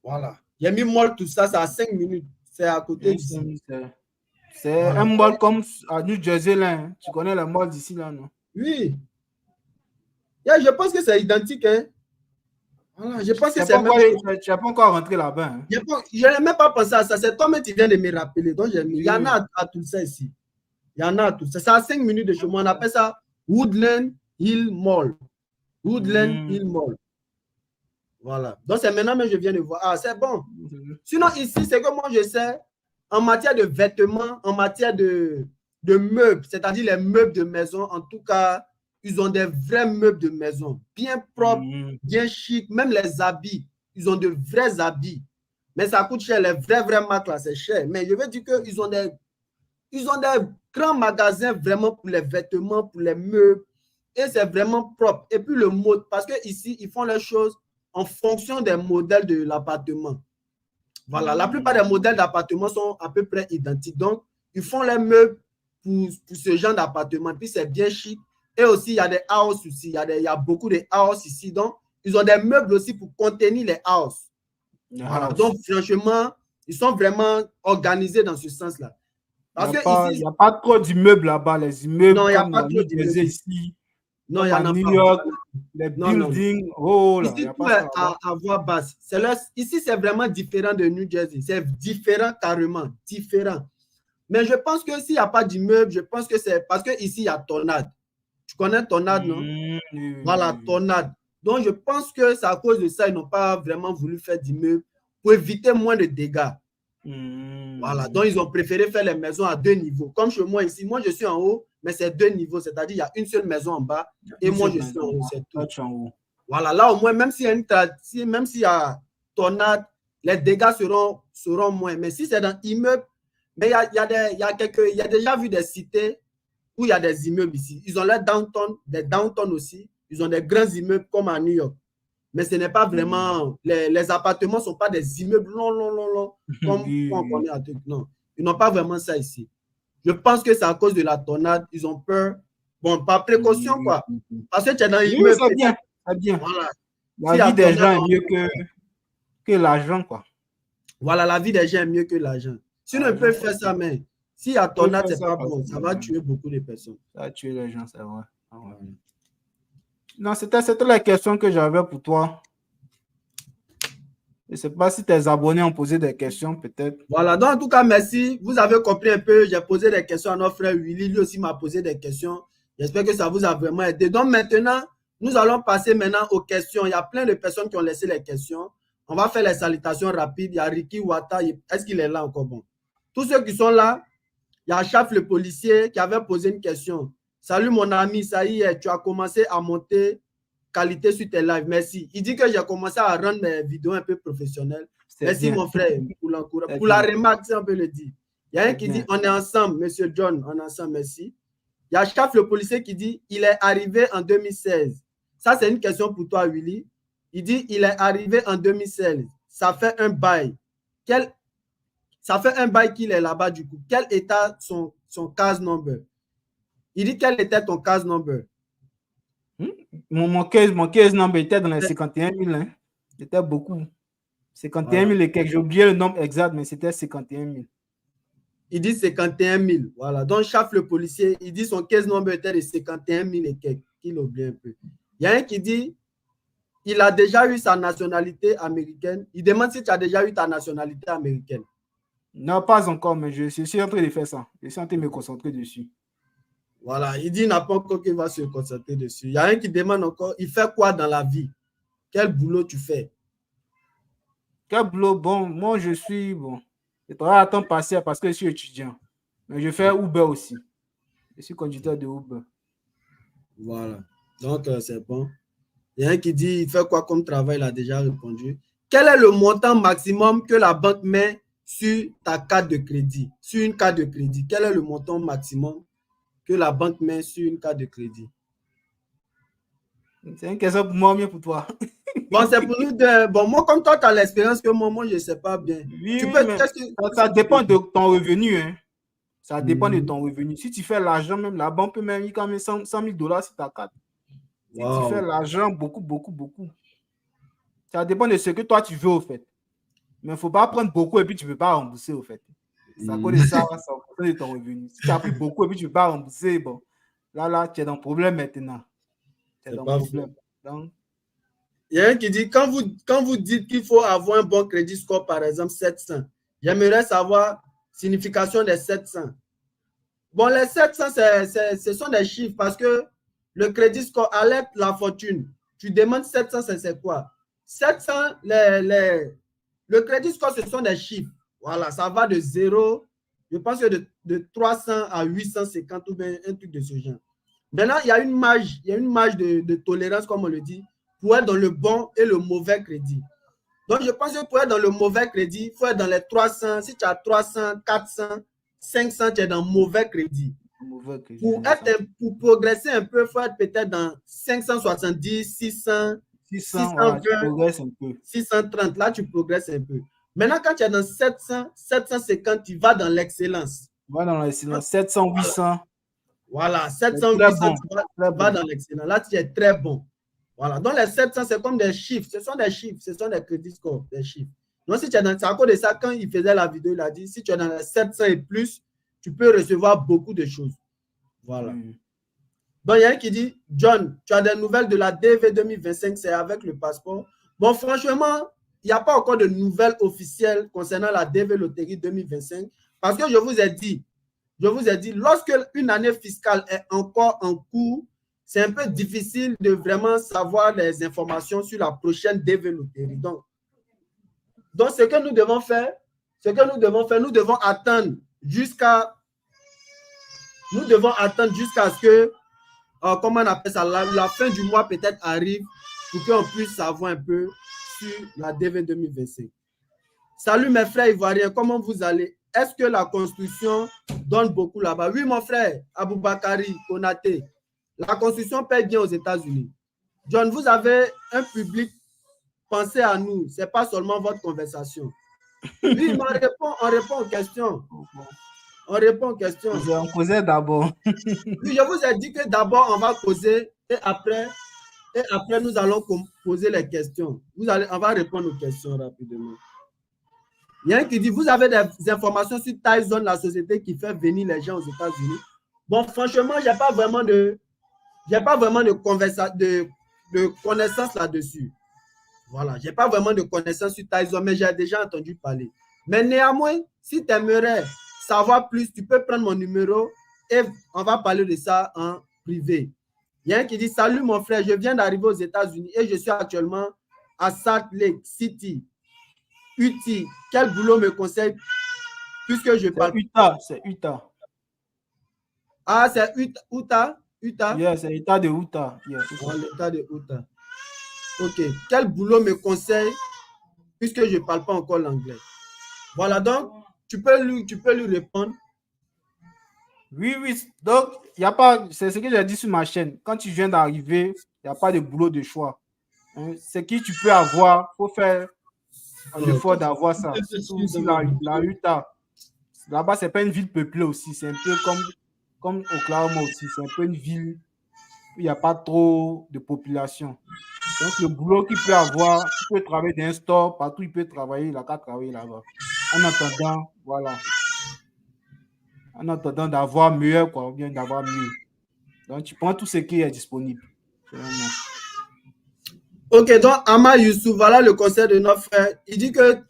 Voilà. Il y a mis mall tout ça, c'est à 5 minutes. C'est à côté d'ici. C'est un mall comme à New Jersey, là. Hein. Tu connais le mall d'ici, là, non? Oui. Yeah, je pense que c'est identique. Hein. Voilà, je pense que c'est même. Tu n'as pas encore rentré là-bas. Hein. Je n'ai même pas pensé à ça. C'est toi-même qui viens de me rappeler. Donc, j'ai mis. Il y en a à tout ça ici. Il y en a à tout ça. C'est à 5 minutes de chez moi. On appelle ça Woodland Hill Mall. Woodland Hill Mall. Voilà. Donc, c'est maintenant que je viens de voir. Ah, c'est bon. Sinon, ici, c'est que moi, je sais, en matière de vêtements, en matière de meubles, c'est-à-dire les meubles de maison, en tout cas, ils ont des vrais meubles de maison, bien propres, bien chics, même les habits, ils ont de vrais habits. Mais ça coûte cher, les vrais marques là, c'est cher. Mais je veux dire qu'ils ont des grands magasins vraiment pour les vêtements, pour les meubles, et c'est vraiment propre. Et puis le mode, parce qu'ici, ils font les choses en fonction des modèles de l'appartement. Voilà, la plupart des modèles d'appartements sont à peu près identiques. Donc, ils font les meubles pour ce genre d'appartement. Puis, c'est bien chic. Et aussi, il y a des houses aussi. Il y a beaucoup de houses ici. Donc, ils ont des meubles aussi pour contenir les houses. Voilà. Donc, franchement, ils sont vraiment organisés dans ce sens-là. Il n'y a pas trop d'immeubles là-bas. Les immeubles non, il n'y a pas trop d'immeubles ici. Non, il y en a New pas. York, les buildings. Non. Oh, là, ici, tout est à voix basse. Ici, c'est vraiment différent de New Jersey. C'est différent carrément. Différent. Mais je pense que s'il n'y a pas d'immeuble, je pense que c'est parce qu'ici, il y a Tornade. Tu connais Tornade, non? Voilà, Tornade. Donc, je pense que c'est à cause de ça, ils n'ont pas vraiment voulu faire d'immeuble pour éviter moins de dégâts. Voilà, donc ils ont préféré faire les maisons à 2 niveaux. Comme chez moi ici, moi je suis en haut, mais c'est 2 niveaux, c'est-à-dire il y a une seule maison en bas et moi je suis en haut, c'est tout. Voilà, là au moins, même s'il y a tornade, les dégâts seront moins. Mais si c'est dans immeuble, mais il y a déjà vu des cités où il y a des immeubles ici. Ils ont des downtown aussi. Ils ont des grands immeubles comme à New York. Mais ce n'est pas vraiment, les appartements ne sont pas des immeubles longs, comme on connaît à truc. Non, ils n'ont pas vraiment ça ici. Je pense que c'est à cause de la tornade, ils ont peur. Bon, par précaution, quoi. Parce que tu es dans l'immeuble. C'est bien, c'est bien. Voilà. La vie des gens est mieux que l'argent, quoi. Voilà, la vie des gens est mieux que l'argent. Sinon, ils peuvent faire ça, mais s'il y a tornade, c'est pas bon. Ça va tuer beaucoup de personnes. Ça va tuer les gens, c'est vrai. Non, c'était la question que j'avais pour toi. Je ne sais pas si tes abonnés ont posé des questions, peut-être. Voilà, donc en tout cas, merci. Vous avez compris un peu. J'ai posé des questions à notre frère Willy. Lui aussi m'a posé des questions. J'espère que ça vous a vraiment aidé. Donc maintenant, nous allons passer maintenant aux questions. Il y a plein de personnes qui ont laissé les questions. On va faire les salutations rapides. Il y a Ricky Wata. Est-ce qu'il est là encore? Bon. Tous ceux qui sont là, il y a Chaf le policier qui avait posé une question. Salut mon ami, ça y est, tu as commencé à monter qualité sur tes lives. Merci. Il dit que j'ai commencé à rendre mes vidéos un peu professionnelles. Merci bien. Mon frère pour la remarque, si on peut le dire. Il y a un qui dit on est ensemble, monsieur John, on est ensemble, merci. Il y a Chaf le policier qui dit il est arrivé en 2016. Ça, c'est une question pour toi, Willy. Il dit il est arrivé en 2016. Ça fait un bail. Ça fait un bail qu'il est là-bas du coup. Quel était son case number? Il dit quel était ton case number? Mon case number était dans les 51 000. Hein. C'était beaucoup. 51 000 et quelques. J'ai oublié le nombre exact, mais c'était 51 000. Il dit 51 000. Voilà. Donc, Chaf le policier, il dit son case number était de 51 000 et quelques. Qu'il oublie un peu. Il y a un qui dit il a déjà eu sa nationalité américaine. Il demande si tu as déjà eu ta nationalité américaine. Non, pas encore, mais je suis en train de faire ça. Je suis en train de me concentrer dessus. Voilà, il dit il n'a pas encore qu'il va se concentrer dessus. Il y a un qui demande encore, il fait quoi dans la vie? Quel boulot tu fais? Quel boulot? Bon, moi je travaille à temps partiel parce que je suis étudiant. Mais je fais Uber aussi. Je suis conducteur de Uber. Voilà, donc c'est bon. Il y a un qui dit, il fait quoi comme travail? Il a déjà répondu. Quel est le montant maximum que la banque met sur ta carte de crédit? Sur une carte de crédit, quel est le montant maximum que la banque met sur une carte de crédit? C'est une question pour moi, mieux pour toi. Bon, c'est pour nous deux. Bon, moi, comme toi, tu as l'expérience que moi, je ne sais pas bien. Oui, ça dépend de ton revenu. Hein. Ça dépend de ton revenu. Si tu fais l'argent, même la banque peut même quand même $100 000 sur ta carte. Si tu fais l'argent, beaucoup. Ça dépend de ce que toi, tu veux, au fait. Mais il ne faut pas prendre beaucoup et puis tu ne peux pas rembourser, au fait. Ça coûte ça, 100% de ton revenu. Si tu as pris beaucoup et puis tu ne peux pas rembourser, bon, là, tu es dans le problème maintenant. Tu es dans le problème. Donc, il y a un qui dit, quand vous dites qu'il faut avoir un bon crédit score, par exemple 700, j'aimerais savoir signification des 700. Bon, les 700, ce sont des chiffres parce que le crédit score alerte la fortune. Tu demandes 700, c'est quoi? 700, le crédit score, ce sont des chiffres. Voilà, ça va de 0, je pense que de 300 à 850 ou bien un truc de ce genre. Maintenant, il y a une marge de tolérance, comme on le dit, pour être dans le bon et le mauvais crédit. Donc, je pense que pour être dans le mauvais crédit, il faut être dans les 300. Si tu as 300, 400, 500, tu es dans mauvais crédit. Pour progresser un peu, il faut être peut-être dans 570, 600, 620, 630. Là, tu progresses un peu. Maintenant, quand tu es dans 700, 750, tu vas dans l'excellence. Voilà, dans l'excellence. 700, 800. Voilà, 700, 800, tu vas dans l'excellence. Là, tu es très bon. Voilà, donc les 700, c'est comme des chiffres. Ce sont des chiffres, ce sont des crédits scores, des chiffres. Donc, si tu es dans, c'est à cause de ça, quand il faisait la vidéo, il a dit, si tu es dans les 700 et plus, tu peux recevoir beaucoup de choses. Voilà. Donc, il y a un qui dit, John, tu as des nouvelles de la DV 2025, c'est avec le passeport. Bon, franchement, il n'y a pas encore de nouvelles officielles concernant la DV Loterie 2025, parce que je vous ai dit, lorsque une année fiscale est encore en cours, c'est un peu difficile de vraiment savoir les informations sur la prochaine DV Loterie. Donc, ce que nous devons faire, nous devons attendre jusqu'à ce que, comment on appelle ça, la fin du mois peut-être arrive pour qu'on puisse savoir un peu sur la DV 2025. Salut mes frères ivoiriens, comment vous allez? Est-ce que la construction donne beaucoup là-bas? Oui, mon frère, Aboubakari, Konaté, la construction paye bien aux États-Unis. John, vous avez un public, pensez à nous, ce n'est pas seulement votre conversation. Oui, on répond aux questions. On répond aux questions. On causait d'abord. Oui, je vous ai dit que d'abord, on va causer et après, nous allons poser les questions. On va répondre aux questions rapidement. Il y a un qui dit, vous avez des informations sur Tyson, la société qui fait venir les gens aux États-Unis. Bon, franchement, je n'ai pas vraiment de connaissances là-dessus. Voilà, je n'ai pas vraiment de connaissances sur Tyson, mais j'ai déjà entendu parler. Mais néanmoins, si tu aimerais savoir plus, tu peux prendre mon numéro et on va parler de ça en privé. Il y a un qui dit, salut mon frère, je viens d'arriver aux États-Unis et je suis actuellement à Salt Lake City. UT, quel boulot me conseille puisque je parle? C'est Utah. Ah, c'est Utah? Yeah, c'est l'État de Utah. Yeah, l'État de Utah. Ok. Quel boulot me conseille puisque je ne parle pas encore l'anglais? Voilà, donc, tu peux lui répondre. Oui. Donc, il n'y a pas, c'est ce que j'ai dit sur ma chaîne. Quand tu viens d'arriver, il n'y a pas de boulot de choix. Hein? C'est qui tu peux avoir, il faut faire un effort d'avoir ça. Surtout si la Utah, là-bas, ce n'est pas une ville peuplée aussi. C'est un peu comme Oklahoma aussi. C'est un peu une ville où il n'y a pas trop de population. Donc, le boulot qu'il peut avoir, il peut travailler dans un store, partout il peut travailler, il n'a qu'à travailler là-bas. En attendant, voilà. En attendant d'avoir mieux, quoi, ou bien d'avoir mieux. Donc, tu prends tout ce qui est disponible. Ok, donc, Ama Youssouf, voilà le conseil de notre frère. Il dit que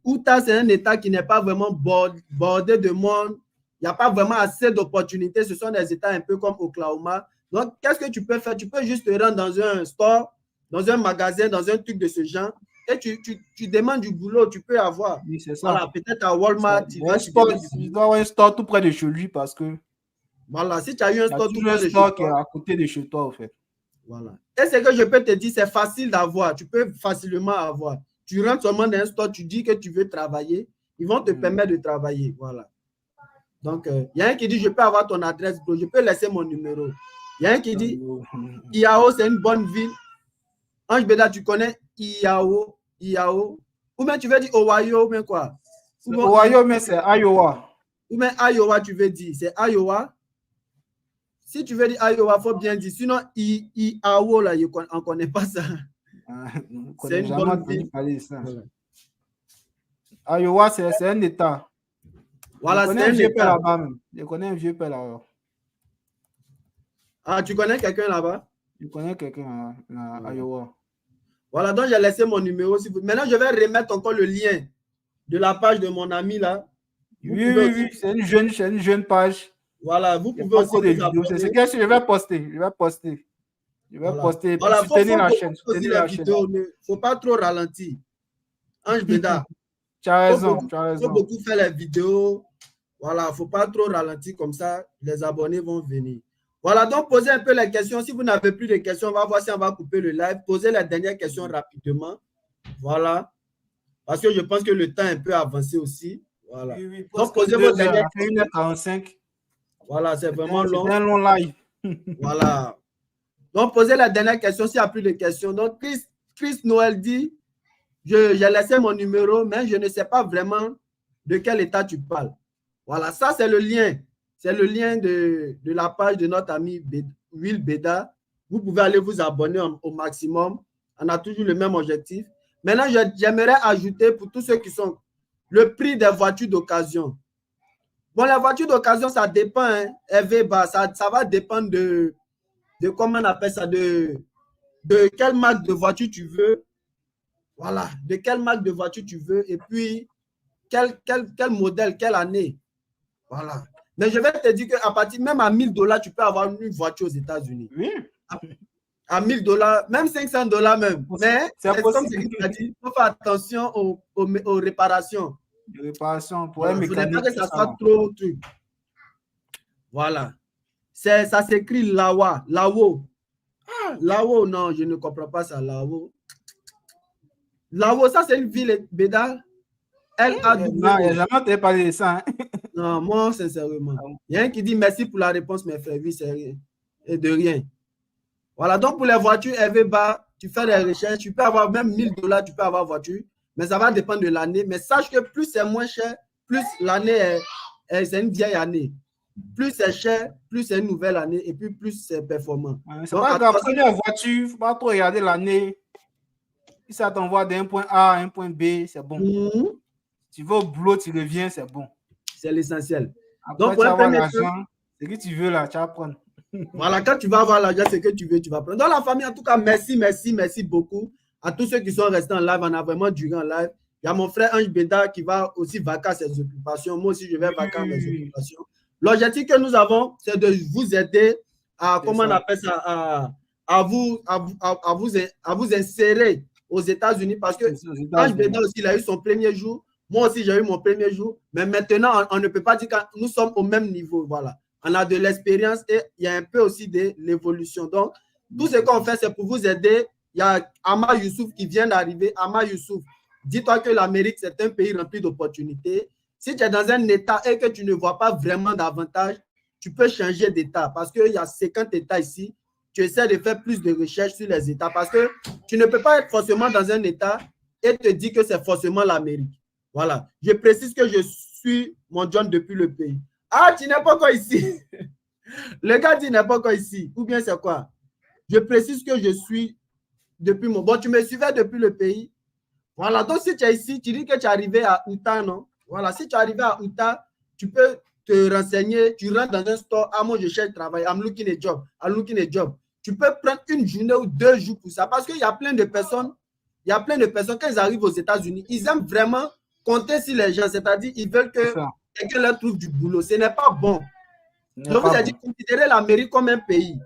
Utah, c'est un État qui n'est pas vraiment bordé de monde. Il n'y a pas vraiment assez d'opportunités. Ce sont des États un peu comme Oklahoma. Donc, qu'est-ce que tu peux faire? Tu peux juste te rendre dans un store, dans un magasin, dans un truc de ce genre, et tu demandes du boulot, tu peux avoir. Oui, c'est ça. Voilà, peut-être à Walmart. Il doit avoir un store tout près de chez lui parce que. Voilà, si tu as eu un store tout près de chez toi. Qui est à côté de chez toi, en fait. Voilà. Et ce que je peux te dire, c'est facile d'avoir. Tu peux facilement avoir. Tu rentres seulement dans un store, tu dis que tu veux travailler, ils vont te permettre de travailler. Voilà. Donc, il y a un qui dit, je peux avoir ton adresse, bro. Je peux laisser mon numéro. Il y a un qui dit, Iao, c'est une bonne ville. Ange Beda, tu connais Iao? Ou bien tu veux dire Ohio, ou bien quoi? Ohio, mais c'est Iowa. Ou bien Iowa, tu veux dire. C'est Iowa? Si tu veux dire Iowa, il faut bien dire. Sinon, Iao, là, on ne connaît pas ça. C'est une bonne ville. Voilà. Iowa, c'est un État. Voilà, Je connais un vieux père là-bas même. Je connais un vieux père là-bas. Ah, tu connais quelqu'un là-bas? Je connais quelqu'un à Iowa. Voilà, donc j'ai laissé mon numéro. Maintenant, je vais remettre encore le lien de la page de mon ami là. Oui, c'est une jeune page. Voilà, vous pouvez aussi vous abonner. C'est ce que je vais poster. Je vais poster. Pour soutenir la chaîne. Il ne faut pas trop ralentir. Ange Béda. Tu as raison. Il faut beaucoup faire les vidéos. Voilà, il ne faut pas trop ralentir comme ça. Les abonnés vont venir. Voilà, donc posez un peu les questions. Si vous n'avez plus de questions, on va voir si on va couper le live. Posez la dernière question rapidement. Voilà. Parce que je pense que le temps est un peu avancé aussi. Voilà. Oui, donc, posez vos dernières questions. 1h45. Voilà, c'est vraiment long. C'est un long live. Voilà. Donc, posez la dernière question s'il n'y a plus de questions. Donc, Chris Noël dit, j'ai laissé mon numéro, mais je ne sais pas vraiment de quel état tu parles. Voilà, ça, c'est le lien. C'est le lien de la page de notre ami Will Beda. Vous pouvez aller vous abonner au maximum. On a toujours le même objectif. Maintenant, j'aimerais ajouter pour tous ceux qui sont le prix des voitures d'occasion. Bon, la voiture d'occasion, ça dépend. Hein, ça va dépendre de comment on appelle ça, de quelle marque de voiture tu veux. Voilà, de quelle marque de voiture tu veux et puis quel modèle, quelle année. Voilà. Mais je vais te dire qu'à partir, même à $1000, tu peux avoir une voiture aux États-Unis. Oui. À $1000, même $500 même. Mais c'est comme ce que tu as dit, il faut faire attention aux réparations. Les réparations pour voilà, un mécanique. Il ne faut pas que ça soit trop truc. Voilà. Ça s'écrit Lawa. Lawo. Ah, Lawo, non, je ne comprends pas ça. Lawo. Lawo, ça c'est une ville, Béda. L-A-W. Non, il n'y a jamais entendu parler de ça. Hein. Non, moi, sincèrement. Il y a un qui dit merci pour la réponse, mes frères. Oui, c'est rien. Et de rien. Voilà, donc pour les voitures FVBA, tu fais des recherches, tu peux avoir même $1000, tu peux avoir voiture, mais ça va dépendre de l'année. Mais sache que plus c'est moins cher, plus l'année c'est une vieille année. Plus c'est cher, plus c'est une nouvelle année et puis plus c'est performant. C'est pas grave, prenez la voiture, il ne faut pas trop regarder l'année. Si ça t'envoie d'un point A à un point B, c'est bon. Tu vas au boulot, tu reviens, c'est bon. C'est l'essentiel. Donc, pour avoir l'argent, c'est que tu veux là, tu vas prendre. Voilà, quand tu vas avoir l'argent, c'est que tu veux, tu vas prendre. Dans la famille, en tout cas, merci beaucoup à tous ceux qui sont restés en live. On a vraiment duré en live. Il y a mon frère Ange Béda qui va aussi vaquer à ses occupations. Moi aussi, je vais vaquer à mes occupations. L'objectif que nous avons, c'est de vous aider à, comment on appelle ça, à vous insérer aux États-Unis parce que Ange Béda aussi, il a eu son premier jour. Moi aussi, j'ai eu mon premier jour. Mais maintenant, on ne peut pas dire que nous sommes au même niveau. Voilà. On a de l'expérience et il y a un peu aussi de l'évolution. Donc, tout ce qu'on fait, c'est pour vous aider. Il y a Ama Youssouf qui vient d'arriver. Ama Youssouf, dis-toi que l'Amérique, c'est un pays rempli d'opportunités. Si tu es dans un État et que tu ne vois pas vraiment d'avantages, tu peux changer d'État parce qu'il y a 50 États ici. Tu essaies de faire plus de recherches sur les États parce que tu ne peux pas être forcément dans un État et te dire que c'est forcément l'Amérique. Voilà. Je précise que je suis mon John depuis le pays. Ah, tu n'es pas encore ici. Le gars dit n'est pas encore ici. Ou bien c'est quoi? Je précise que je suis depuis mon... Bon, tu me suivais depuis le pays. Voilà. Donc, si tu es ici, tu dis que tu es arrivé à Utah, non? Voilà. Si tu es arrivé à Utah, tu peux te renseigner. Tu rentres dans un store. Ah, moi, je cherche travail. I'm looking a job. I'm looking a job. Tu peux prendre une journée ou 2 jours pour ça. Parce qu'il y a plein de personnes. Il y a plein de personnes, quand ils arrivent aux États-Unis, ils aiment vraiment compter sur les gens. C'est-à-dire, ils veulent que quelqu'un leur trouve du boulot. Ce n'est pas bon. Je vous ai dit, considérez l'Amérique comme un pays. De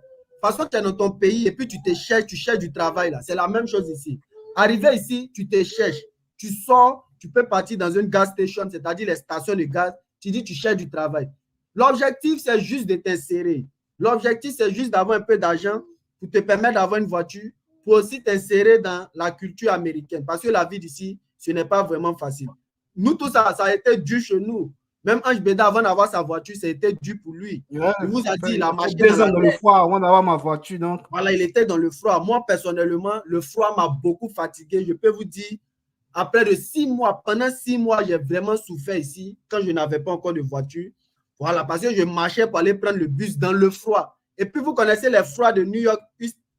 toute façon, tu es dans ton pays et puis tu cherches du travail là. C'est la même chose ici. Arrivé ici, tu te cherches. Tu sors, tu peux partir dans une gas station, c'est-à-dire les stations de gaz. Tu dis, tu cherches du travail. L'objectif, c'est juste de t'insérer. L'objectif, c'est juste d'avoir un peu d'argent pour te permettre d'avoir une voiture, pour aussi t'insérer dans la culture américaine. Parce que la vie d'ici, ce n'est pas vraiment facile. Nous, tout ça, ça a été dur chez nous. Même Ange Béda, avant d'avoir sa voiture, c'était dur pour lui. Ouais, il vous a dit, il a marché 2 ans dans le froid avant d'avoir ma voiture. Donc. Voilà, il était dans le froid. Moi, personnellement, le froid m'a beaucoup fatigué. Je peux vous dire, après de 6 mois, pendant 6 mois, j'ai vraiment souffert ici quand je n'avais pas encore de voiture. Voilà, parce que je marchais pour aller prendre le bus dans le froid. Et puis, vous connaissez les froids de New York,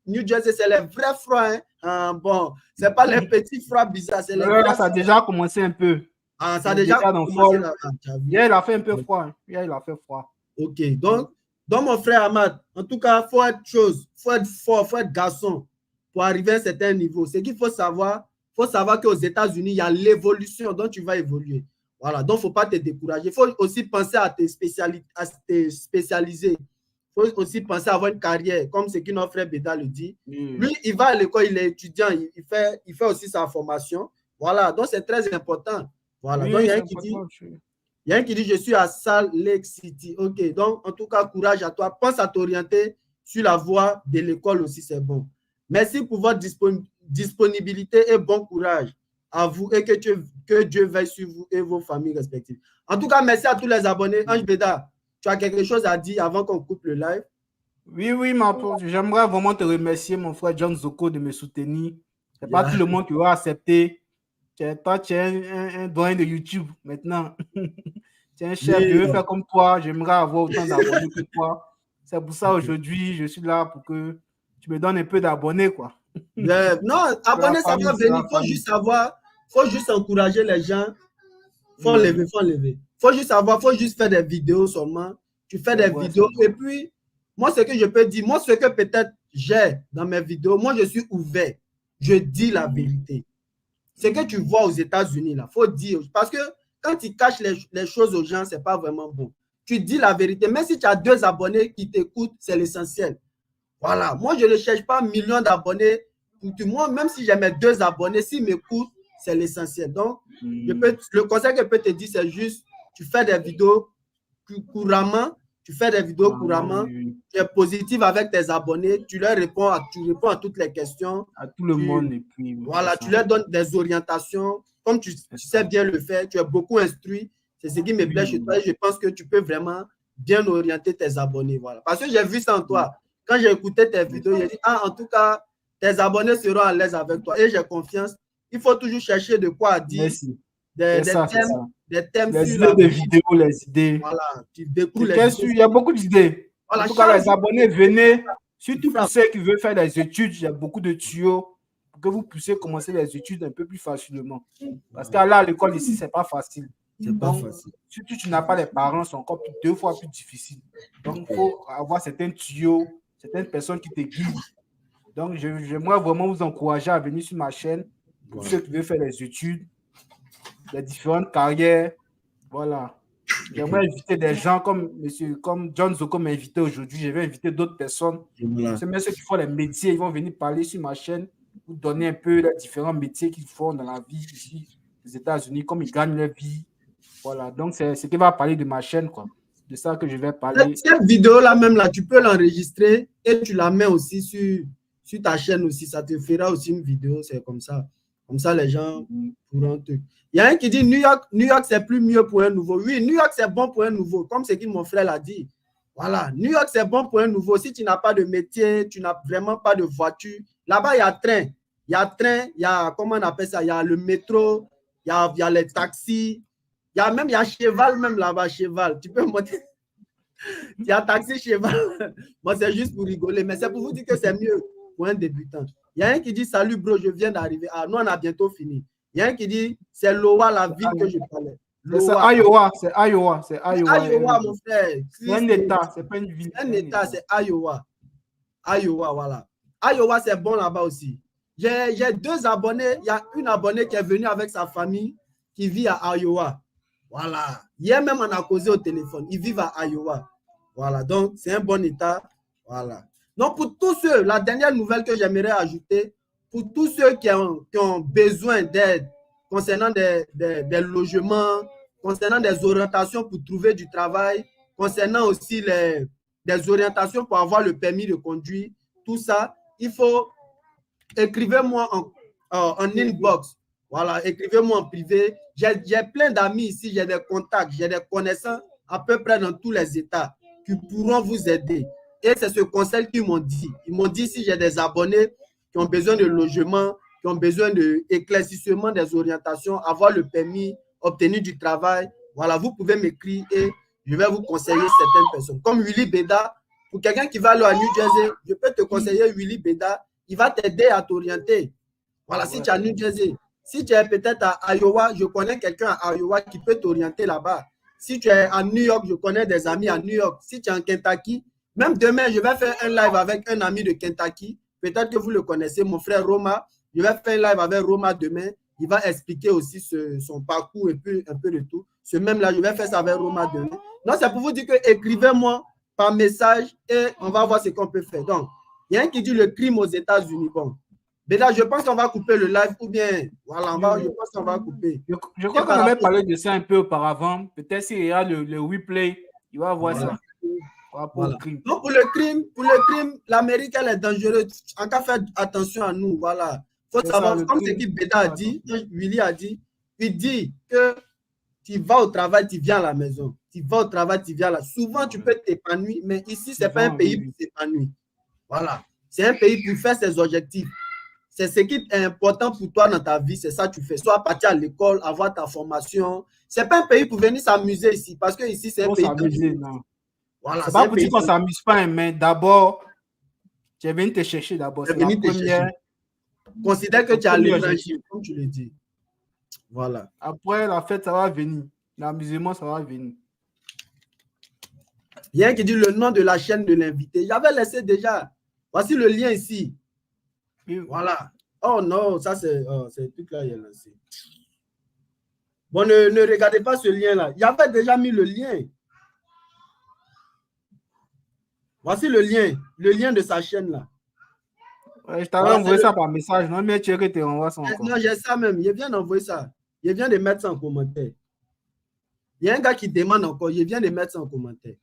New Jersey, c'est les vrais froids. Hein? Bon, ce n'est pas les petits froids bizarres. Là, ça a déjà commencé un peu. Ah, ça a déjà dans commencé fall. là. Ah, tu as vu. Hier, il a fait un peu froid. Hein. Hier, il a fait froid. Ok, donc mon frère Ahmad, en tout cas, il faut être chose, il faut être fort, il faut être garçon pour arriver à un certain niveau. Ce qu'il faut savoir qu'aux États-Unis, il y a l'évolution dont tu vas évoluer. Voilà, donc il ne faut pas te décourager. Il faut aussi penser à te spécialiser. Il faut aussi penser à avoir une carrière, comme ce que notre frère Béda le dit. Lui, il va à l'école, il est étudiant, il fait aussi sa formation. Voilà, donc c'est très important. Voilà, donc il y a un qui dit... Il y a un qui dit, je suis à Salt Lake City. OK, donc en tout cas, courage à toi. Pense à t'orienter sur la voie de l'école aussi, c'est bon. Merci pour votre disponibilité et bon courage à vous et que Dieu veille sur vous et vos familles respectives. En tout cas, merci à tous les abonnés. Ange Béda, tu as quelque chose à dire avant qu'on coupe le live? Oui, ma pauvre. J'aimerais vraiment te remercier, mon frère John Zoko, de me soutenir. Ce n'est pas tout le monde qui va accepter. Toi, tu es un doyen de YouTube maintenant. Tu es un chef, je veux faire comme toi. J'aimerais avoir autant d'abonnés que toi. C'est pour ça aujourd'hui, je suis là pour que tu me donnes un peu d'abonnés, quoi. Non, abonnés, ça va venir. Il faut juste encourager les gens. Il faut enlever. Il faut juste faire des vidéos seulement. Tu fais des vidéos. Et puis, moi, ce que je peux dire, moi, ce que peut-être j'ai dans mes vidéos, moi, je suis ouvert. Je dis la vérité. Ce que tu vois aux États-Unis, là, il faut dire. Parce que quand tu caches les choses aux gens, ce n'est pas vraiment bon. Tu dis la vérité. Même si tu as 2 abonnés qui t'écoutent, c'est l'essentiel. Voilà. Moi, je ne cherche pas millions d'abonnés. Moi, même si j'ai mes 2 abonnés, s'ils m'écoutent, c'est l'essentiel. Donc, le conseil que je peux te dire, c'est juste, tu fais des vidéos couramment. Tu es positif avec tes abonnés, tu réponds à toutes les questions. À tout le monde. Et puis, voilà, tu leur donnes des orientations. Comme tu sais bien le faire, tu es beaucoup instruit. C'est ce qui me plaît chez toi et je pense que tu peux vraiment bien orienter tes abonnés. Voilà. Parce que j'ai vu ça en toi. Quand j'ai écouté tes vidéos, j'ai dit, en tout cas, tes abonnés seront à l'aise avec toi et j'ai confiance. Il faut toujours chercher de quoi dire. Merci. Des thèmes les sur idées de vidéos, les idées. Voilà, tu découvres il y a beaucoup d'idées. Voilà, en tout cas, les abonnés, venez. Surtout pour ceux qui veulent faire des études, il y a beaucoup de tuyaux pour que vous puissiez commencer les études un peu plus facilement. Parce que là, à l'école ici, c'est pas facile. Surtout tu n'as pas les parents, c'est encore 2 fois plus difficile. Donc, il faut avoir certains tuyaux, certaines personnes qui te guident. Donc, j'aimerais vraiment vous encourager à venir sur ma chaîne pour ceux qui veulent faire les études, les différentes carrières. Voilà. J'aimerais inviter des gens comme John Zoko m'a invité aujourd'hui. Je vais inviter d'autres personnes. C'est même ceux qui font les métiers. Ils vont venir parler sur ma chaîne pour donner un peu les différents métiers qu'ils font dans la vie ici aux États-Unis, comme ils gagnent leur vie. Voilà. Donc, c'est ce qui va parler de ma chaîne, quoi. De ça que je vais parler. Cette vidéo-là, même là, tu peux l'enregistrer et tu la mets aussi sur ta chaîne aussi. Ça te fera aussi une vidéo. C'est comme ça. Comme ça, les gens pourront te... Il y a un qui dit New York, c'est plus mieux pour un nouveau. Oui, New York, c'est bon pour un nouveau, comme ce que mon frère l'a dit. Voilà, New York, c'est bon pour un nouveau. Si tu n'as pas de métier, tu n'as vraiment pas de voiture, là-bas, il y a train. Il y a, comment on appelle ça? Il y a le métro, il y a les taxis. Il y a cheval même là-bas, cheval. Tu peux monter. Il y a taxi, cheval. Moi, c'est juste pour rigoler, mais c'est pour vous dire que c'est mieux pour un débutant. Il y a un qui dit, salut bro, je viens d'arriver. Ah, nous, on a bientôt fini. Il y a un qui dit, c'est Iowa, la ville que je parlais. C'est Iowa. Iowa, mon frère. C'est un État, c'est pas une ville. Un État, c'est Iowa. Iowa, voilà. Iowa, c'est bon là-bas aussi. J'ai 2 abonnés. Il y a une abonnée qui est venue avec sa famille qui vit à Iowa. Voilà. Hier même, on a causé au téléphone. Ils vivent à Iowa. Voilà. Donc, c'est un bon État. Voilà. Donc, pour tous ceux, la dernière nouvelle que j'aimerais ajouter, pour tous ceux qui ont besoin d'aide concernant des logements, concernant des orientations pour trouver du travail, concernant aussi des orientations pour avoir le permis de conduire, tout ça, il faut écrivez-moi en inbox. Voilà, écrivez-moi en privé. J'ai plein d'amis ici, j'ai des contacts, j'ai des connaissances à peu près dans tous les États qui pourront vous aider. Et c'est ce conseil qu'ils m'ont dit. Ils m'ont dit si j'ai des abonnés qui ont besoin de logement, qui ont besoin d'éclaircissement des orientations, avoir le permis, obtenir du travail, voilà, vous pouvez m'écrire et je vais vous conseiller certaines personnes. Comme Willy Béda, pour quelqu'un qui va aller à New Jersey, je peux te conseiller Willy Béda, il va t'aider à t'orienter. Voilà, si tu as New Jersey, Si tu es peut-être à Iowa, je connais quelqu'un à Iowa qui peut t'orienter là-bas. Si tu es à New York, je connais des amis à New York. Si tu es en Kentucky, même demain, je vais faire un live avec un ami de Kentucky. Peut-être que vous le connaissez, mon frère Roma. Je vais faire un live avec Roma demain. Il va expliquer aussi son parcours et puis un peu de tout. Ce même-là, je vais faire ça avec Roma demain. Non, c'est pour vous dire que écrivez-moi par message et on va voir ce qu'on peut faire. Donc, il y a un qui dit le crime aux États-Unis. Bon, déjà, je pense qu'on va couper le live ou bien, voilà, je pense qu'on va couper. Je crois qu'on avait parlé de ça un peu auparavant. Peut-être s'il y a le replay, il va voir ça. Voilà. Donc, pour le crime, l'Amérique, elle est dangereuse. En cas, faire attention à nous. Voilà. Il faut savoir, comme ce que Beda a dit, Willy a dit, il dit que tu vas au travail, tu viens à la maison. Tu vas au travail, tu viens là. Souvent, tu peux t'épanouir, mais ici, ce n'est pas un pays pour s'épanouir. Voilà. C'est un pays pour faire ses objectifs. C'est ce qui est important pour toi dans ta vie, c'est ça que tu fais. Soit partir à l'école, avoir ta formation. Ce n'est pas un pays pour venir s'amuser ici, parce que ici, c'est un pays. Voilà, c'est pas pour dire qu'on ne s'amuse pas, mais d'abord, tu es venu te chercher d'abord. C'est venu te chercher. Considère que tu as l'énergie, comme tu le dis. Voilà. Après, la fête, ça va venir. L'amusement, ça va venir. Il y a un qui dit le nom de la chaîne de l'invité. J'avais laissé déjà. Voici le lien ici. Oui. Voilà. Oh non, ça c'est le truc là, il est lancé. Bon, ne regardez pas ce lien-là. Il y avait déjà mis le lien. Voici le lien de sa chaîne là. Ouais, je t'avais envoyé ça par message, non, mais tu veux que tu envoies ça encore. Non, j'ai ça même. Il vient d'envoyer ça. Il vient de mettre ça en commentaire. Il y a un gars qui demande encore. Il vient de mettre ça en commentaire.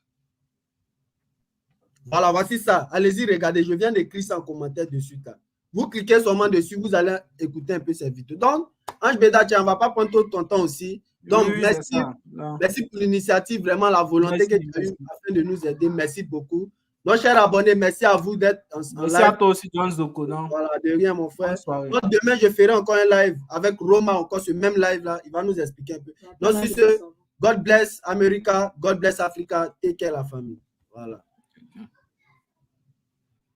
Voilà, voici ça. Allez-y, regardez. Je viens d'écrire ça en commentaire dessus. Là. Vous cliquez seulement dessus, vous allez écouter un peu cette vidéo. Donc, Ange Beda, on ne va pas prendre tout ton temps aussi. Donc, oui, merci pour l'initiative, vraiment la volonté que tu as eue afin de nous aider. Merci beaucoup. Donc, chers abonnés, merci à vous d'être en live. Merci à toi aussi, John Zoko. Voilà, de rien, mon frère. Donc, demain, je ferai encore un live avec Roma, encore ce même live-là. Il va nous expliquer un peu. Donc, sur ce, God bless America, God bless Africa, take care la famille. Voilà.